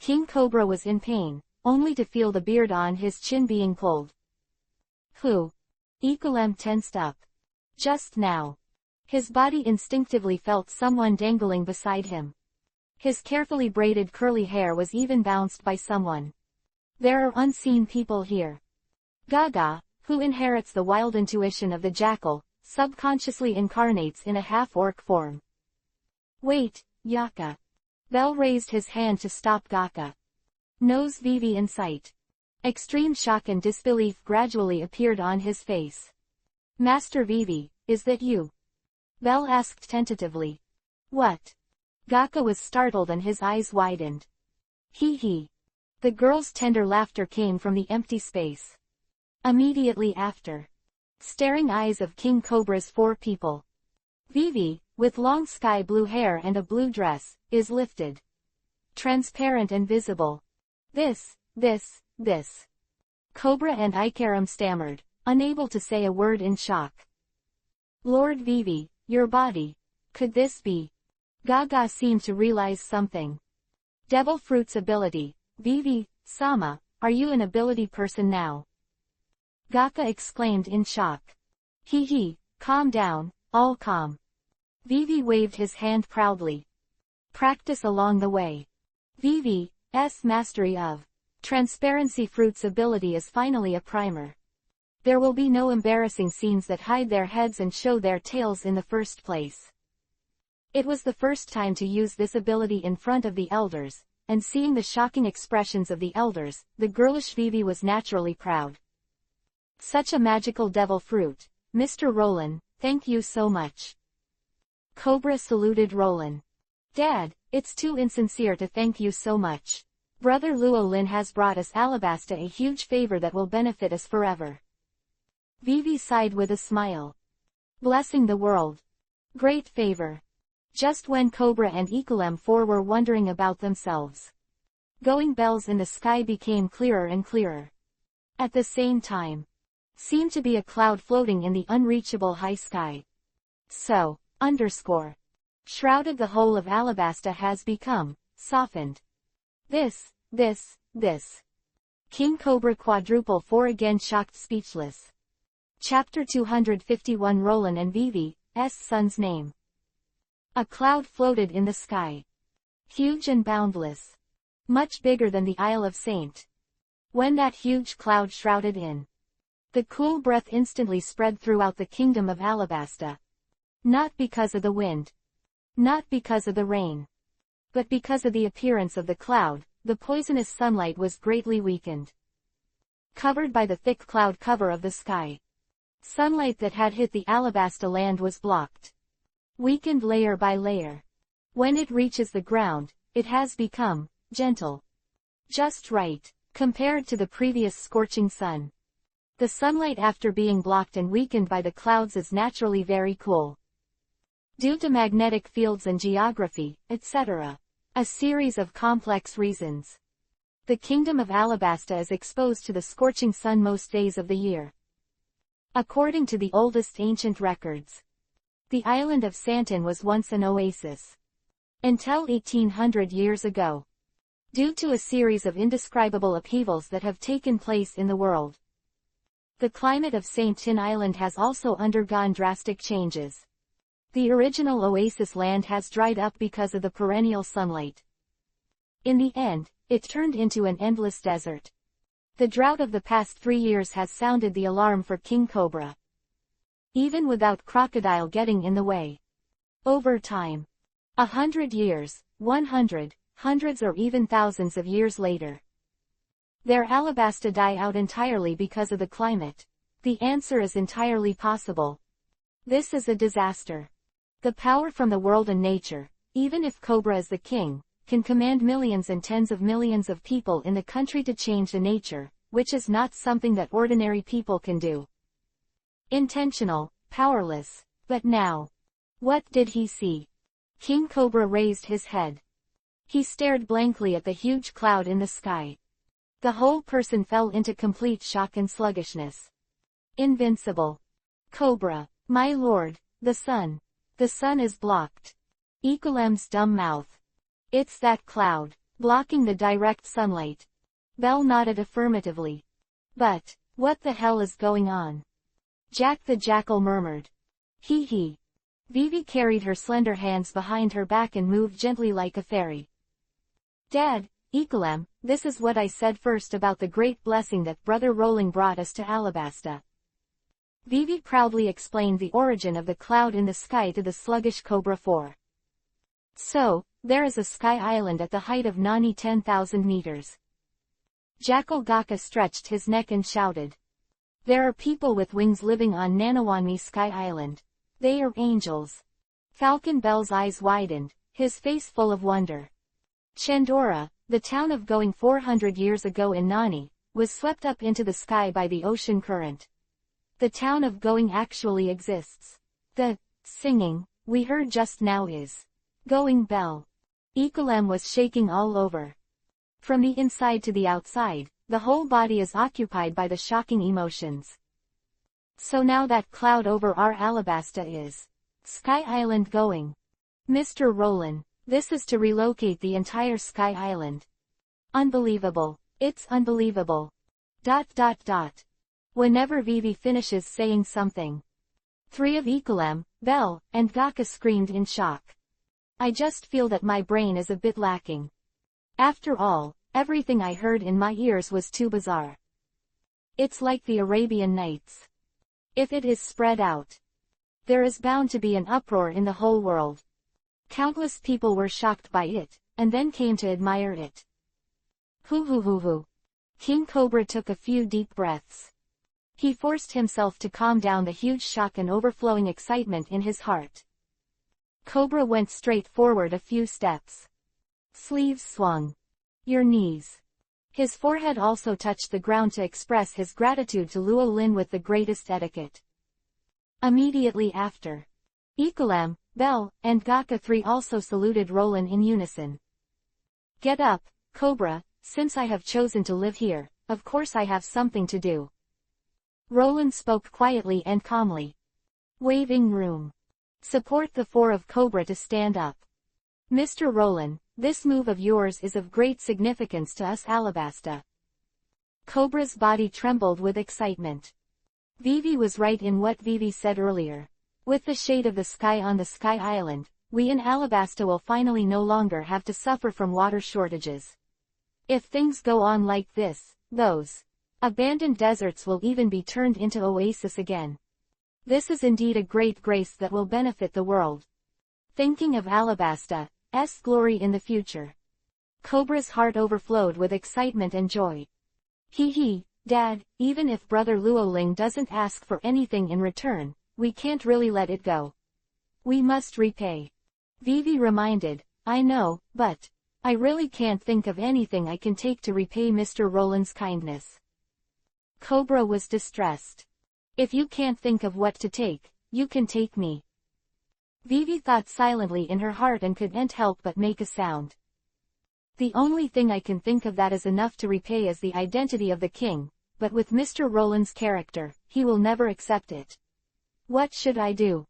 A: King Cobra was in pain, only to feel the beard on his chin being pulled. Who? Ecolem tensed up. Just now. His body instinctively felt someone dangling beside him. His carefully braided curly hair was even bounced by someone. There are unseen people here. Gaga, who inherits the wild intuition of the jackal, subconsciously incarnates in a half-orc form. Wait, Yaka. Bell raised his hand to stop Gaka. Knows Vivi in sight. Extreme shock and disbelief gradually appeared on his face. Master Vivi, is that you? Bell asked tentatively. What? Gaka was startled and his eyes widened. Hee hee. The girl's tender laughter came from the empty space. Immediately after. Staring eyes of King Cobra's 4 people. Vivi, with long sky blue hair and a blue dress, is lifted. Transparent and visible. This. Cobra and Ikaram stammered, unable to say a word in shock. Lord Vivi, your body. Could this be? Gaga seemed to realize something. Devil Fruit's ability. Vivi, Sama, are you an ability person now? Gaga exclaimed in shock. Hee hee, calm down, all calm. Vivi waved his hand proudly. Practice along the way. Vivi's mastery of Transparency Fruit's ability is finally a primer. There will be no embarrassing scenes that hide their heads and show their tails in the first place. It was the first time to use this ability in front of the elders, and seeing the shocking expressions of the elders, the girlish Vivi was naturally proud. Such a magical devil fruit, Mr. Roland, thank you so much. Cobra saluted Roland. Dad, it's too insincere to thank you so much. Brother Luolin has brought us Alabasta a huge favor that will benefit us forever. Vivi sighed with a smile. Blessing the world. Great favor. Just when Cobra and Ecolem 4 were wondering about themselves. Going bells in the sky became clearer and clearer. At the same time. Seemed to be a cloud floating in the unreachable high sky. So, shrouded the whole of Alabasta has become, softened. This. King Cobra Quadruple 4 again shocked speechless. Chapter 251 Roland and Vivi's son's name. A cloud floated in the sky. Huge and boundless. Much bigger than the Isle of Saint. When that huge cloud shrouded in. The cool breath instantly spread throughout the kingdom of Alabasta. Not because of the wind. Not because of the rain. But because of the appearance of the cloud, the poisonous sunlight was greatly weakened. Covered by the thick cloud cover of the sky. Sunlight that had hit the Alabasta land was blocked. Weakened layer by layer. When it reaches the ground, it has become gentle. Just right, compared to the previous scorching sun. The sunlight after being blocked and weakened by the clouds is naturally very cool. Due to magnetic fields and geography, etc. A series of complex reasons. The kingdom of Alabasta is exposed to the scorching sun most days of the year. According to the oldest ancient records, the island of Santin was once an oasis. Until 1800 years ago. due to a series of indescribable upheavals that have taken place in the world. The climate of St. Tin Island has also undergone drastic changes. The original oasis land has dried up because of the perennial sunlight. In the end, it turned into an endless desert. The drought of the past 3 years has sounded the alarm for King Cobra. Even without Crocodile getting in the way. Over time. 100 years, 100, hundreds or even thousands of years later. Their Alabasta die out entirely because of the climate. The answer is entirely possible. This is a disaster. The power from the world and nature, even if Cobra is the king, can command millions and tens of millions of people in the country to change the nature, which is not something that ordinary people can do. Intentional, powerless. But now. What did he see? King Cobra raised his head. He stared blankly at the huge cloud in the sky. The whole person fell into complete shock and sluggishness. Invincible. Cobra, my lord, the sun. The sun is blocked. Ecolem's dumb mouth. It's that cloud, blocking the direct sunlight. Bell nodded affirmatively. But, what the hell is going on? Jack the Jackal murmured. Hee hee. Vivi carried her slender hands behind her back and moved gently like a fairy. Dad, Ecolem, this is what I said first about the great blessing that Brother Rolling brought us to Alabasta. Vivi proudly explained the origin of the cloud in the sky to the sluggish Cobra 4. So, there is a sky island at the height of Nani 10,000 meters. Jackal Gaka stretched his neck and shouted. There are people with wings living on Nanawanmi Sky Island. They are angels. Falcon Bell's eyes widened, his face full of wonder. Chandora, the town of Going 400 years ago in Nani, was swept up into the sky by the ocean current. The town of Going actually exists. The singing we heard just now is Going Bell. Ecolem was shaking all over. From the inside to the outside, the whole body is occupied by the shocking emotions. So now that cloud over our Alabasta is Sky Island going. Mr. Roland, this is to relocate the entire Sky Island. Unbelievable. It's unbelievable. ... Whenever Vivi finishes saying something, 3 of Ecolem, Bell, and Gaka screamed in shock. I just feel that my brain is a bit lacking. After all, everything I heard in my ears was too bizarre. It's like the Arabian Nights. If it is spread out, there is bound to be an uproar in the whole world. Countless people were shocked by it, and then came to admire it. Hoo. King Cobra took a few deep breaths. He forced himself to calm down the huge shock and overflowing excitement in his heart. Cobra went straight forward a few steps. Sleeves swung. Your knees. His forehead also touched the ground to express his gratitude to Luo Lin with the greatest etiquette. Immediately after, Ecolem, Bell, and Gaka 3 also saluted Roland in unison. Get up, Cobra, since I have chosen to live here, of course I have something to do. Roland spoke quietly and calmly. Waving room. Support the 4 of Cobra to stand up. Mr. Roland, this move of yours is of great significance to us Alabasta. Cobra's body trembled with excitement. Vivi was right in what Vivi said earlier. With the shade of the sky on the Sky Island, we in Alabasta will finally no longer have to suffer from water shortages. If things go on like this, those abandoned deserts will even be turned into oasis again. This is indeed a great grace that will benefit the world. Thinking of Alabasta's glory in the future. Cobra's heart overflowed with excitement and joy. Hee, Dad, even if Brother Luoling doesn't ask for anything in return, we can't really let it go. We must repay. Vivi reminded, I know, but I really can't think of anything I can take to repay Mr. Roland's kindness. Cobra was distressed. If you can't think of what to take, you can take me. Vivi thought silently in her heart and couldn't help but make a sound. The only thing I can think of that is enough to repay is the identity of the king, but with Mr. Roland's character, he will never accept it. What should I do?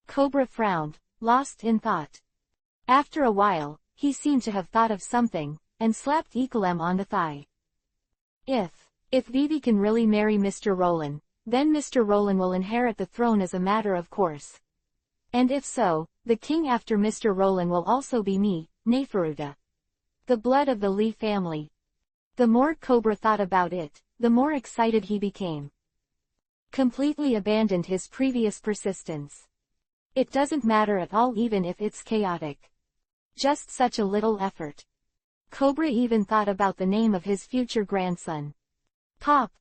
A: Cobra frowned, lost in thought. After a while, he seemed to have thought of something, and slapped Ecolem on the thigh. If Vivi can really marry Mr. Roland, then Mr. Roland will inherit the throne as a matter of course. And if so, the king after Mr. Roland will also be me, Neferuta. The blood of the Lee family. The more Cobra thought about it, the more excited he became. Completely abandoned his previous persistence. It doesn't matter at all even if it's chaotic. Just such a little effort. Cobra even thought about the name of his future grandson. Pop,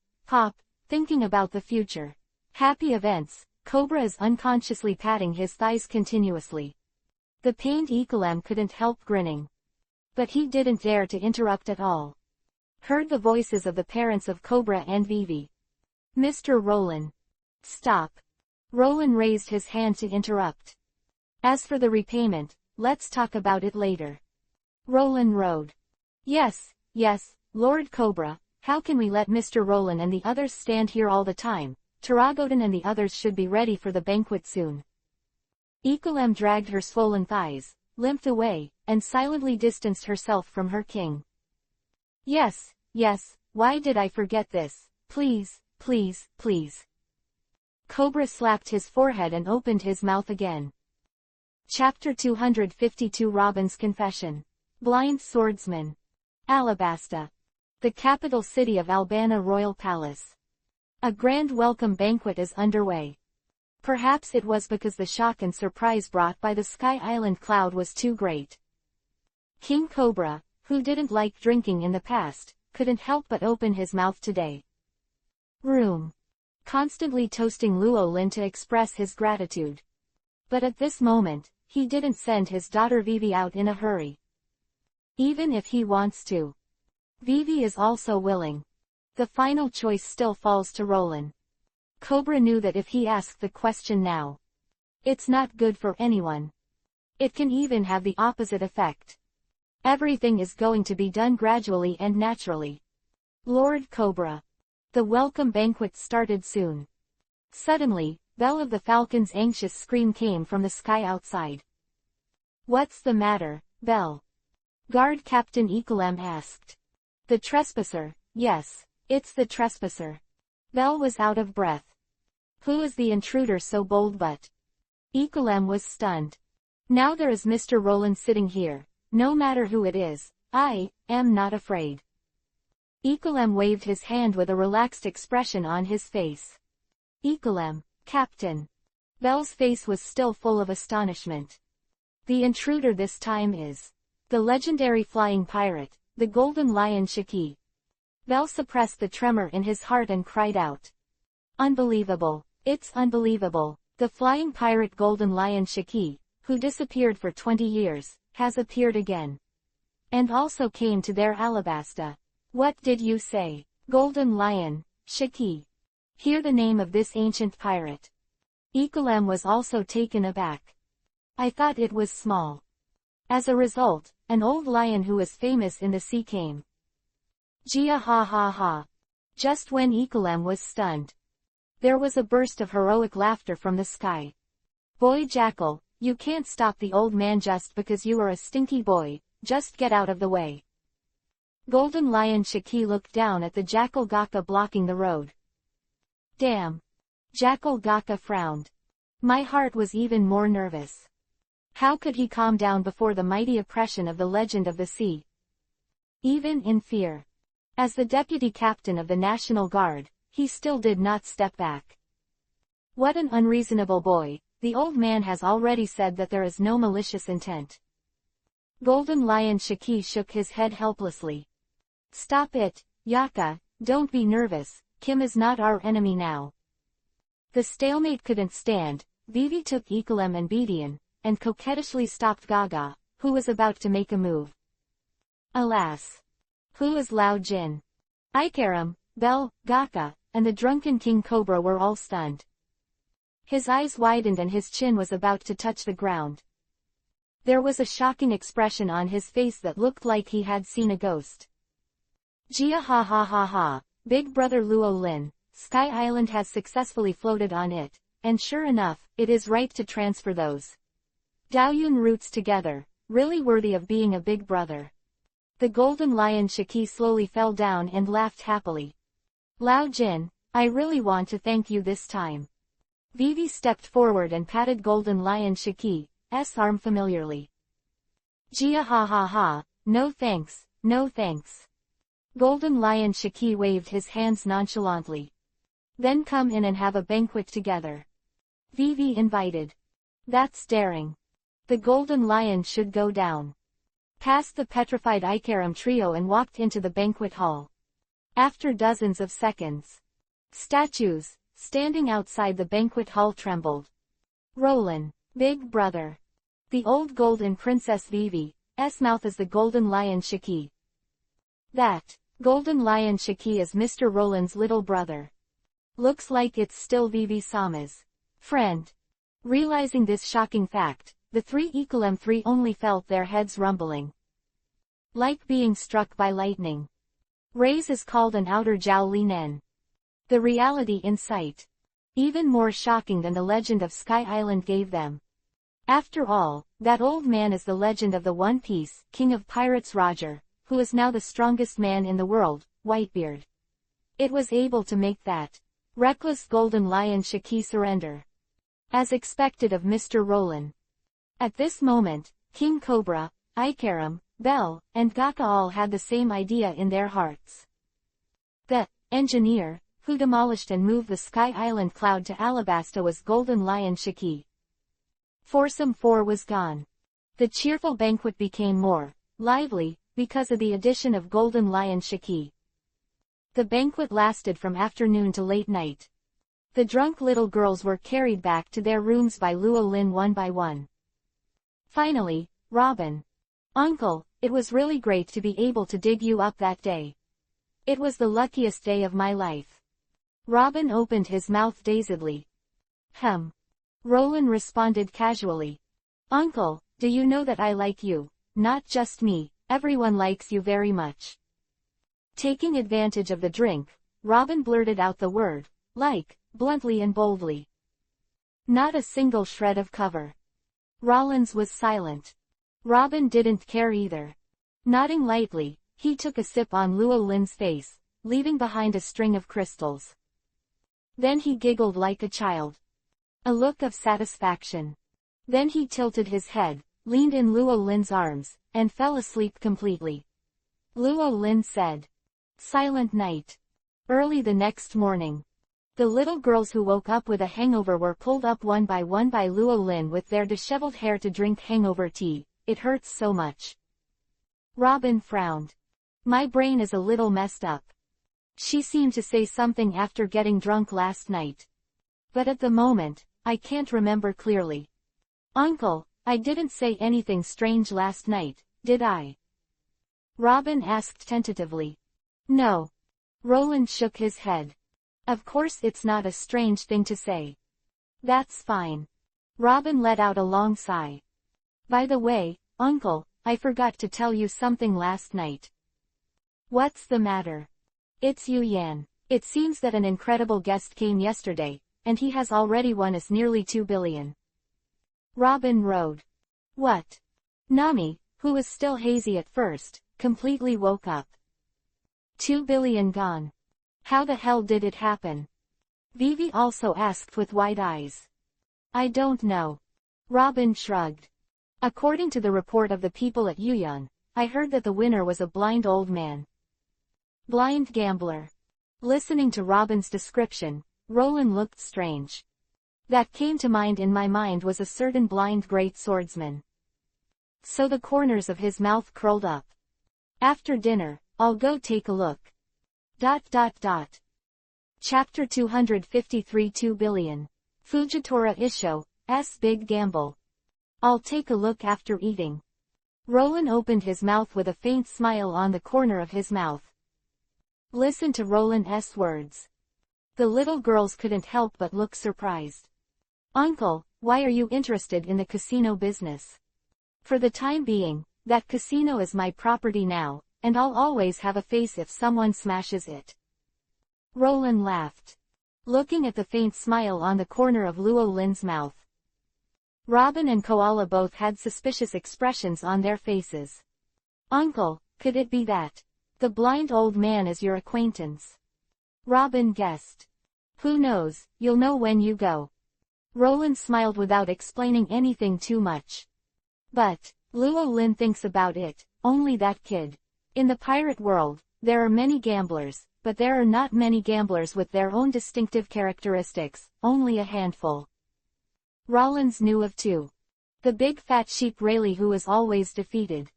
A: thinking about the future. Happy events, Cobra is unconsciously patting his thighs continuously. The pained Ecolem couldn't help grinning. But he didn't dare to interrupt at all. Heard the voices of the parents of Cobra and Vivi. Mr. Roland. Stop. Roland raised his hand to interrupt. As for the repayment, let's talk about it later. Roland rode. Yes, Lord Cobra, how can we let Mr. Roland and the others stand here all the time? Taragodin and the others should be ready for the banquet soon. Ecolem dragged her swollen thighs, limped away, and silently distanced herself from her king. Yes, why did I forget this? Please. Cobra slapped his forehead and opened his mouth again. Chapter 252 Robin's Confession. Blind Swordsman. Alabasta. The capital city of Albana Royal Palace. A grand welcome banquet is underway. Perhaps it was because the shock and surprise brought by the Sky Island cloud was too great. King Cobra, who didn't like drinking in the past, couldn't help but open his mouth today. Room. Constantly toasting Luo Lin to express his gratitude. But at this moment, he didn't send his daughter Vivi out in a hurry. Even if he wants to. Vivi is also willing. The final choice still falls to Roland. Cobra knew that if he asked the question now, it's not good for anyone. It can even have the opposite effect. Everything is going to be done gradually and naturally. Lord Cobra. The welcome banquet started soon. Suddenly, Belle of the Falcon's anxious scream came from the sky outside. What's the matter, Belle? Guard Captain Ecolem asked. The trespasser, yes, it's the trespasser. Belle was out of breath. Who is the intruder so bold but? Ecolem was stunned. Now there is Mr. Roland sitting here, no matter who it is, I am not afraid. Ecolem waved his hand with a relaxed expression on his face. Ecolem, Captain. Belle's face was still full of astonishment. The intruder this time is the legendary flying pirate, the Golden Lion Shiki. Belle suppressed the tremor in his heart and cried out. Unbelievable, it's unbelievable. The flying pirate Golden Lion Shiki, who disappeared for 20 years, has appeared again. And also came to their Alabasta. What did you say? Golden Lion, Shiki. Hear the name of this ancient pirate. Ecolem was also taken aback. I thought it was small. As a result, an old lion who was famous in the sea came. Gia ha. Just when Ecolem was stunned, there was a burst of heroic laughter from the sky. Boy Jackal, you can't stop the old man just because you are a stinky boy, just get out of the way. Golden Lion Shiki looked down at the Jackal Gaka blocking the road. Damn. Jackal Gaka frowned. My heart was even more nervous. How could he calm down before the mighty oppression of the Legend of the Sea? Even in fear. As the deputy captain of the National Guard, he still did not step back. What an unreasonable boy, the old man has already said that there is no malicious intent. Golden Lion Shiki shook his head helplessly. Stop it, Yaka, don't be nervous, Kim is not our enemy now. The stalemate couldn't stand, Vivi took Ecolem and Bedian, and coquettishly stopped Gaga, who was about to make a move. Alas! Who is Lao Jin? Ikaram, Belle, Gaka, and the drunken King Cobra were all stunned. His eyes widened and his chin was about to touch the ground. There was a shocking expression on his face that looked like he had seen a ghost. Gia ha, Big Brother Luo Lin, Sky Island has successfully floated on it, and sure enough, it is right to transfer those Daoyun roots together, really worthy of being a big brother. The golden lion Shiki slowly fell down and laughed happily. Lao Jin, I really want to thank you this time. Vivi stepped forward and patted golden lion Shiki's arm familiarly. Jia ha ha ha, no thanks, no thanks. Golden lion Shiki waved his hands nonchalantly. Then come in and have a banquet together. Vivi invited. That's daring. The golden lion should go down. Passed the petrified Ikaram trio and walked into the banquet hall. After dozens of seconds, statues, standing outside the banquet hall trembled. Roland, big brother. The old golden princess Vivi's mouth is the golden lion Shiki. That golden lion Shiki is Mr. Roland's little brother. Looks like it's still Vivi Sama's friend. Realizing this shocking fact, the three EPUB only felt their heads rumbling. Like being struck by lightning. Rays is called an outer Jiao Li Nen. The reality in sight. Even more shocking than the legend of Sky Island gave them. After all, that old man is the legend of the One Piece, King of Pirates Roger, who is now the strongest man in the world, Whitebeard. It was able to make that reckless golden lion Shiki surrender. As expected of Mr. Roland. At this moment, King Cobra, Ikaram, Bell, and Gaka all had the same idea in their hearts. The engineer, who demolished and moved the Sky Island cloud to Alabasta was golden lion Shiki. Foursome 4 was gone. The cheerful banquet became more lively, because of the addition of golden lion Shiki. The banquet lasted from afternoon to late night. The drunk little girls were carried back to their rooms by Luo Lin one by one. Finally, Robin. Uncle, it was really great to be able to dig you up that day. It was the luckiest day of my life. Robin opened his mouth dazedly. Roland responded casually. Uncle, do you know that I like you? Not just me, everyone likes you very much. Taking advantage of the drink, Robin blurted out the word, like, bluntly and boldly. Not a single shred of cover. Rollins was silent. Robin didn't care either. Nodding lightly, he took a sip on Luo Lin's face, leaving behind a string of crystals. Then he giggled like a child. A look of satisfaction. Then he tilted his head, leaned in Luo Lin's arms, and fell asleep completely. Luo Lin said. Silent night. Early the next morning. The little girls who woke up with a hangover were pulled up one by Luo Lin with their disheveled hair to drink hangover tea. It hurts so much. Robin frowned. My brain is a little messed up. She seemed to say something after getting drunk last night. But at the moment, I can't remember clearly. Uncle, I didn't say anything strange last night, did I? Robin asked tentatively. No. Roland shook his head. Of course it's not a strange thing to say. That's fine. Robin let out a long sigh. By the way, Uncle, I forgot to tell you something last night. What's the matter? It's Yu Yan. It seems that an incredible guest came yesterday, and he has already won us nearly 2 billion. Robin rode. What? Nami, who was still hazy at first, completely woke up. 2 billion gone. How the hell did it happen? Vivi also asked with wide eyes. I don't know. Robin shrugged. According to the report of the people at Yuyan, I heard that the winner was a blind old man. Blind gambler. Listening to Robin's description, Roland looked strange. That came to mind in my mind was a certain blind great swordsman. So the corners of his mouth curled up. After dinner, I'll go take a look. Chapter 253 2 billion. Fujitora Isho's big gamble. I'll take a look after eating. Roland opened his mouth with a faint smile on the corner of his mouth. Listen to Roland's words. The little girls couldn't help but look surprised. Uncle, why are you interested in the casino business? For the time being, that casino is my property now, and I'll always have a face if someone smashes it. Roland laughed. Looking at the faint smile on the corner of Luo Lin's mouth. Robin and Koala both had suspicious expressions on their faces. Uncle, Could it be that the blind old man is your acquaintance? Robin guessed. Who knows, you'll know when you go. Roland smiled without explaining anything too much. But Luo Lin thinks about it, only that kid. In the pirate world, there are many gamblers, but there are not many gamblers with their own distinctive characteristics, only a handful. Rollins knew of two. The big fat sheep Rayleigh, who is always defeated.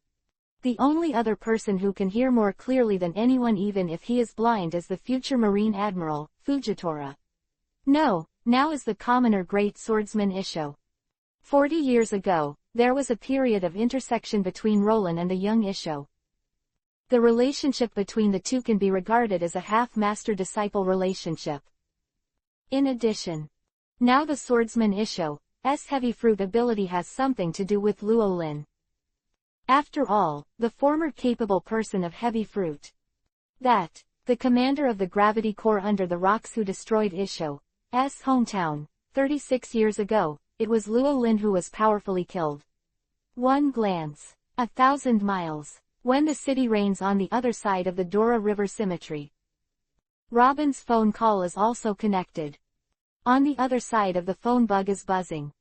A: The only other person who can hear more clearly than anyone, even if he is blind, is the future Marine Admiral, Fujitora. No, now is the commoner great swordsman Isho. 40 years ago, there was a period of intersection between Roland and the young Isho. The relationship between the two can be regarded as a half-master-disciple relationship. In addition, now the swordsman Isho's heavy fruit ability has something to do with Luo Lin. After all, the former capable person of heavy fruit. That, the commander of the gravity core under the rocks who destroyed Isho's hometown, 36 years ago, it was Luo Lin who was powerfully killed. One glance, 1,000 miles, when the city reigns on the other side of the Dora River Symmetry. Robin's phone call is also connected. On the other side of the phone, bug is buzzing.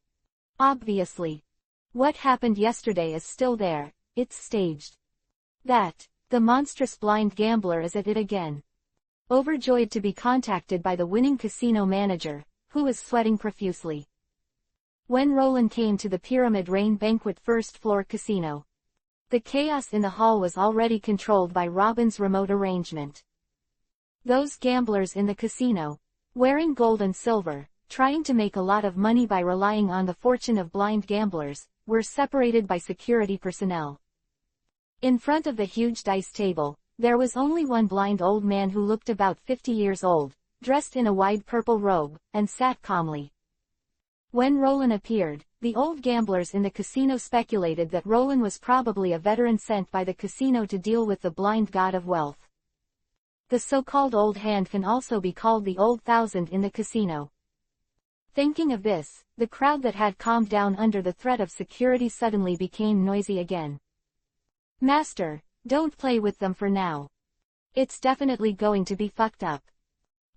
A: Obviously. What happened yesterday is still there, it's staged. That, the monstrous blind gambler is at it again. Overjoyed to be contacted by the winning casino manager, who is sweating profusely. When Roland came to the Pyramid Rain Banquet first-floor casino, the chaos in the hall was already controlled by Robin's remote arrangement. Those gamblers in the casino, wearing gold and silver, trying to make a lot of money by relying on the fortune of blind gamblers, were separated by security personnel. In front of the huge dice table, there was only one blind old man who looked about 50 years old, dressed in a wide purple robe, and sat calmly. When Roland appeared, the old gamblers in the casino speculated that Roland was probably a veteran sent by the casino to deal with the blind god of wealth. The so-called old hand can also be called the old thousand in the casino. Thinking of this, the crowd that had calmed down under the threat of security suddenly became noisy again. Master, don't play with them for now. It's definitely going to be fucked up.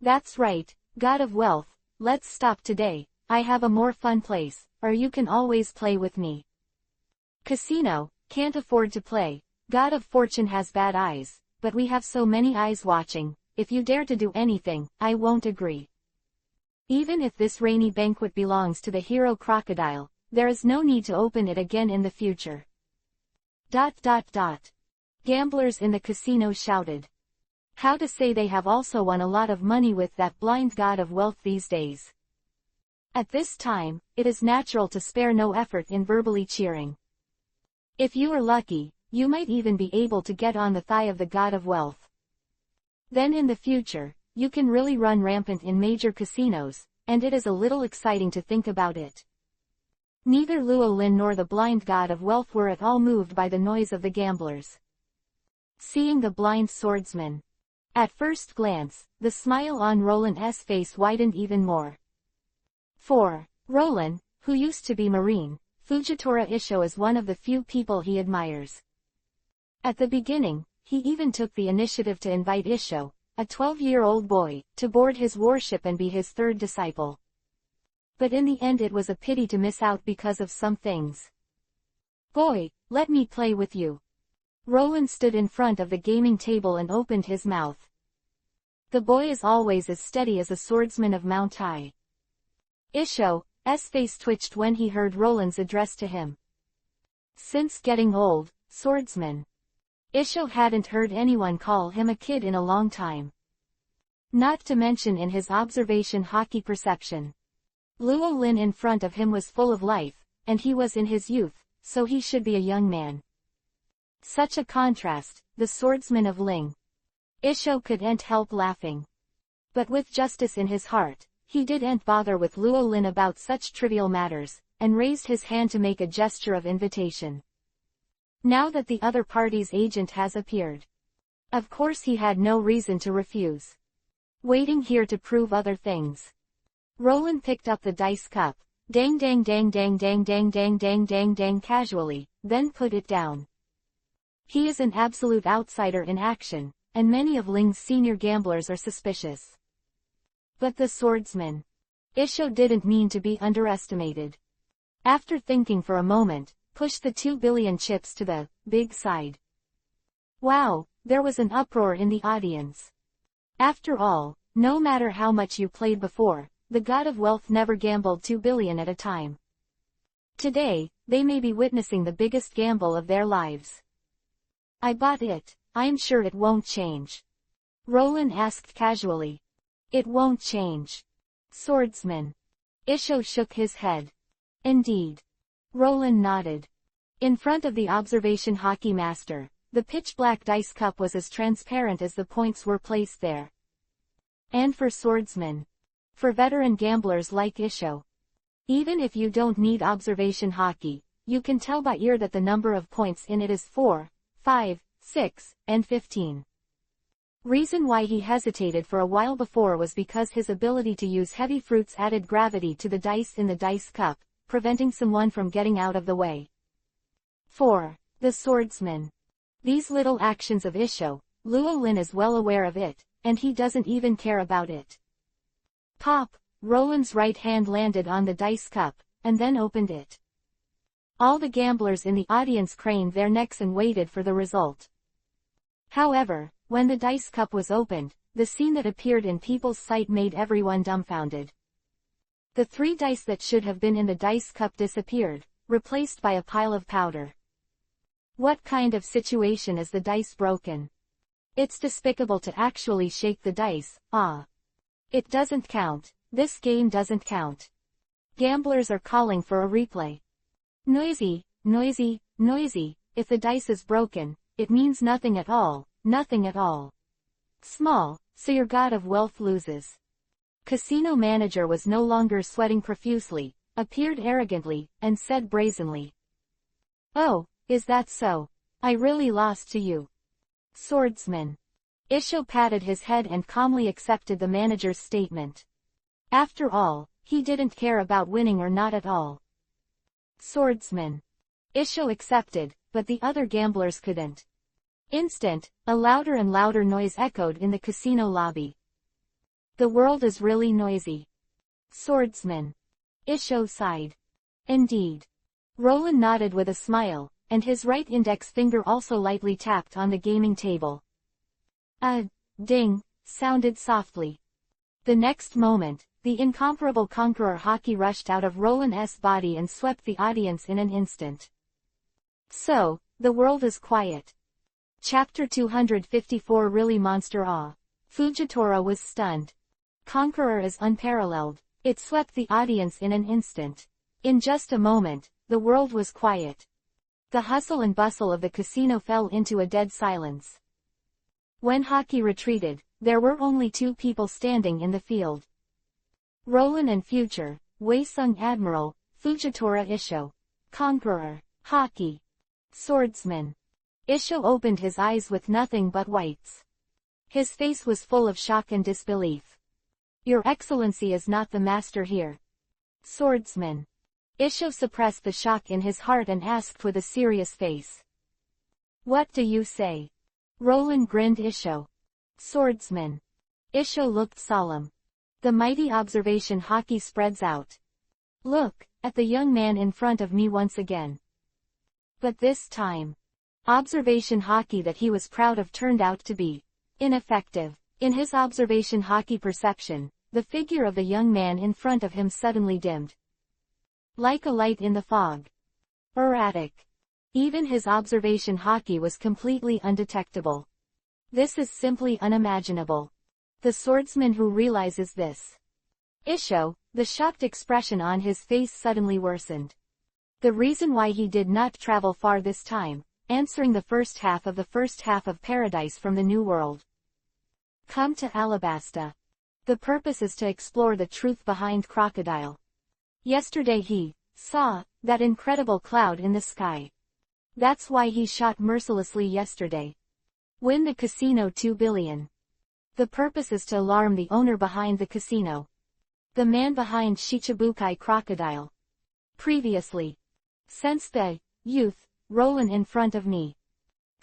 A: That's right, god of wealth, let's stop today, I have a more fun place, or you can always play with me. Casino, can't afford to play, god of fortune has bad eyes, but we have so many eyes watching, if you dare to do anything, I won't agree. Even if this rainy banquet belongs to the hero crocodile, there is no need to open it again in the future. ... Gamblers in the casino shouted. How to say they have also won a lot of money with that blind god of wealth these days. At this time, it is natural to spare no effort in verbally cheering. If you are lucky, you might even be able to get on the thigh of the god of wealth. Then in the future, you can really run rampant in major casinos, and it is a little exciting to think about it. Neither Luo Lin nor the blind god of wealth were at all moved by the noise of the gamblers. Seeing the blind swordsman. At first glance, the smile on Roland's face widened even more. For Roland, who used to be Marine, Fujitora Isho is one of the few people he admires. At the beginning, he even took the initiative to invite Isho, a 12-year-old boy, to board his warship and be his third disciple. But in the end it was a pity to miss out because of some things. Boy, let me play with you. Roland stood in front of the gaming table and opened his mouth. The boy is always as steady as a swordsman of Mount High. Isho's face twitched when he heard Roland's address to him. Since getting old, swordsman. Isho hadn't heard anyone call him a kid in a long time. Not to mention in his observation hockey perception. Luo Lin in front of him was full of life, and he was in his youth, so he should be a young man. Such a contrast, the swordsman of Ling. Isho couldn't help laughing. But with justice in his heart, he didn't bother with Luo Lin about such trivial matters, and raised his hand to make a gesture of invitation. Now that the other party's agent has appeared. Of course he had no reason to refuse. Waiting here to prove other things. Roland picked up the dice cup, dang dang dang dang dang dang dang dang dang dang casually, then put it down. He is an absolute outsider in action, and many of Ling's senior gamblers are suspicious. But the swordsman. Isho didn't mean to be underestimated. After thinking for a moment, pushed the 2 billion chips to the big side. Wow, there was an uproar in the audience. After all, no matter how much you played before, the god of wealth never gambled 2 billion at a time. Today, they may be witnessing the biggest gamble of their lives. I bought it, I'm sure it won't change. Roland asked casually. It won't change. Swordsman. Isho shook his head. Indeed. Roland nodded. In front of the observation hockey master, the pitch-black dice cup was as transparent as the points were placed there. And for swordsmen. For veteran gamblers like Isho. Even if you don't need observation hockey, you can tell by ear that the number of points in it is 4, 5, 6, and 15. Reason why he hesitated for a while before was because his ability to use heavy fruits added gravity to the dice in the dice cup, preventing someone from getting out of the way. 4. The swordsman. These little actions of Isho, Luo Lin is well aware of it, and he doesn't even care about it. Pop, Roland's right hand landed on the dice cup, and then opened it. All the gamblers in the audience craned their necks and waited for the result. However, when the dice cup was opened, the scene that appeared in people's sight made everyone dumbfounded. The 3 dice that should have been in the dice cup disappeared, replaced by a pile of powder. What kind of situation is the dice broken? It's despicable to actually shake the dice, It doesn't count, this game doesn't count. Gamblers are calling for a replay. Noisy, noisy, noisy, if the dice is broken, it means nothing at all, nothing at all. Small, so your god of wealth loses. Casino manager was no longer sweating profusely, appeared arrogantly, and said brazenly. Oh, is that so? I really lost to you. Swordsman. Isho patted his head and calmly accepted the manager's statement. After all, he didn't care about winning or not at all. Swordsman. Isho accepted, but the other gamblers couldn't. Instant, a louder and louder noise echoed in the casino lobby. The world is really noisy. Swordsman. Isho sighed. Indeed. Roland nodded with a smile, and his right index finger also lightly tapped on the gaming table. A ding sounded softly. The next moment, the incomparable conqueror hockey rushed out of Roland's body and swept the audience in an instant. So, the world is quiet. Chapter 254 Really Monster Awe. Fujitora was stunned. Conqueror is unparalleled. It swept the audience in an instant. In just a moment, the world was quiet. The hustle and bustle of the casino fell into a dead silence. When hockey retreated, there were only 2 people standing in the field. Roland and Future, Wei-sung Admiral, Fujitora Isho. Conqueror, hockey. Swordsman. Isho opened his eyes with nothing but whites. His face was full of shock and disbelief. Your Excellency is not the master here. Swordsman. Isho suppressed the shock in his heart and asked with a serious face. What do you say? Roland grinned Isho. Swordsman. Isho looked solemn. The mighty observation hockey spreads out. Look, at the young man in front of me once again. But this time, observation hockey that he was proud of turned out to be ineffective. In his observation hockey perception, the figure of the young man in front of him suddenly dimmed. Like a light in the fog. Erratic. Even his observation hockey was completely undetectable. This is simply unimaginable. The swordsman who realizes this. Isho, the shocked expression on his face suddenly worsened. The reason why he did not travel far this time, answering the first half of Paradise from the New World. Come to Alabasta. The purpose is to explore the truth behind Crocodile. Yesterday he saw that incredible cloud in the sky. That's why he shot mercilessly yesterday. Win the casino 2 billion. The purpose is to alarm the owner behind the casino. The man behind Shichibukai Crocodile. Previously. Sense the youth, Roland in front of me.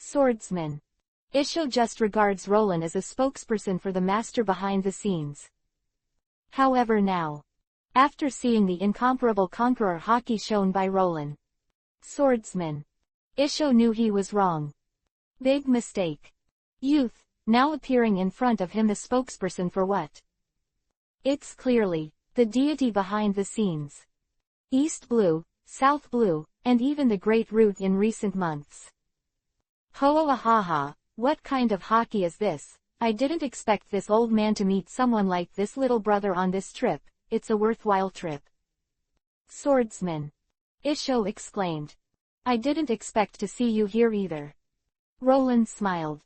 A: Swordsman. Isho just regards Roland as a spokesperson for the master behind the scenes. However now, after seeing the incomparable conqueror haki shown by Roland, Swordsman, Isho knew he was wrong. Big mistake. Youth, now appearing in front of him the spokesperson for what? It's clearly the deity behind the scenes. East Blue, South Blue, and even the Great Root in recent months. Ho-ah-ha-ha, what kind of haki is this? I didn't expect this old man to meet someone like this little brother on this trip. It's a worthwhile trip. Swordsman. Isho exclaimed. I didn't expect to see you here either. Roland smiled.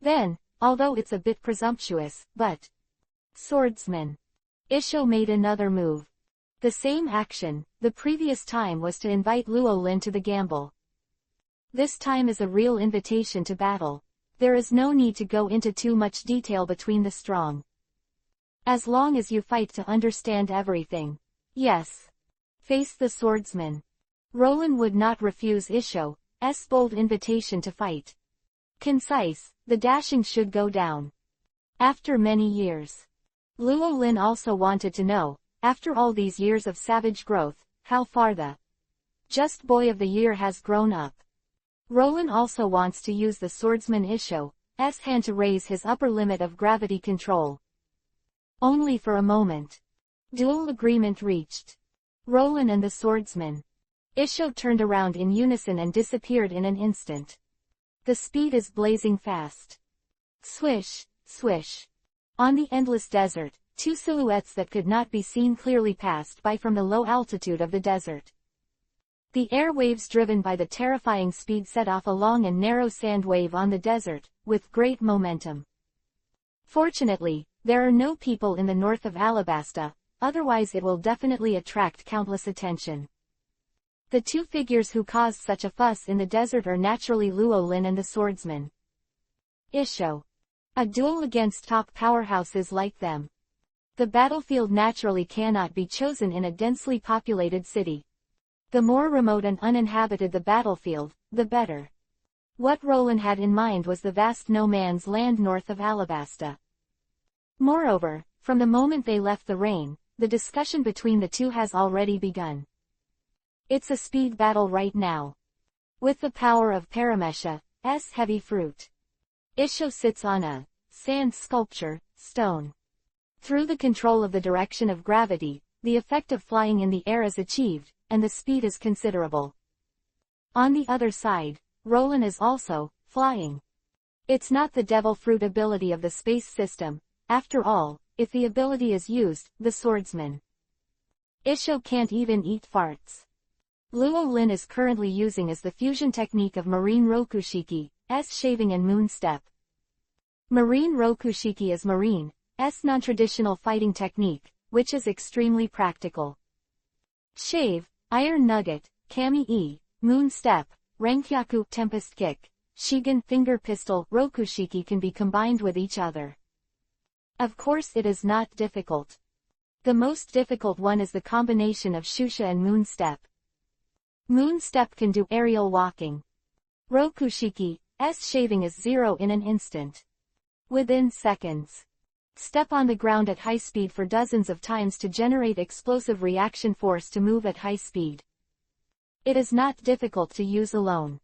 A: Then, although it's a bit presumptuous, but... Swordsman. Isho made another move. The same action, the previous time was to invite Luo Lin to the gamble. This time is a real invitation to battle. There is no need to go into too much detail between the strong. As long as you fight to understand everything. Yes. Face the swordsman. Roland would not refuse Isho's bold invitation to fight. Concise, the dashing should go down. After many years. Luo Lin also wanted to know, after all these years of savage growth, how far the just boy of the year has grown up. Roland also wants to use the swordsman Isho's hand to raise his upper limit of gravity control. Only for a moment. Dual agreement reached. Roland and the swordsman. Isho turned around in unison and disappeared in an instant. The speed is blazing fast. Swish, swish. On the endless desert, two silhouettes that could not be seen clearly passed by from the low altitude of the desert. The air waves driven by the terrifying speed set off a long and narrow sand wave on the desert, with great momentum. Fortunately, there are no people in the north of Alabasta, otherwise it will definitely attract countless attention. The two figures who caused such a fuss in the desert are naturally Luo Lin and the swordsman. Isho. A duel against top powerhouses like them. The battlefield naturally cannot be chosen in a densely populated city. The more remote and uninhabited the battlefield, the better. What Roland had in mind was the vast no man's land north of Alabasta. Moreover, from the moment they left the rain, the discussion between the two has already begun. It's a speed battle right now. With the power of Paramesha's heavy fruit. Isho sits on a sand sculpture, stone. Through the control of the direction of gravity, the effect of flying in the air is achieved, and the speed is considerable. On the other side, Roland is also flying. It's not the devil fruit ability of the space system. After all, if the ability is used, the swordsman Isho can't even eat farts. Luo Lin is currently using as the fusion technique of Marine Rokushiki-s shaving and moon step. Marine Rokushiki is Marine's non-traditional fighting technique, which is extremely practical. Shave, Iron Nugget, Kami-e, Moon Step, Renkyaku, Tempest Kick, Shigen Finger Pistol, Rokushiki can be combined with each other. Of course it is not difficult. The most difficult one is the combination of Shusha and Moon Step. Moon Step can do aerial walking. Rokushiki's shaving is 0 in an instant. Within seconds. Step on the ground at high speed for dozens of times to generate explosive reaction force to move at high speed. It is not difficult to use alone.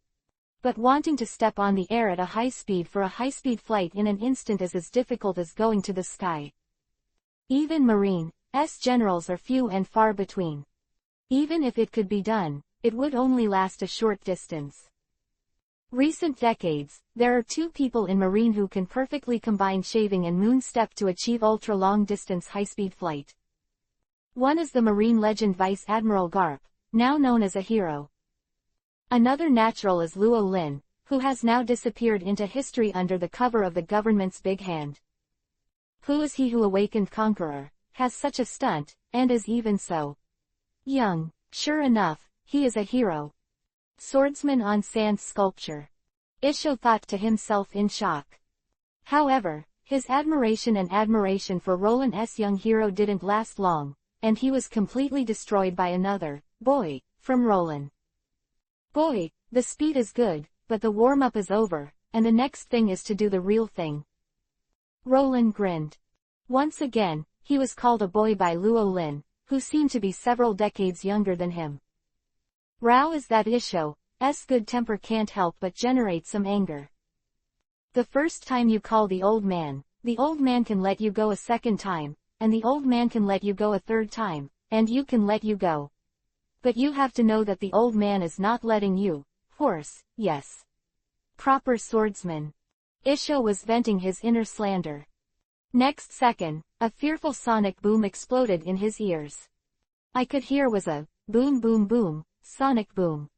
A: But wanting to step on the air at a high speed for a high-speed flight in an instant is as difficult as going to the sky. Even Marine's generals are few and far between. Even if it could be done, it would only last a short distance. Recent decades, there are two people in Marine who can perfectly combine shaving and moon step to achieve ultra-long distance high-speed flight. One is the Marine legend Vice Admiral Garp, now known as a hero. Another natural is Luo Lin, who has now disappeared into history under the cover of the government's big hand. Who is he who awakened Conqueror, has such a stunt, and is even so young? Sure enough, he is a hero. Swordsman on sand sculpture. Isho thought to himself in shock. However, his admiration for Roland's young hero didn't last long, and he was completely destroyed by another boy from Roland. Boy, the speed is good, but the warm-up is over, and the next thing is to do the real thing. Roland grinned. Once again, he was called a boy by Luo Lin, who seemed to be several decades younger than him. Rao is that Isho's good temper can't help but generate some anger. The first time you call the old man can let you go a second time, and the old man can let you go a third time, and you can let you go. But you have to know that the old man is not letting you. Horse, yes. Proper swordsman. Isho was venting his inner slander. Next second, a fearful sonic boom exploded in his ears. I could hear was a boom boom boom, sonic boom.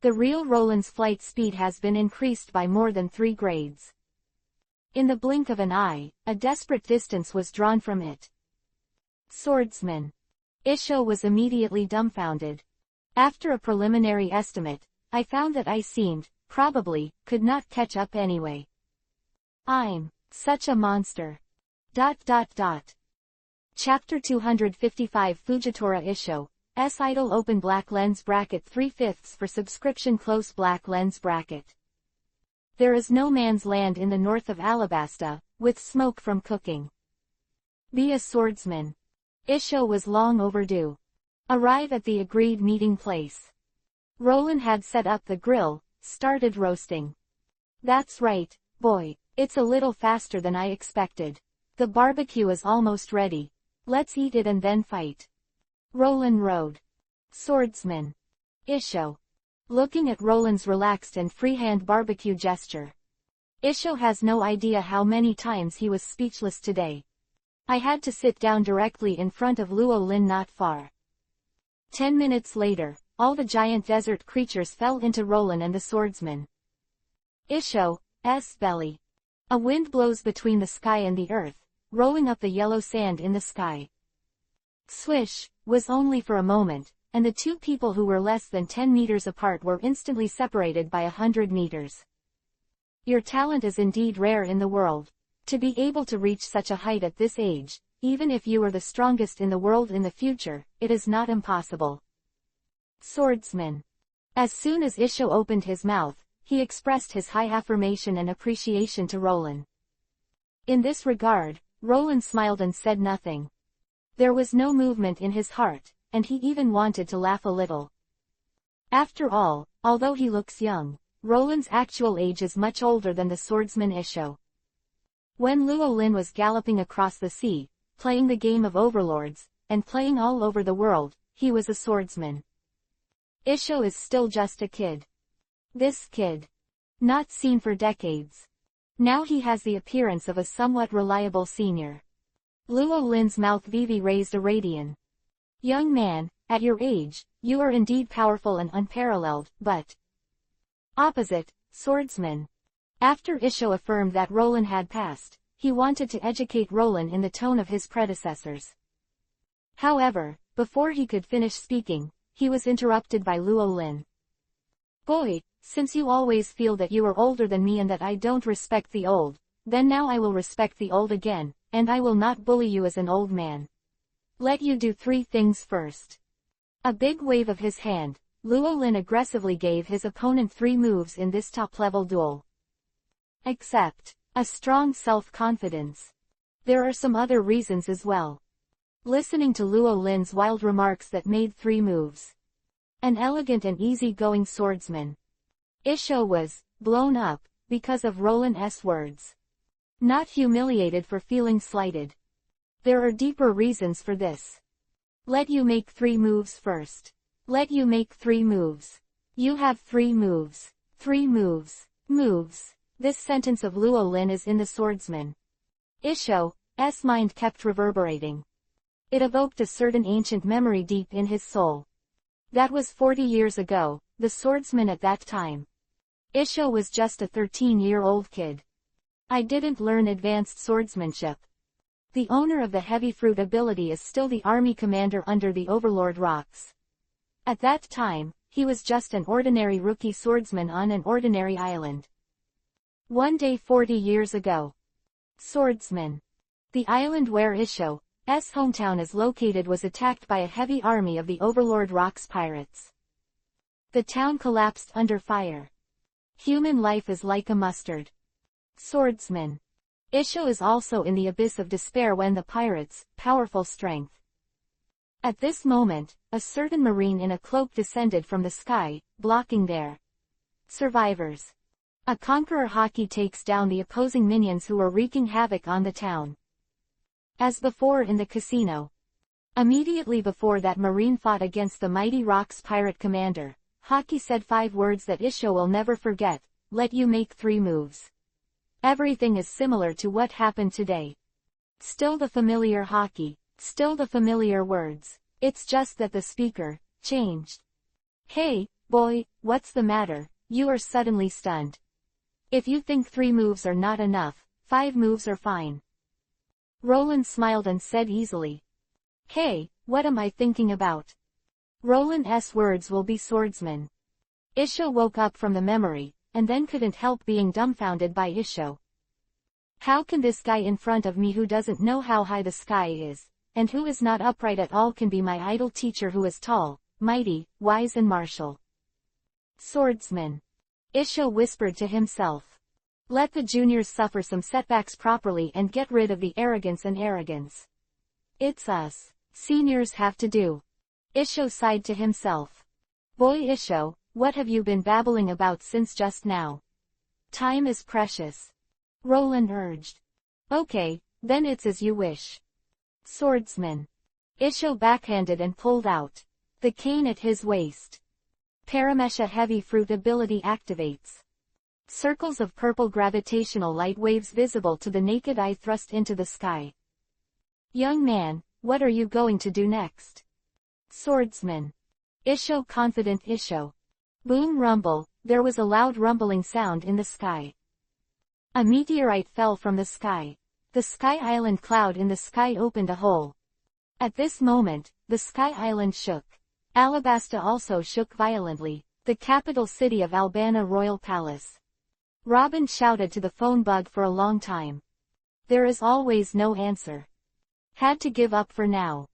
A: The real Roland's flight speed has been increased by more than 3 grades. In the blink of an eye, a desperate distance was drawn from it. Swordsman. Isho was immediately dumbfounded. After a preliminary estimate, I found that I probably, could not catch up anyway. I'm such a monster. Chapter 255 Fujitora Isho's idle open black lens bracket 3/5 for subscription close black lens bracket. There is no man's land in the north of Alabasta, with smoke from cooking. Be a swordsman. Isho was long overdue. Arrive at the agreed meeting place. Roland had set up the grill, started roasting. That's right, boy, it's a little faster than I expected. The barbecue is almost ready. Let's eat it and then fight. Roland rode. Swordsman. Isho. Looking at Roland's relaxed and freehand barbecue gesture. Isho has no idea how many times he was speechless today. I had to sit down directly in front of Luo Lin not far. 10 minutes later, all the giant desert creatures fell into Roland and the swordsman. Isho's belly. A wind blows between the sky and the earth, rolling up the yellow sand in the sky. Swish, was only for a moment, and the two people who were less than 10 meters apart were instantly separated by 100 meters. Your talent is indeed rare in the world. To be able to reach such a height at this age, even if you are the strongest in the world in the future, it is not impossible. Swordsman. As soon as Isho opened his mouth, he expressed his high affirmation and appreciation to Roland. In this regard, Roland smiled and said nothing. There was no movement in his heart, and he even wanted to laugh a little. After all, although he looks young, Roland's actual age is much older than the swordsman Isho. When Luo Lin was galloping across the sea, playing the game of overlords, and playing all over the world, he was a swordsman. Isho is still just a kid. This kid. Not seen for decades. Now he has the appearance of a somewhat reliable senior. Luo Lin's mouth Vivi raised a radian. Young man, at your age, you are indeed powerful and unparalleled, but... Opposite, swordsman. After Isho affirmed that Roland had passed, he wanted to educate Roland in the tone of his predecessors. However, before he could finish speaking, he was interrupted by Luo Lin. Boy, since you always feel that you are older than me and that I don't respect the old, then now I will respect the old again, and I will not bully you as an old man. Let you do 3 things first. A big wave of his hand, Luo Lin aggressively gave his opponent 3 moves in this top-level duel. Except a strong self-confidence. There are some other reasons as well. Listening to Luo Lin's wild remarks that made 3 moves. An elegant and easy-going swordsman. Isho was blown up because of Roland's words. Not humiliated for feeling slighted. There are deeper reasons for this. Let you make 3 moves first. Let you make 3 moves. You have 3 moves. 3 moves. Moves. This sentence of Luo Lin is in the swordsman. Isho's mind kept reverberating. It evoked a certain ancient memory deep in his soul. That was 40 years ago, the swordsman at that time. Isho was just a 13-year-old kid. I didn't learn advanced swordsmanship. The owner of the heavy fruit ability is still the army commander under the Overlord rocks. At that time, he was just an ordinary rookie swordsman on an ordinary island. One day 40 years ago. Swordsman. The island where Isho's hometown is located was attacked by a heavy army of the Overlord Rocks pirates. The town collapsed under fire. Human life is like a mustard. Swordsman. Isho is also in the abyss of despair when the pirates, powerful strength. At this moment, a certain marine in a cloak descended from the sky, blocking their survivors. A conqueror Haki takes down the opposing minions who are wreaking havoc on the town. As before in the casino. Immediately before that marine fought against the mighty Rock's pirate commander, Haki said 5 words that Isho will never forget: let you make 3 moves. Everything is similar to what happened today. Still the familiar Haki, still the familiar words. It's just that the speaker changed. Hey, boy, what's the matter? You are suddenly stunned. If you think 3 moves are not enough, 5 moves are fine. Roland smiled and said easily. Hey, what am I thinking about? Roland's words will be swordsman. Isho woke up from the memory, and then couldn't help being dumbfounded by Isho. How can this guy in front of me who doesn't know how high the sky is, and who is not upright at all, can be my idol teacher who is tall, mighty, wise and martial? Swordsman. Isho whispered to himself. Let the juniors suffer some setbacks properly and get rid of the arrogance and arrogance. It's us seniors have to do. Isho sighed to himself. Boy Isho, what have you been babbling about since just now? Time is precious. Roland urged. Okay, then it's as you wish. Swordsman. Isho backhanded and pulled out the cane at his waist. Paramesha heavy fruit ability activates. Circles of purple gravitational light waves visible to the naked eye thrust into the sky. Young man, what are you going to do next? Swordsman. Isho confident Isho. Boom rumble, there was a loud rumbling sound in the sky. A meteorite fell from the sky. The Sky Island cloud in the sky opened a hole. At this moment, the Sky Island shook. Alabasta also shook violently, the capital city of Albana Royal Palace. Robin shouted to the phone bug for a long time. There is always no answer. Had to give up for now.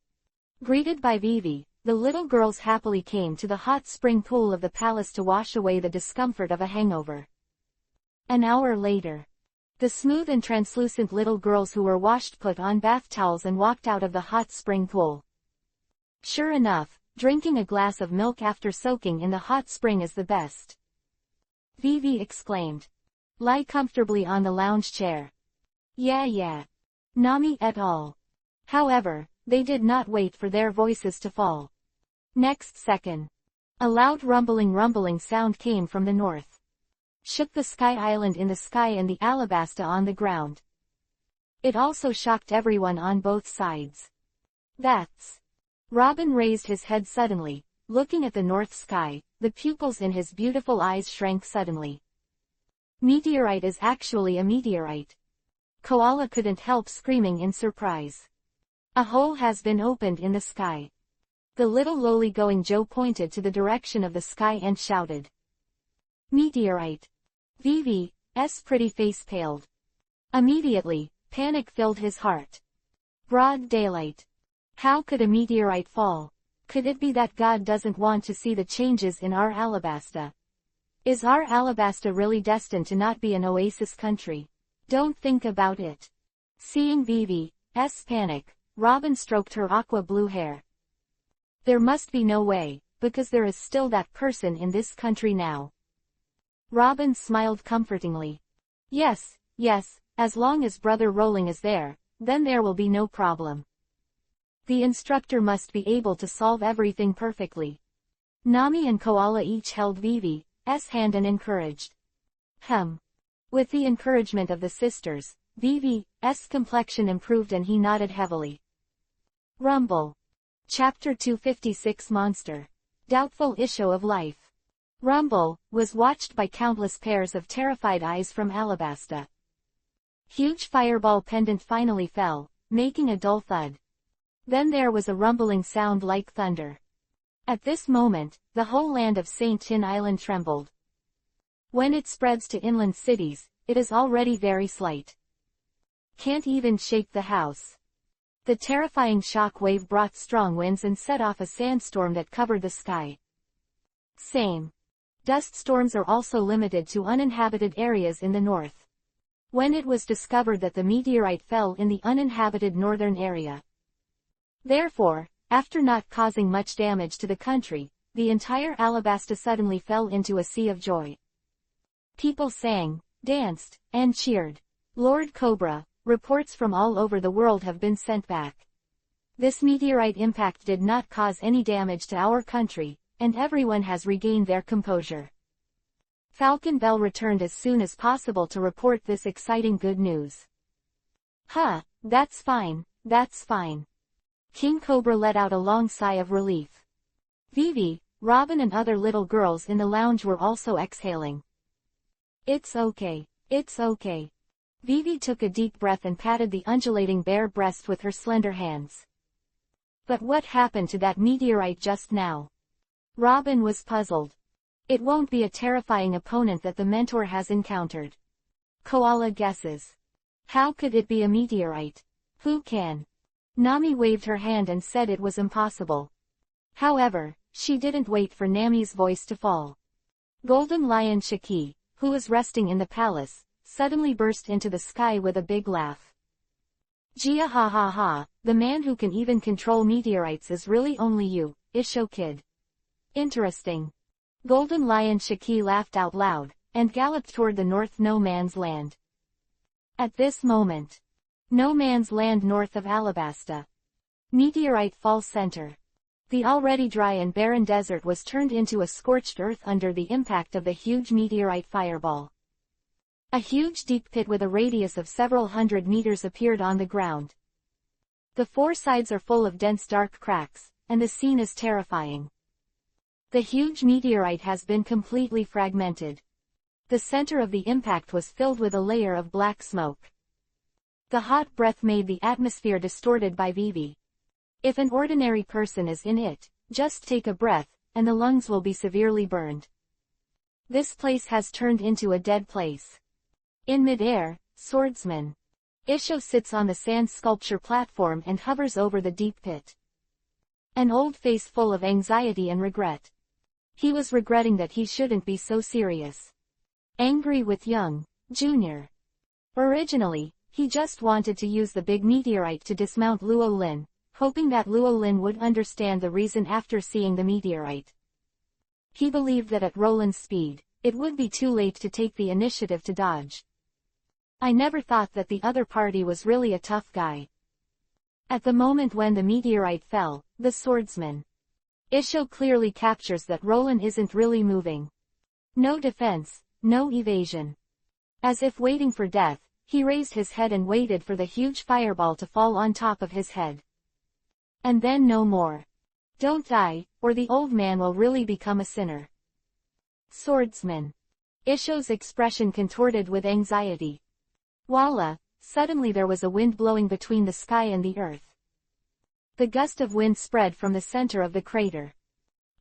A: Greeted by Vivi, the little girls happily came to the hot spring pool of the palace to wash away the discomfort of a hangover. An hour later. The smooth and translucent little girls who were washed put on bath towels and walked out of the hot spring pool. Sure enough, drinking a glass of milk after soaking in the hot spring is the best. Vivi exclaimed. Lie comfortably on the lounge chair. Yeah. Nami et al. However, they did not wait for their voices to fall. Next second. A loud rumbling sound came from the north. Shook the Sky Island in the sky and the Alabasta on the ground. It also shocked everyone on both sides. That's. Robin raised his head suddenly, looking at the north sky, the pupils in his beautiful eyes shrank suddenly. Meteorite is actually a meteorite. Koala couldn't help screaming in surprise. A hole has been opened in the sky. The little lolly-going Joe pointed to the direction of the sky and shouted. Meteorite. Vivi's pretty face paled. Immediately, panic filled his heart. Broad daylight. How could a meteorite fall? Could it be that God doesn't want to see the changes in our Alabasta? Is our Alabasta really destined to not be an oasis country? Don't think about it. Seeing Vivi's panic, Robin stroked her aqua blue hair. There must be no way, because there is still that person in this country now. Robin smiled comfortingly. Yes, as long as Brother Rolling is there, then there will be no problem. The instructor must be able to solve everything perfectly. Nami and Koala each held Vivi's hand and encouraged. With the encouragement of the sisters, Vivi's complexion improved and he nodded heavily. Rumble. Chapter 256 Monster. Doubtful issue of life. Rumble was watched by countless pairs of terrified eyes from Alabasta. Huge fireball pendant finally fell, making a dull thud. Then there was a rumbling sound like thunder. At this moment, the whole land of St. Tin Island trembled. When it spreads to inland cities, it is already very slight. Can't even shake the house. The terrifying shock wave brought strong winds and set off a sandstorm that covered the sky. Same. Dust storms are also limited to uninhabited areas in the north. When it was discovered that the meteorite fell in the uninhabited northern area. Therefore, after not causing much damage to the country, the entire Alabasta suddenly fell into a sea of joy. People sang, danced, and cheered. Lord Cobra, reports from all over the world have been sent back. This meteorite impact did not cause any damage to our country, and everyone has regained their composure. Falcon Bell returned as soon as possible to report this exciting good news. Huh, that's fine, that's fine. King Cobra let out a long sigh of relief. Vivi, Robin and other little girls in the lounge were also exhaling. It's okay, it's okay. Vivi took a deep breath and patted the undulating bare breast with her slender hands. But what happened to that meteorite just now? Robin was puzzled. It won't be a terrifying opponent that the mentor has encountered. Koala guesses. How could it be a meteorite? Who can? Nami waved her hand and said it was impossible. However, she didn't wait for Nami's voice to fall. Golden Lion Shaki, who was resting in the palace, suddenly burst into the sky with a big laugh. Gia ha ha ha, the man who can even control meteorites is really only you, Isho kid. Interesting. Golden Lion Shaki laughed out loud, and galloped toward the north no man's land. At this moment. No man's land north of Alabasta. Meteorite Fall Center. The already dry and barren desert was turned into a scorched earth under the impact of the huge meteorite fireball. A huge deep pit with a radius of several hundred meters appeared on the ground. The four sides are full of dense dark cracks, and the scene is terrifying. The huge meteorite has been completely fragmented. The center of the impact was filled with a layer of black smoke. The hot breath made the atmosphere distorted by Vivi. If an ordinary person is in it, just take a breath, and the lungs will be severely burned. This place has turned into a dead place. In mid-air, swordsman Isho sits on the sand sculpture platform and hovers over the deep pit. An old face full of anxiety and regret. He was regretting that he shouldn't be so serious. Angry with young Junior. Originally, he just wanted to use the big meteorite to dismount Luo Lin, hoping that Luo Lin would understand the reason after seeing the meteorite. He believed that at Roland's speed, it would be too late to take the initiative to dodge. I never thought that the other party was really a tough guy. At the moment when the meteorite fell, the swordsman Isho clearly captures that Roland isn't really moving. No defense, no evasion. As if waiting for death, he raised his head and waited for the huge fireball to fall on top of his head. And then no more. Don't die, or the old man will really become a sinner. Swordsman Isho's expression contorted with anxiety. Voila, suddenly there was a wind blowing between the sky and the earth. The gust of wind spread from the center of the crater.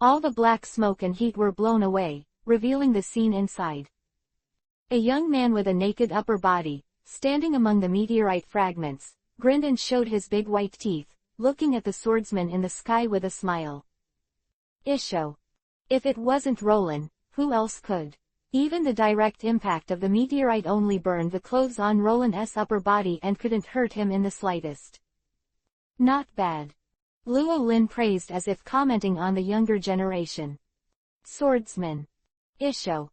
A: All the black smoke and heat were blown away, revealing the scene inside. A young man with a naked upper body, standing among the meteorite fragments, grinned and showed his big white teeth, looking at the swordsman in the sky with a smile. Isho. If it wasn't Roland, who else could? Even the direct impact of the meteorite only burned the clothes on Roland's upper body and couldn't hurt him in the slightest. Not bad. Luo Lin praised as if commenting on the younger generation. Swordsman Isho.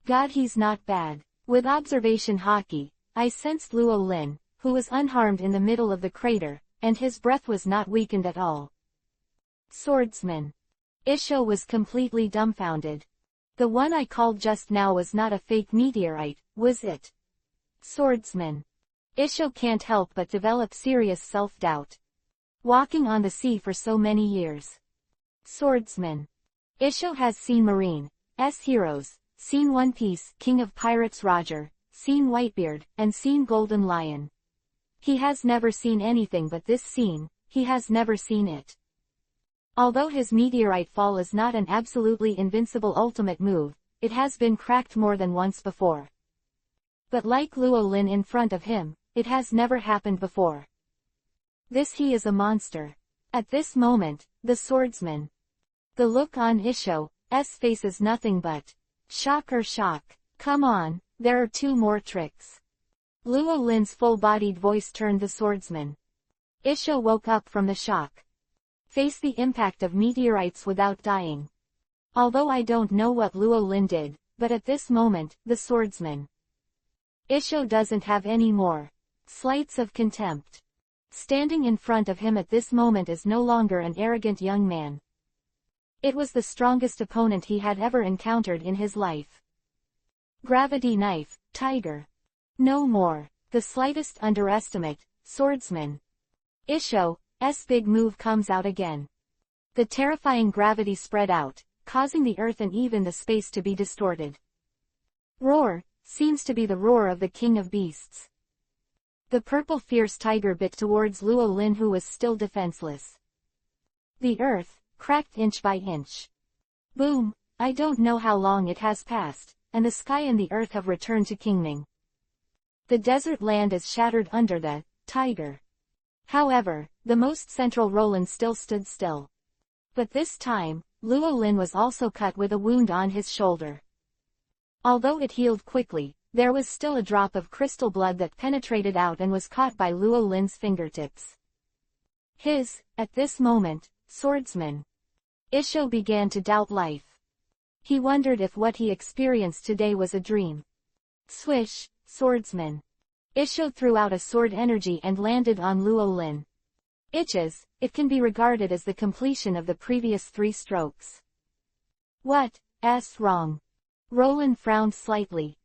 A: God, he's not bad. With observation hockey, I sensed Luo Lin, who was unharmed in the middle of the crater, and his breath was not weakened at all. Swordsman Isho was completely dumbfounded. The one I called just now was not a fake meteorite, was it? Swordsman Isho can't help but develop serious self-doubt. Walking on the sea for so many years. Swordsman Isho has seen Marine's heroes, seen One Piece, King of Pirates Roger, seen Whitebeard, and seen Golden Lion. He has never seen anything but this scene, he has never seen it. Although his meteorite fall is not an absolutely invincible ultimate move, it has been cracked more than once before. But like Luo Lin in front of him, it has never happened before. This he is a monster. At this moment, the swordsman. The look on Isho's face is nothing but Shock or shock. Come on, there are 2 more tricks. Luo Lin's full-bodied voice turned the swordsman. Isho woke up from the shock. Face the impact of meteorites without dying. Although I don't know what Luo Lin did, but at this moment, the swordsman. Isho doesn't have any more slights of contempt. Standing in front of him at this moment is no longer an arrogant young man. It was the strongest opponent he had ever encountered in his life. Gravity knife, tiger. No more. The slightest underestimate, swordsman. Isho's big move comes out again. The terrifying gravity spread out, causing the earth and even the space to be distorted. Roar, seems to be the roar of the king of beasts. The purple fierce tiger bit towards Luo Lin, who was still defenseless. The earth cracked inch by inch. Boom, I don't know how long it has passed, and the sky and the earth have returned to Qingming. The desert land is shattered under the tiger. However, the most central Roland still stood still. But this time, Luo Lin was also cut with a wound on his shoulder. Although it healed quickly, there was still a drop of crystal blood that penetrated out and was caught by Luo Lin's fingertips. At this moment, swordsman. Isho began to doubt life. He wondered if what he experienced today was a dream. Swish, swordsman. Isho threw out a sword energy and landed on Luo Lin. It can be regarded as the completion of the previous 3 strokes. What's wrong? Roland frowned slightly.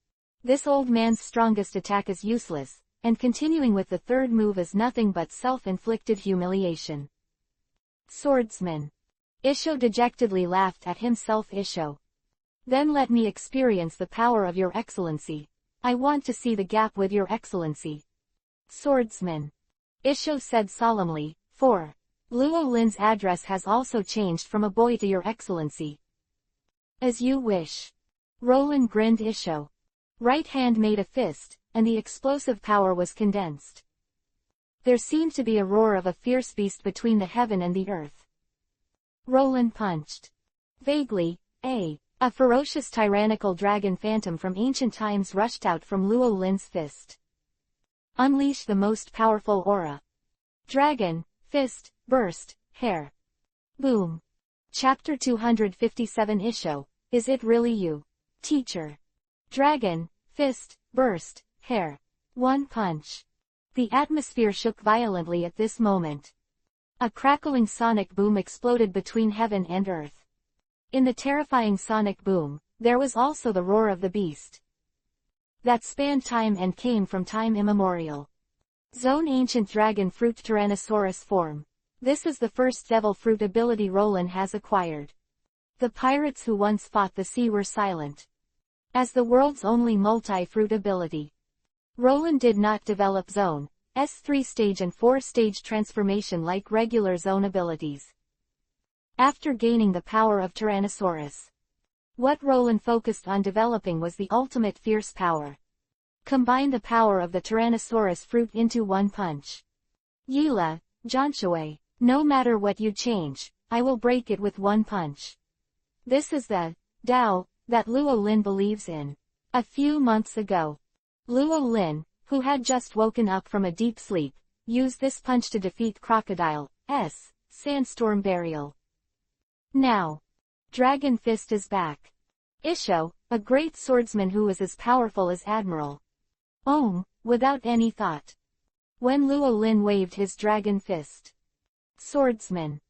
A: This old man's strongest attack is useless, and continuing with the 3rd move is nothing but self-inflicted humiliation. Swordsman. Isho dejectedly laughed at himself. Then let me experience the power of your excellency. I want to see the gap with your excellency. Swordsman. Isho said solemnly, for Luo Lin's address has also changed from a boy to your excellency. As you wish. Roland grinned. Isho. Right hand made a fist, and the explosive power was condensed. There seemed to be a roar of a fierce beast between the heaven and the earth. Roland punched. Vaguely, a ferocious tyrannical dragon phantom from ancient times rushed out from Luo Lin's fist. Unleash the most powerful aura. Dragon, fist, burst, hair. Boom. Chapter 257. Isho, is it really you? Teacher. Dragon, fist, burst, hair. 1 punch. The atmosphere shook violently at this moment. A crackling sonic boom exploded between heaven and earth. In the terrifying sonic boom, there was also the roar of the beast. That spanned time and came from time immemorial. Zone ancient dragon fruit Tyrannosaurus form. This is the first devil fruit ability Roland has acquired. The pirates who once fought the sea were silent. As the world's only multi-fruit ability, Roland did not develop Zone's 3-stage and 4-stage transformation like regular Zone abilities. After gaining the power of Tyrannosaurus, what Roland focused on developing was the ultimate fierce power. Combine the power of the Tyrannosaurus fruit into 1 punch. Yila, Janshui, no matter what you change, I will break it with 1 punch. This is the Tao that Luo Lin believes in. A few months ago, Luo Lin, who had just woken up from a deep sleep, used this punch to defeat Crocodile's Sandstorm Burial. Now, Dragon Fist is back. Isho, a great swordsman who is as powerful as Admiral. Without any thought. When Luo Lin waved his Dragon Fist. Swordsman.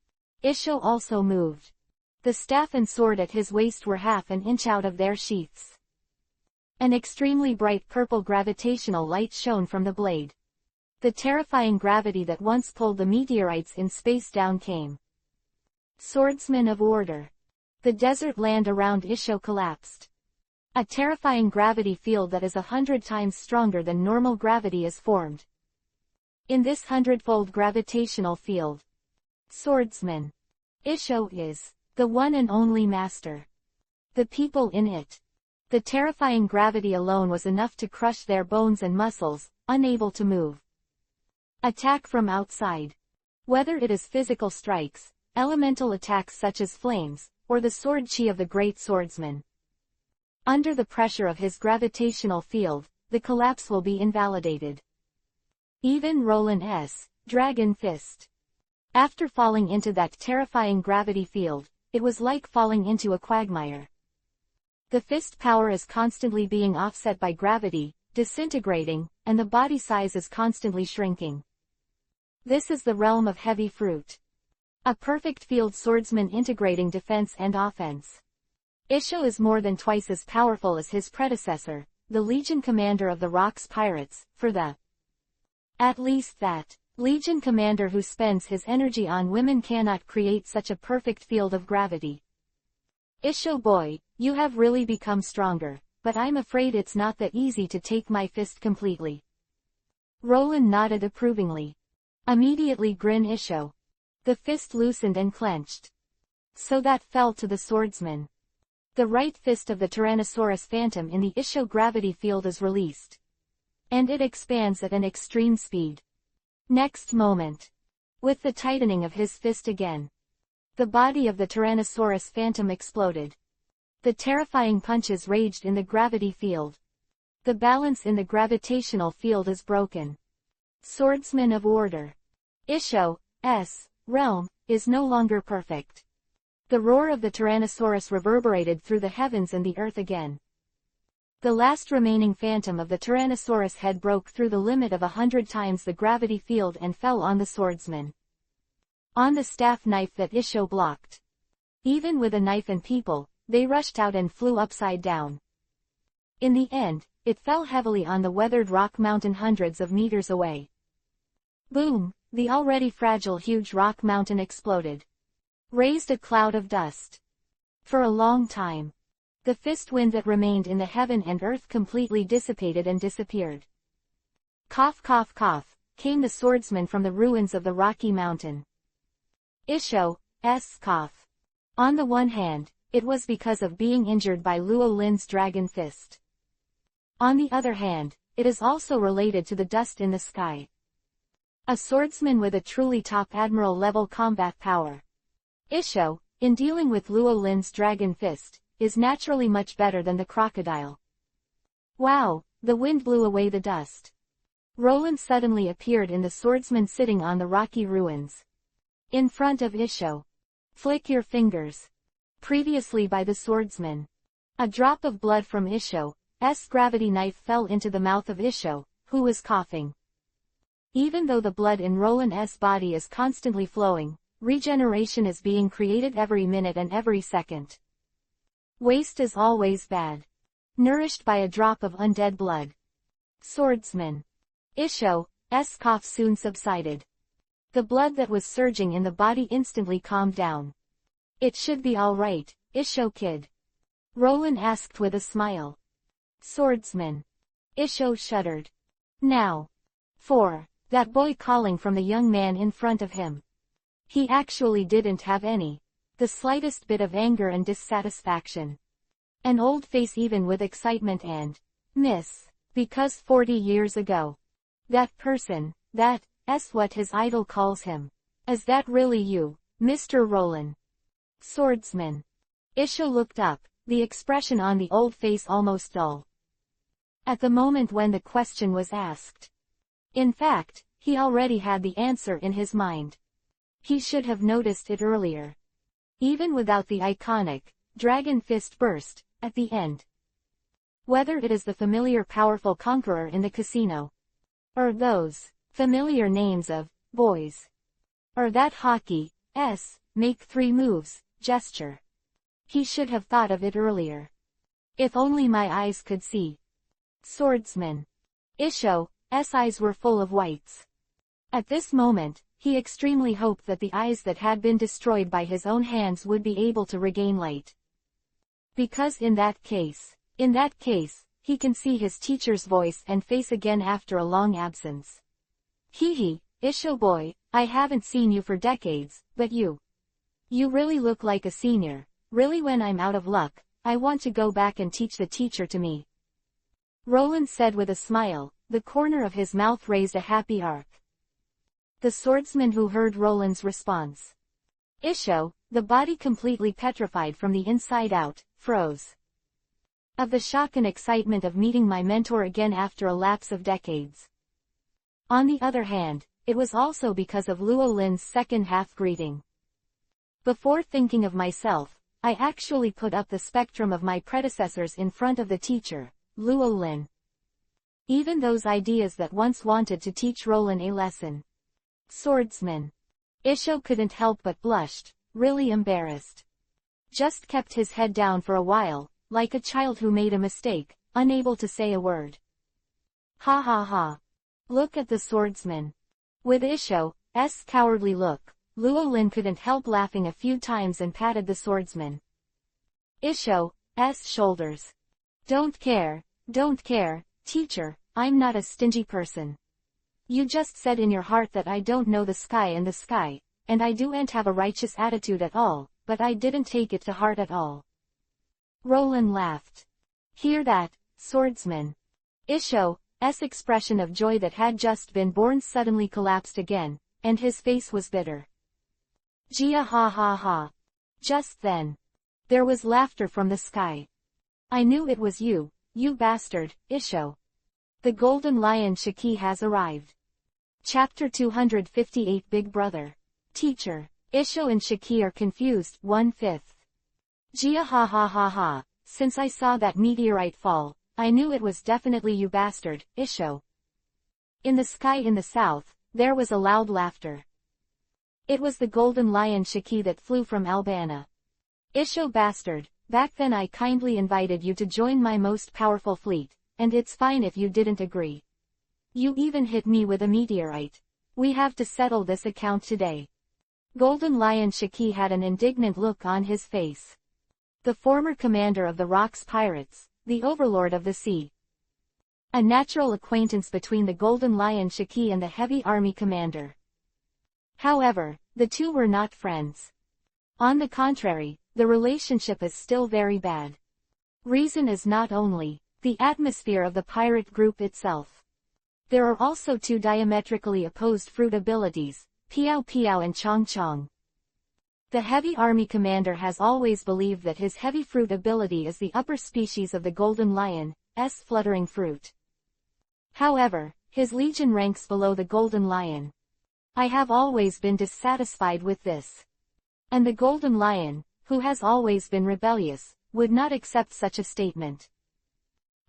A: Isho also moved. The staff and sword at his waist were half an inch out of their sheaths. An extremely bright purple gravitational light shone from the blade. The terrifying gravity that once pulled the meteorites in space down came. Swordsman of Order. The desert land around Isho collapsed. A terrifying gravity field that is 100 times stronger than normal gravity is formed. In this 100-fold gravitational field, Swordsman. Isho is the one and only master. The people in it. The terrifying gravity alone was enough to crush their bones and muscles, unable to move. Attack from outside. Whether it is physical strikes, elemental attacks such as flames, or the sword chi of the great swordsman. Under the pressure of his gravitational field, the collapse will be invalidated. Even Roland's dragon fist. After falling into that terrifying gravity field, it was like falling into a quagmire. The fist power is constantly being offset by gravity, disintegrating, and the body size is constantly shrinking. This is the realm of heavy fruit. A perfect field swordsman integrating defense and offense. Isho is more than twice as powerful as his predecessor, the Legion commander of the Rocks Pirates, at least that Legion commander who spends his energy on women cannot create such a perfect field of gravity. Isho boy, you have really become stronger, but I'm afraid it's not that easy to take my fist completely. Roland nodded approvingly. Immediately grin Isho. The fist loosened and clenched. So that fell to the swordsman. The right fist of the Tyrannosaurus Phantom in the Isho gravity field is released. And it expands at an extreme speed. Next moment. With the tightening of his fist again. The body of the Tyrannosaurus Phantom exploded. The terrifying punches raged in the gravity field. The balance in the gravitational field is broken. Swordsman of Order. Isho's realm is no longer perfect. The roar of the Tyrannosaurus reverberated through the heavens and the earth again. The last remaining phantom of the Tyrannosaurus head broke through the limit of 100 times the gravity field and fell on the swordsman. On the staff knife that Isho blocked. Even with a knife and people, they rushed out and flew upside down. In the end, it fell heavily on the weathered rock mountain hundreds of meters away. Boom, the already fragile huge rock mountain exploded. Raised a cloud of dust. For a long time. The fist wind that remained in the heaven and earth completely dissipated and disappeared. Cough cough cough, came the swordsman from the ruins of the Rocky Mountain. Isho's cough. On the one hand, it was because of being injured by Luo Lin's dragon fist. On the other hand, it is also related to the dust in the sky. A swordsman with a truly top admiral level combat power. Isho, in dealing with Luo Lin's dragon fist, is naturally much better than the crocodile. Wow, the wind blew away the dust. Roland suddenly appeared in the swordsman sitting on the rocky ruins. In front of Isho. Flick your fingers. Previously by the swordsman. A drop of blood from Isho's gravity knife fell into the mouth of Isho, who was coughing. Even though the blood in Roland's body is constantly flowing, regeneration is being created every minute and every second. Waste is always bad. Nourished by a drop of undead blood. Swordsman. Isho's cough soon subsided. The blood that was surging in the body instantly calmed down. It should be all right, Isho kid. Roland asked with a smile. Swordsman. Isho shuddered. Now. That boy calling from the young man in front of him. He actually didn't have the slightest bit of anger and dissatisfaction. An old face even with excitement and because 40 years ago. That person, that's what his idol calls him. Is that really you, Mr. Roland? Swordsman. Isho looked up, the expression on the old face almost dull. At the moment when the question was asked. In fact, he already had the answer in his mind. He should have noticed it earlier. Even without the iconic, dragon fist burst, at the end. Whether it is the familiar powerful conqueror in the casino. Or those, familiar names of, boys. Or that hockey, make 3 moves, gesture. He should have thought of it earlier. If only my eyes could see. Swordsman. Isho's eyes were full of whites. At this moment, he extremely hoped that the eyes that had been destroyed by his own hands would be able to regain light. Because in that case, he can see his teacher's voice and face again after a long absence. Hee, Isho boy, I haven't seen you for decades, but you really look like a senior. Really, when I'm out of luck, I want to go back and teach the teacher to me. Roland said with a smile, the corner of his mouth raised a happy arc. The swordsman who heard Roland's response. Isho, the body completely petrified from the inside out, froze. of the shock and excitement of meeting my mentor again after a lapse of decades. On the other hand, it was also because of Luo Lin's second-half greeting. Before thinking of myself, I actually put up the spectrum of my predecessors in front of the teacher, Luo Lin. Even those ideas that once wanted to teach Roland a lesson. Swordsman. Isho couldn't help but blushed, really embarrassed. Just kept his head down for a while, like a child who made a mistake, unable to say a word. Ha ha ha. Look at the swordsman. With Isho's cowardly look, Luo Lin couldn't help laughing a few times and patted the swordsman. Isho's shoulders. Don't care, teacher, I'm not a stingy person. You just said in your heart that I don't know the sky, and I don't have a righteous attitude at all, but I didn't take it to heart at all. Roland laughed. Hear that, swordsman? Isho's expression of joy that had just been born suddenly collapsed again, and his face was bitter. Jia ha ha ha. Just then. There was laughter from the sky. I knew it was you, you bastard, Isho. The golden lion Shiki has arrived. Chapter 258 Big Brother. Teacher. Isho and Shiki are confused, 1/5. Jia ha ha ha ha, since I saw that meteorite fall, I knew it was definitely you bastard, Isho. In the sky in the south, there was a loud laughter. It was the golden lion Shiki that flew from Albana. Isho bastard, back then I kindly invited you to join my most powerful fleet, and it's fine if you didn't agree. You even hit me with a meteorite. We have to settle this account today. Golden lion Shiki had an indignant look on his face. The former commander of the Rocks Pirates, the overlord of the sea. A natural acquaintance between the golden lion Shiki and the heavy army commander. However, the two were not friends. On the contrary, the relationship is still very bad. Reason is not only the atmosphere of the pirate group itself. There are also two diametrically opposed fruit abilities, Piao Piao and Chong Chong. The heavy army commander has always believed that his heavy fruit ability is the upper species of the golden lion's fluttering fruit. However, his legion ranks below the golden lion. I have always been dissatisfied with this. And the golden lion, who has always been rebellious, would not accept such a statement.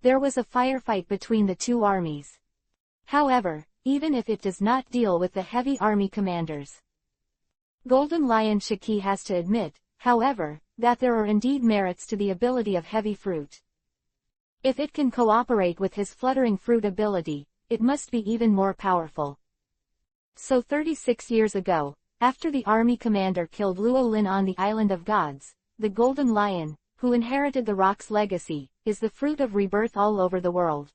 A: There was a firefight between the two armies. However, even if it does not deal with the heavy army commanders, Golden Lion Shiki has to admit, however, that there are indeed merits to the ability of heavy fruit. If it can cooperate with his fluttering fruit ability, it must be even more powerful. So 36 years ago, after the army commander killed Luo Lin on the Island of Gods, the Golden Lion, who inherited the Rock's legacy, is the fruit of rebirth all over the world.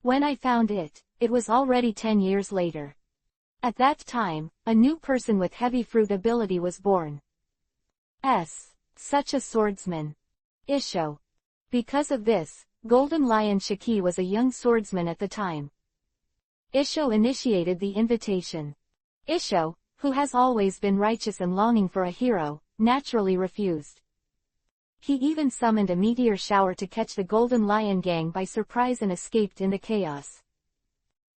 A: When I found it, it was already 10 years later. At that time, a new person with heavy fruit ability was born. Such a swordsman. Isho. Because of this, Golden Lion Shiki was a young swordsman at the time. Isho initiated the invitation. Isho, who has always been righteous and longing for a hero, naturally refused. He even summoned a meteor shower to catch the Golden Lion gang by surprise and escaped in the chaos.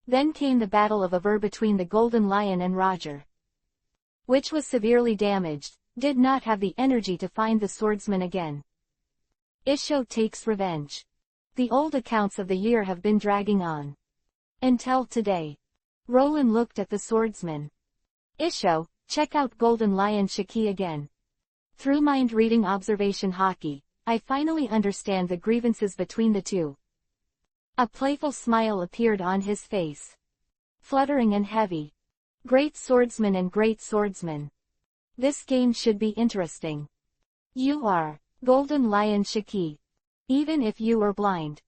A: Then came the Battle of Aver between the Golden Lion and Roger, which was severely damaged, did not have the energy to find the swordsman again. Isho takes revenge. The old accounts of the year have been dragging on. Until today. Roland looked at the swordsman. Isho, check out Golden Lion Shiki again. Through mind-reading observation hockey, I finally understand the grievances between the two. A playful smile appeared on his face. Fluttering and heavy. Great swordsman and great swordsman. This game should be interesting. You are Golden Lion Shiki. Even if you were blind.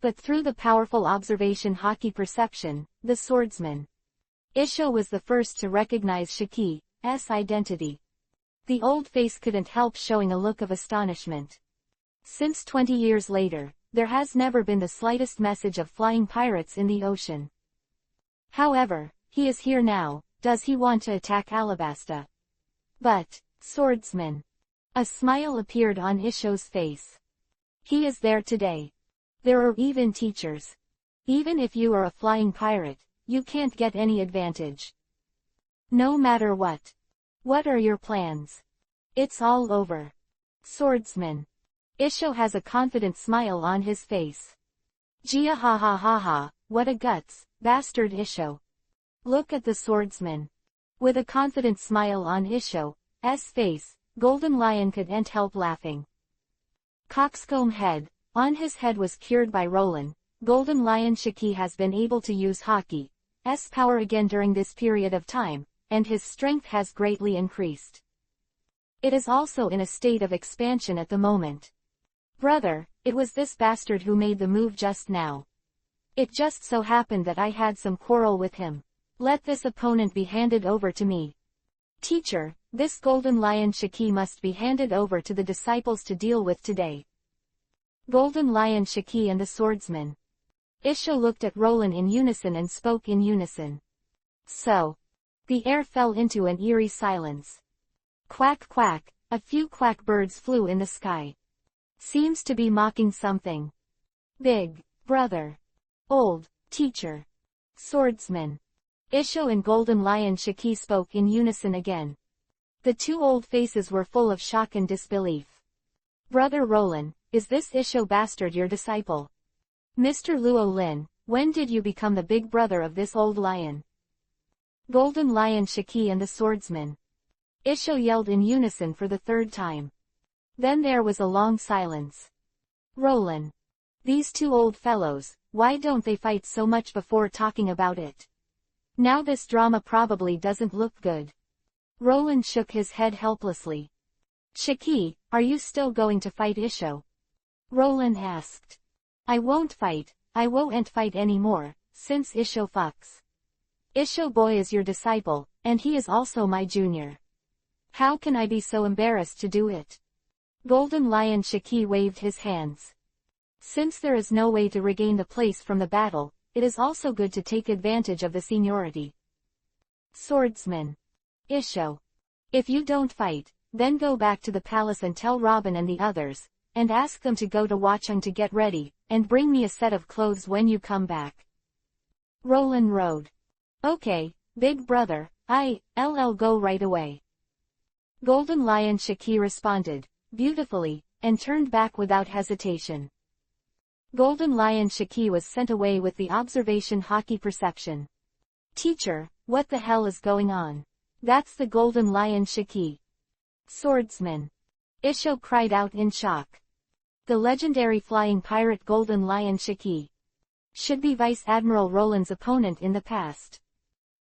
A: But through the powerful observation hockey perception, the swordsman. Isho was the first to recognize Shiki's identity. The old face couldn't help showing a look of astonishment. Since 20 years later, there has never been the slightest message of flying pirates in the ocean. However, he is here now. Does he want to attack Alabasta? But, swordsman. A smile appeared on Isho's face. He is there today. There are even teachers. Even if you are a flying pirate, you can't get any advantage. No matter what. What are your plans? It's all over. Swordsman. Isho has a confident smile on his face. Gia ha ha ha ha, what a guts, bastard Isho. Look at the swordsman. With a confident smile on Isho's face, Golden Lion couldn't help laughing. Coxcomb head. On his head was cured by Roland. Golden Lion Shiki has been able to use Haki's power again during this period of time, and his strength has greatly increased. It is also in a state of expansion at the moment. Brother, it was this bastard who made the move just now. It just so happened that I had some quarrel with him. Let this opponent be handed over to me. Teacher, this Golden Lion Shiki must be handed over to the disciples to deal with today. Golden Lion Shiki and the Swordsman. Isho looked at Roland in unison and spoke in unison. So. The air fell into an eerie silence. Quack quack, a few quack birds flew in the sky. Seems to be mocking something. Big, brother. Old, teacher. Swordsman. Isho and Golden Lion Shiki spoke in unison again. The two old faces were full of shock and disbelief. Brother Roland, is this Isho bastard your disciple? Mr. Luo Lin, when did you become the big brother of this old lion? Golden Lion Shiki and the Swordsman. Isho yelled in unison for the third time. Then there was a long silence. Roland. These two old fellows, why don't they fight so much before talking about it? Now this drama probably doesn't look good. Roland shook his head helplessly. Shiki, are you still going to fight Isho? Roland asked. I won't fight, I won't fight anymore, since Isho fucks. Isho boy is your disciple, and he is also my junior. How can I be so embarrassed to do it? Golden Lion Shiki waved his hands. Since there is no way to regain the place from the battle, it is also good to take advantage of the seniority. Swordsman. Isho. If you don't fight, then go back to the palace and tell Robin and the others, and ask them to go to Watchung to get ready, and bring me a set of clothes when you come back. Roland rode. Okay, big brother, I'll go right away. Golden Lion Shiki responded, beautifully, and turned back without hesitation. Golden Lion Shiki was sent away with the observation Haki perception. Teacher, what the hell is going on? That's the Golden Lion Shiki. Swordsman. Isho cried out in shock. The legendary flying pirate Golden Lion Shiki. Should be Vice Admiral Roland's opponent in the past.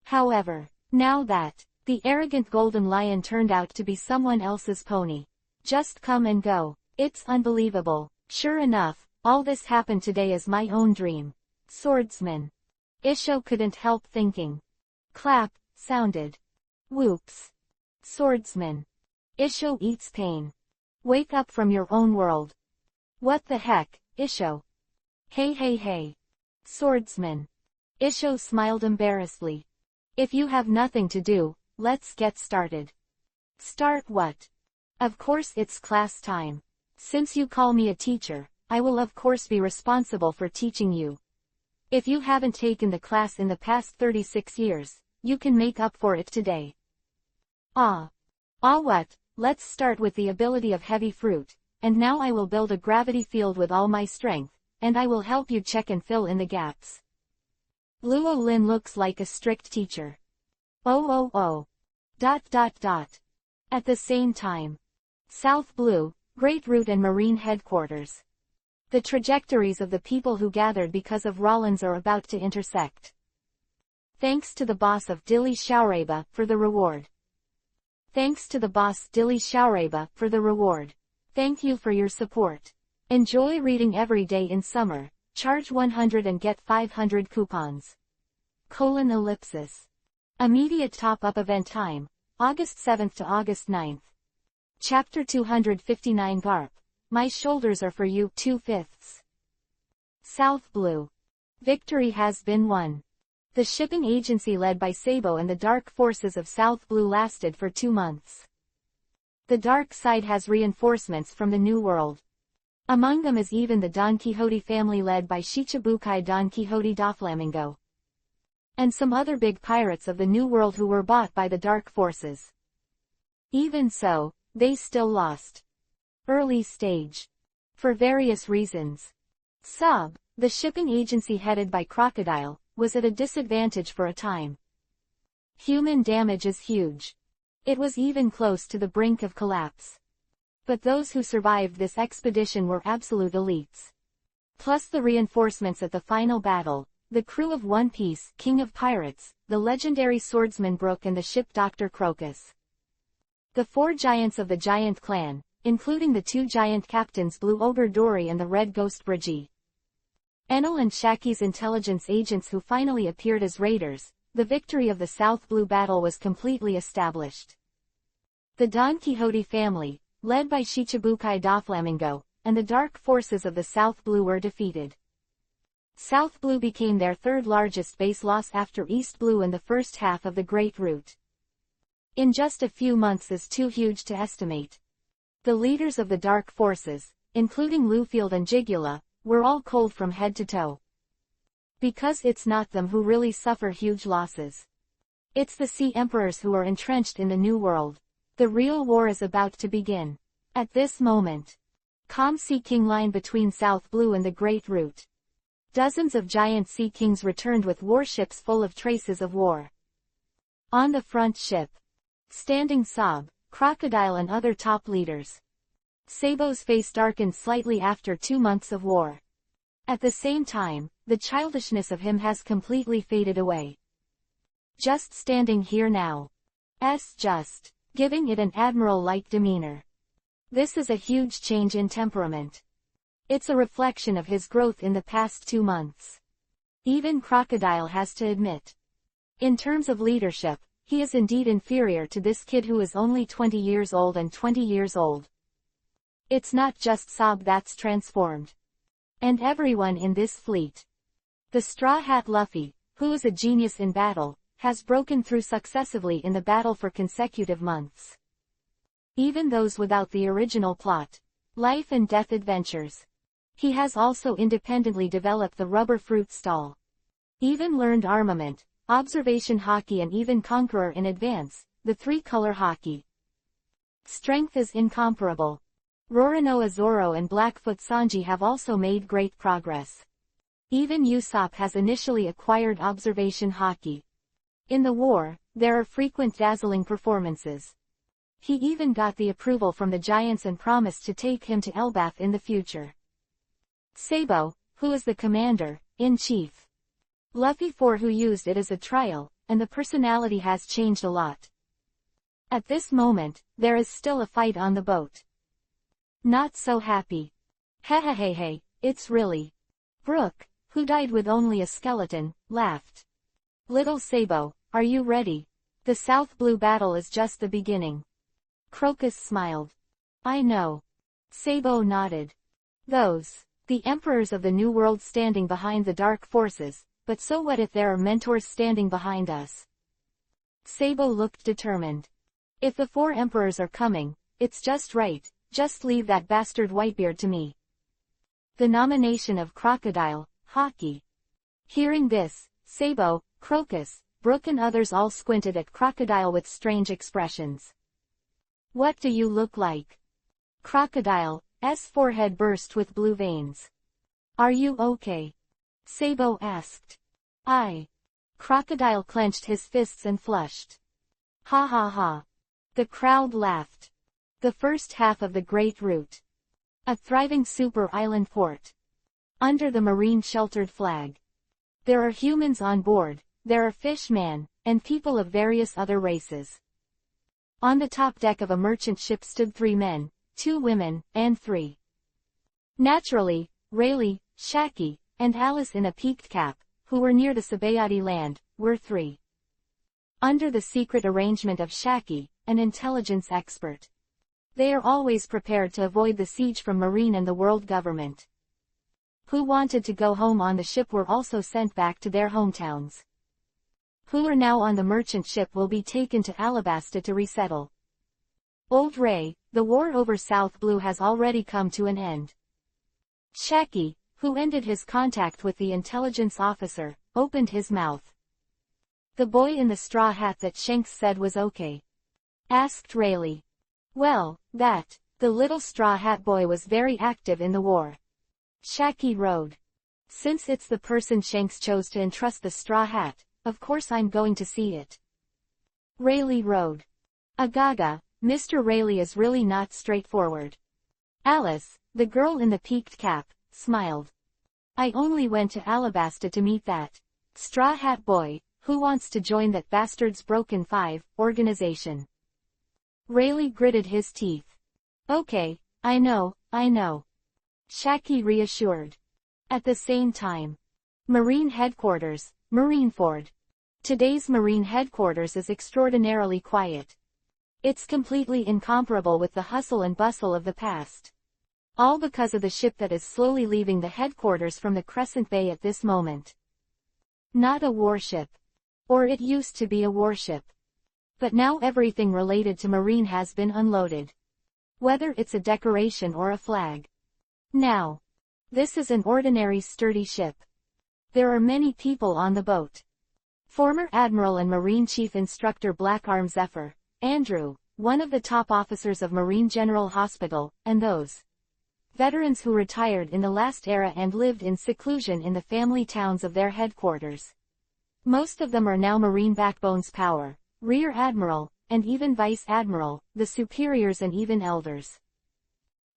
A: However, now that, the arrogant Golden Lion turned out to be someone else's pony. Just come and go. It's unbelievable. Sure enough, all this happened today as my own dream. Swordsman. Isho couldn't help thinking. Clap, sounded. Whoops. Swordsman. Isho eats pain. Wake up from your own world. What the heck, Isho? Hey. Swordsman. Isho smiled embarrassedly. If you have nothing to do, let's get started. Start what? Of course it's class time. Since you call me a teacher, I will of course be responsible for teaching you. If you haven't taken the class in the past 36 years, you can make up for it today. What? Let's start with the ability of heavy fruit, and now I will build a gravity field with all my strength, and I will help you check and fill in the gaps. Luo Lin looks like a strict teacher. Oh. ... At the same time. South Blue, Great Root and Marine Headquarters. The trajectories of the people who gathered because of Rollins are about to intersect. Thanks to the boss of Dilly Shaureba for the reward. Thanks to the boss Dilly Shaureba for the reward. Thank you for your support. Enjoy reading every day in summer. Charge 100 and get 500 coupons. : Immediate top-up event time, August 7th to August 9th. Chapter 259 Garp. My shoulders are for you 2/5. South Blue. Victory has been won. The shipping agency led by Sabo and the dark forces of South Blue lasted for 2 months. The dark side has reinforcements from the New World. Among them is even the Don Quixote family led by Shichibukai Don Quixote Doflamingo. And some other big pirates of the New World who were bought by the dark forces. Even so, they still lost. Early stage. For various reasons. Saab, the shipping agency headed by Crocodile, was at a disadvantage for a time. Human damage is huge. It was even close to the brink of collapse. But those who survived this expedition were absolute elites. Plus the reinforcements at the final battle, the crew of One Piece, King of Pirates, the legendary swordsman Brook and the ship Dr. Crocus. The 4 giants of the Giant Clan, including the 2 giant captains Blue Ogre Dory and the Red Ghost Brigitte. Enel and Shaki's intelligence agents who finally appeared as raiders, the victory of the South Blue battle was completely established. The Don Quixote family, led by Shichibukai Doflamingo, and the dark forces of the South Blue were defeated. South Blue became their 3rd largest base loss after East Blue in the first half of the Great Route. In just a few months is too huge to estimate. The leaders of the dark forces, including Lufield and Jigula, were all cold from head to toe. Because it's not them who really suffer huge losses. It's the Sea Emperors who are entrenched in the New World. The real war is about to begin. At this moment. Calm Sea King line between South Blue and the Great Route. Dozens of giant Sea Kings returned with warships full of traces of war. On the front ship. Standing Saab, Crocodile and other top leaders. Sabo's face darkened slightly after 2 months of war. At the same time, the childishness of him has completely faded away. Just standing here now. Just giving it an admiral-like demeanor. This is a huge change in temperament. It's a reflection of his growth in the past 2 months. Even Crocodile has to admit. In terms of leadership, he is indeed inferior to this kid who is only 20 years old and 20 years old. It's not just Saab that's transformed. And everyone in this fleet. The Straw Hat Luffy, who is a genius in battle, has broken through successively in the battle for consecutive months. Even those without the original plot, life and death adventures. He has also independently developed the rubber fruit stall. Even learned armament, observation hockey and even Conqueror in advance, the 3-color hockey. Strength is incomparable. Roronoa Zoro and Blackfoot Sanji have also made great progress. Even Usopp has initially acquired observation hockey. In the war, there are frequent dazzling performances. He even got the approval from the giants and promised to take him to Elbaf in the future. Sabo, who is the commander-in-chief. Luffy 4 who used it as a trial, and the personality has changed a lot. At this moment, there is still a fight on the boat. Not so happy. Hey, it's really. Brook, who died with only a skeleton, laughed. Little Sabo, are you ready? The South Blue battle is just the beginning. Crocus smiled. I know. Sabo nodded. The emperors of the New World standing behind the dark forces, but so what if there are mentors standing behind us? Sabo looked determined. If the 4 emperors are coming, it's just right, just leave that bastard Whitebeard to me. The nomination of Crocodile, Hockey. Hearing this, Sabo, Crocus, Brook and others all squinted at Crocodile with strange expressions. What do you look like? Crocodile's forehead burst with blue veins. Are you okay? Sabo asked. Crocodile clenched his fists and flushed. Ha ha ha. The crowd laughed. The first half of the Great Route. A thriving super island port. Under the marine sheltered flag. There are humans on board, there are fishmen, and people of various other races. On the top deck of a merchant ship stood 3 men, 2 women, and 3. Naturally, Rayleigh, Shaki, and Alice in a peaked cap, who were near the Sabayati land, were 3. Under the secret arrangement of Shaki, an intelligence expert. They are always prepared to avoid the siege from Marine and the world government. Who wanted to go home on the ship were also sent back to their hometowns. Who are now on the merchant ship will be taken to Alabasta to resettle. Old Ray, the war over South Blue has already come to an end. Shaki, who ended his contact with the intelligence officer, opened his mouth. "The boy in the straw hat that Shanks said was okay?" asked Rayleigh. "Well, the little straw hat boy was very active in the war." Shaki rode. "Since it's the person Shanks chose to entrust the straw hat, of course I'm going to see it." Rayleigh rode. "Agaga, Mr. Rayleigh is really not straightforward." Alice, the girl in the peaked cap, smiled. "I only went to Alabasta to meet that straw hat boy, who wants to join that bastard's Broken Five organization." Rayleigh gritted his teeth. "Okay, I know. Shaki reassured. At the same time. Marine Headquarters, Marineford. Today's Marine Headquarters is extraordinarily quiet. It's completely incomparable with the hustle and bustle of the past. All because of the ship that is slowly leaving the headquarters from the Crescent Bay at this moment. Not a warship. Or it used to be a warship. But now everything related to Marine has been unloaded. Whether it's a decoration or a flag. Now. This is an ordinary sturdy ship. There are many people on the boat. Former Admiral and Marine Chief Instructor Blackarm Zephyr, Andrew, one of the top officers of Marine General Hospital, and those veterans who retired in the last era and lived in seclusion in the family towns of their headquarters. Most of them are now Marine Backbones Power, Rear Admiral, and even Vice Admiral, the superiors and even elders,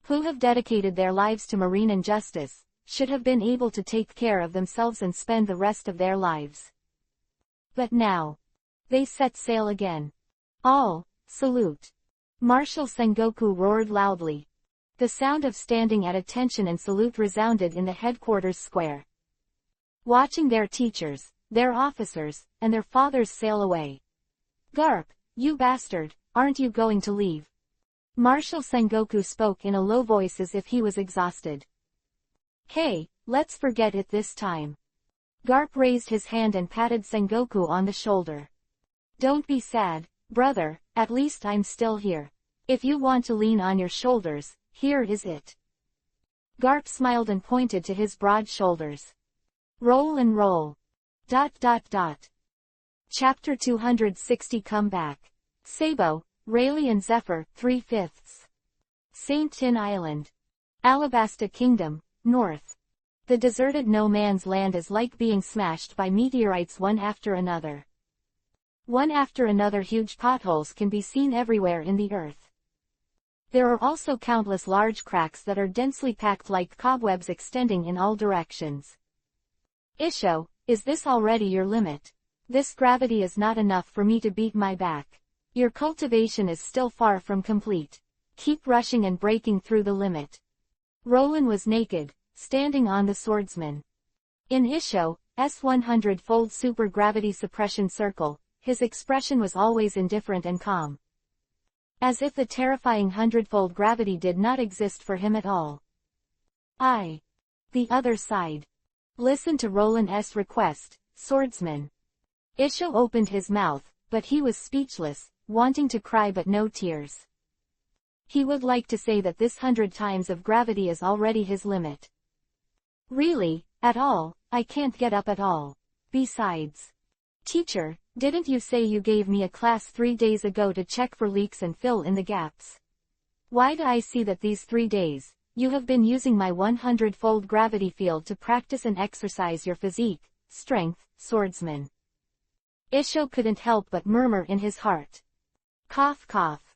A: who have dedicated their lives to marine injustice, should have been able to take care of themselves and spend the rest of their lives. But now, they set sail again. All, salute. Marshal Sengoku roared loudly. The sound of standing at attention and salute resounded in the headquarters square. Watching their teachers, their officers, and their fathers sail away. "Garp, you bastard, aren't you going to leave?" Marshal Sengoku spoke in a low voice as if he was exhausted. "Hey, let's forget it this time." Garp raised his hand and patted Sengoku on the shoulder. "Don't be sad, brother, at least I'm still here. If you want to lean on your shoulders, here is it." Garp smiled and pointed to his broad shoulders. "Roll and roll. ... Chapter 260 Come Back. Sabo, Rayleigh and Zephyr, 3/5. Saint Tin Island. Alabasta Kingdom, North. The deserted no-man's land is like being smashed by meteorites one after another. One after another huge potholes can be seen everywhere in the earth. There are also countless large cracks that are densely packed like cobwebs extending in all directions. "Isho, is this already your limit? This gravity is not enough for me to beat my back. Your cultivation is still far from complete. Keep rushing and breaking through the limit." Roland was naked, standing on the swordsman. In Isho's 100-fold super-gravity suppression circle, his expression was always indifferent and calm. As if the terrifying 100-fold gravity did not exist for him at all. The other side. Listen to Roland's request, swordsman. Isho opened his mouth, but he was speechless, wanting to cry but no tears. He would like to say that this 100 times of gravity is already his limit. "Really, at all, I can't get up at all. Besides, teacher, didn't you say you gave me a class 3 days ago to check for leaks and fill in the gaps? Why do I see that these 3 days, you have been using my 100-fold gravity field to practice and exercise your physique, strength, swordsman?" Isho couldn't help but murmur in his heart. Cough cough.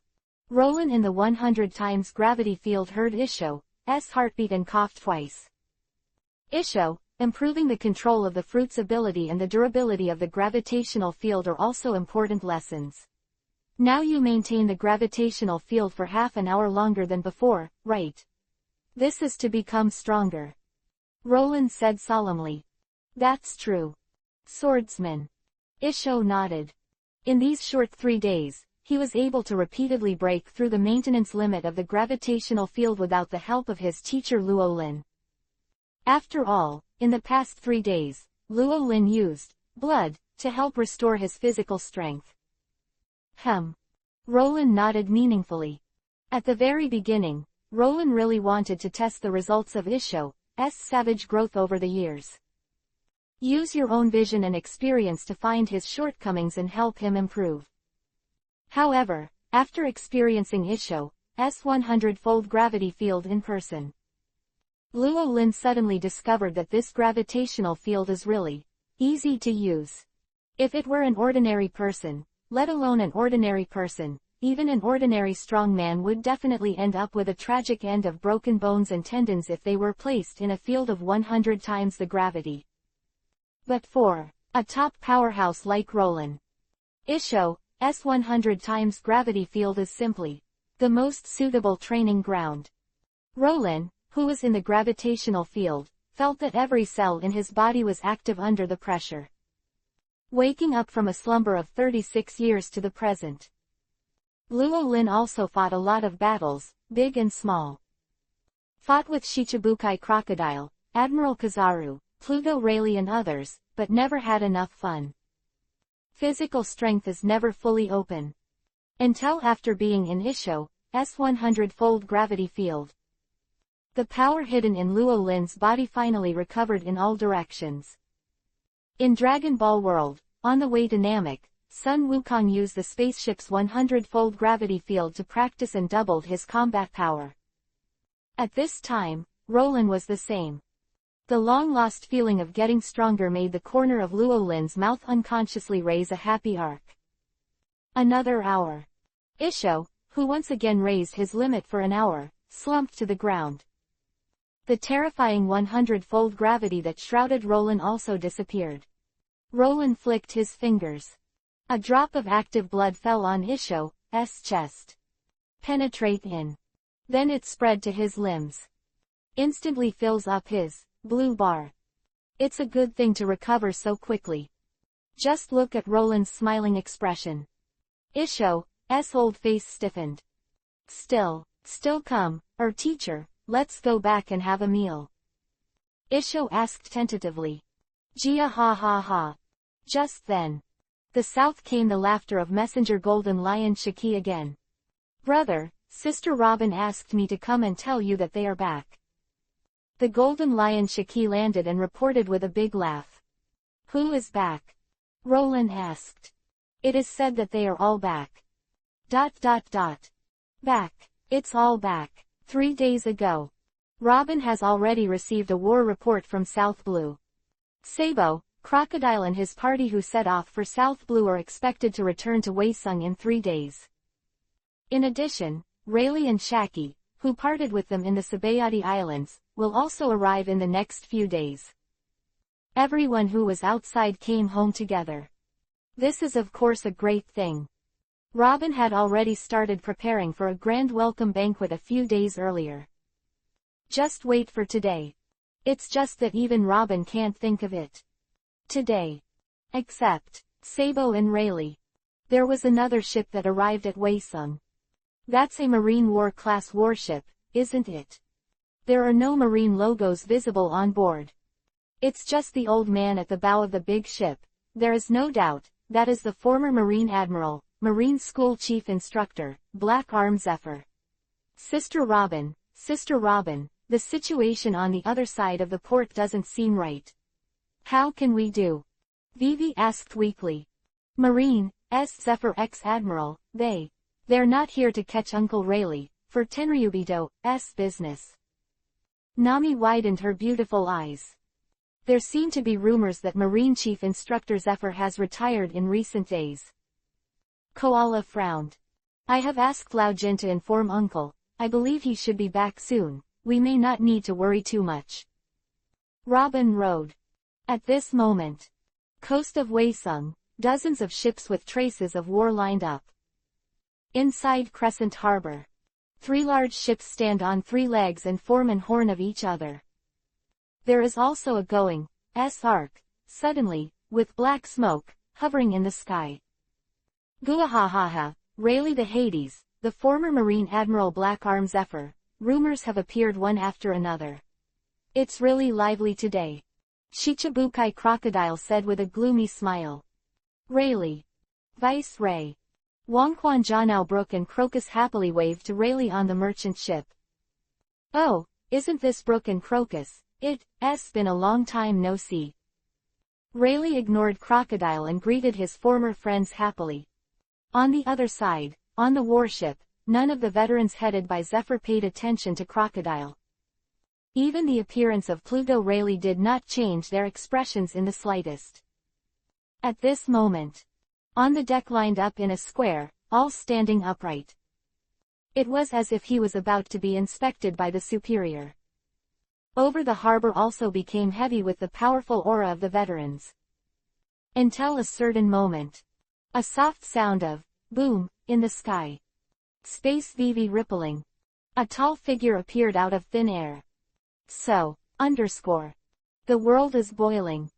A: Roland in the 100 times gravity field heard Isho's heartbeat and coughed twice. Isho, improving the control of the fruit's ability and the durability of the gravitational field are also important lessons. Now you maintain the gravitational field for half an hour longer than before, right? This is to become stronger. Roland said solemnly. That's true. Swordsman. Isho nodded. In these short 3 days, he was able to repeatedly break through the maintenance limit of the gravitational field without the help of his teacher Luolin. After all, in the past 3 days, Luolin used blood to help restore his physical strength. Roland nodded meaningfully. At the very beginning, Roland really wanted to test the results of Isho, savage growth over the years. Use your own vision and experience to find his shortcomings and help him improve. However, after experiencing Isho's 100-fold gravity field in person, Luo Lin suddenly discovered that this gravitational field is really easy to use. If it were an ordinary person, let alone an ordinary person, even an ordinary strong man would definitely end up with a tragic end of broken bones and tendons if they were placed in a field of 100 times the gravity. But for a top powerhouse like Roland, Isho's 100 times gravity field is simply the most suitable training ground. Roland, who was in the gravitational field, felt that every cell in his body was active under the pressure. Waking up from a slumber of 36 years to the present, Luo Lin also fought a lot of battles, big and small. Fought with Shichibukai Crocodile, Admiral Kizaru, Pluto Rayleigh and others, but never had enough fun. Physical strength is never fully open until after being in Isho's 100-fold gravity field. The power hidden in Luo Lin's body finally recovered in all directions. In Dragon Ball World, on the way to Namek, Sun Wukong used the spaceship's 100-fold gravity field to practice and doubled his combat power. At this time, Roland was the same. The long-lost feeling of getting stronger made the corner of Luo Lin's mouth unconsciously raise a happy arc. Another hour. Isho, who once again raised his limit for an hour, slumped to the ground. The terrifying 100-fold gravity that shrouded Roland also disappeared. Roland flicked his fingers. A drop of active blood fell on Isho's chest. Penetrate in. Then it spread to his limbs. Instantly fills up his blue bar. It's a good thing to recover so quickly. Just look at Roland's smiling expression. Isho's old face stiffened. Still come, teacher, let's go back and have a meal. Isho asked tentatively. Jia ha ha ha. Just then. The south came the laughter of Messenger Golden Lion Shiki again. Brother, Sister Robin asked me to come and tell you that they are back. The Golden Lion Shiki landed and reported with a big laugh. Who is back? Roland asked. It is said that they are all back. ... Back. It's all back. 3 days ago. Robin has already received a war report from South Blue. Sabo, Crocodile and his party who set off for South Blue are expected to return to Waesung in 3 days. In addition, Rayleigh and Shaki, who parted with them in the Sabayati Islands, will also arrive in the next few days. Everyone who was outside came home together. This is of course a great thing. Robin had already started preparing for a grand welcome banquet a few days earlier. Just wait for today. It's just that even Robin can't think of it. Today. Except Sabo and Rayleigh. There was another ship that arrived at Waesung. That's a Marine War class warship, isn't it? There are no Marine logos visible on board. It's just the old man at the bow of the big ship. There is no doubt, that is the former Marine Admiral, Marine School Chief Instructor, Black Arm Zephyr. Sister Robin, the situation on the other side of the port doesn't seem right. How can we do? Vivi asked weakly. Marine Zephyr ex-Admiral, they're not here to catch Uncle Rayleigh, for Tenryubido's business. Nami widened her beautiful eyes. There seem to be rumors that Marine Chief Instructor Zephyr has retired in recent days. Koala frowned. I have asked Lao Jin to inform Uncle. I believe he should be back soon. We may not need to worry too much. Robin rowed. At this moment, coast of Waesung, dozens of ships with traces of war lined up. Inside Crescent Harbor, 3 large ships stand on 3 legs and form an horn of each other. There is also a going arc, suddenly, with black smoke, hovering in the sky. Guahahaha, Rayleigh the Hades, the former Marine Admiral Black Arm Zephyr, rumors have appeared one after another. It's really lively today. Shichibukai Crocodile said with a gloomy smile. Rayleigh. Vice Ray. Wangquan Janao Brook and Crocus happily waved to Rayleigh on the merchant ship. Oh, isn't this Brook and Crocus? It's been a long time no see. Rayleigh ignored Crocodile and greeted his former friends happily. On the other side, on the warship, none of the veterans headed by Zephyr paid attention to Crocodile. Even the appearance of Pluto Rayleigh did not change their expressions in the slightest. At this moment, on the deck lined up in a square, all standing upright. It was as if he was about to be inspected by the superior. Over the harbor also became heavy with the powerful aura of the veterans. Until a certain moment. A soft sound of boom in the sky. Space VV rippling. A tall figure appeared out of thin air. The world is boiling.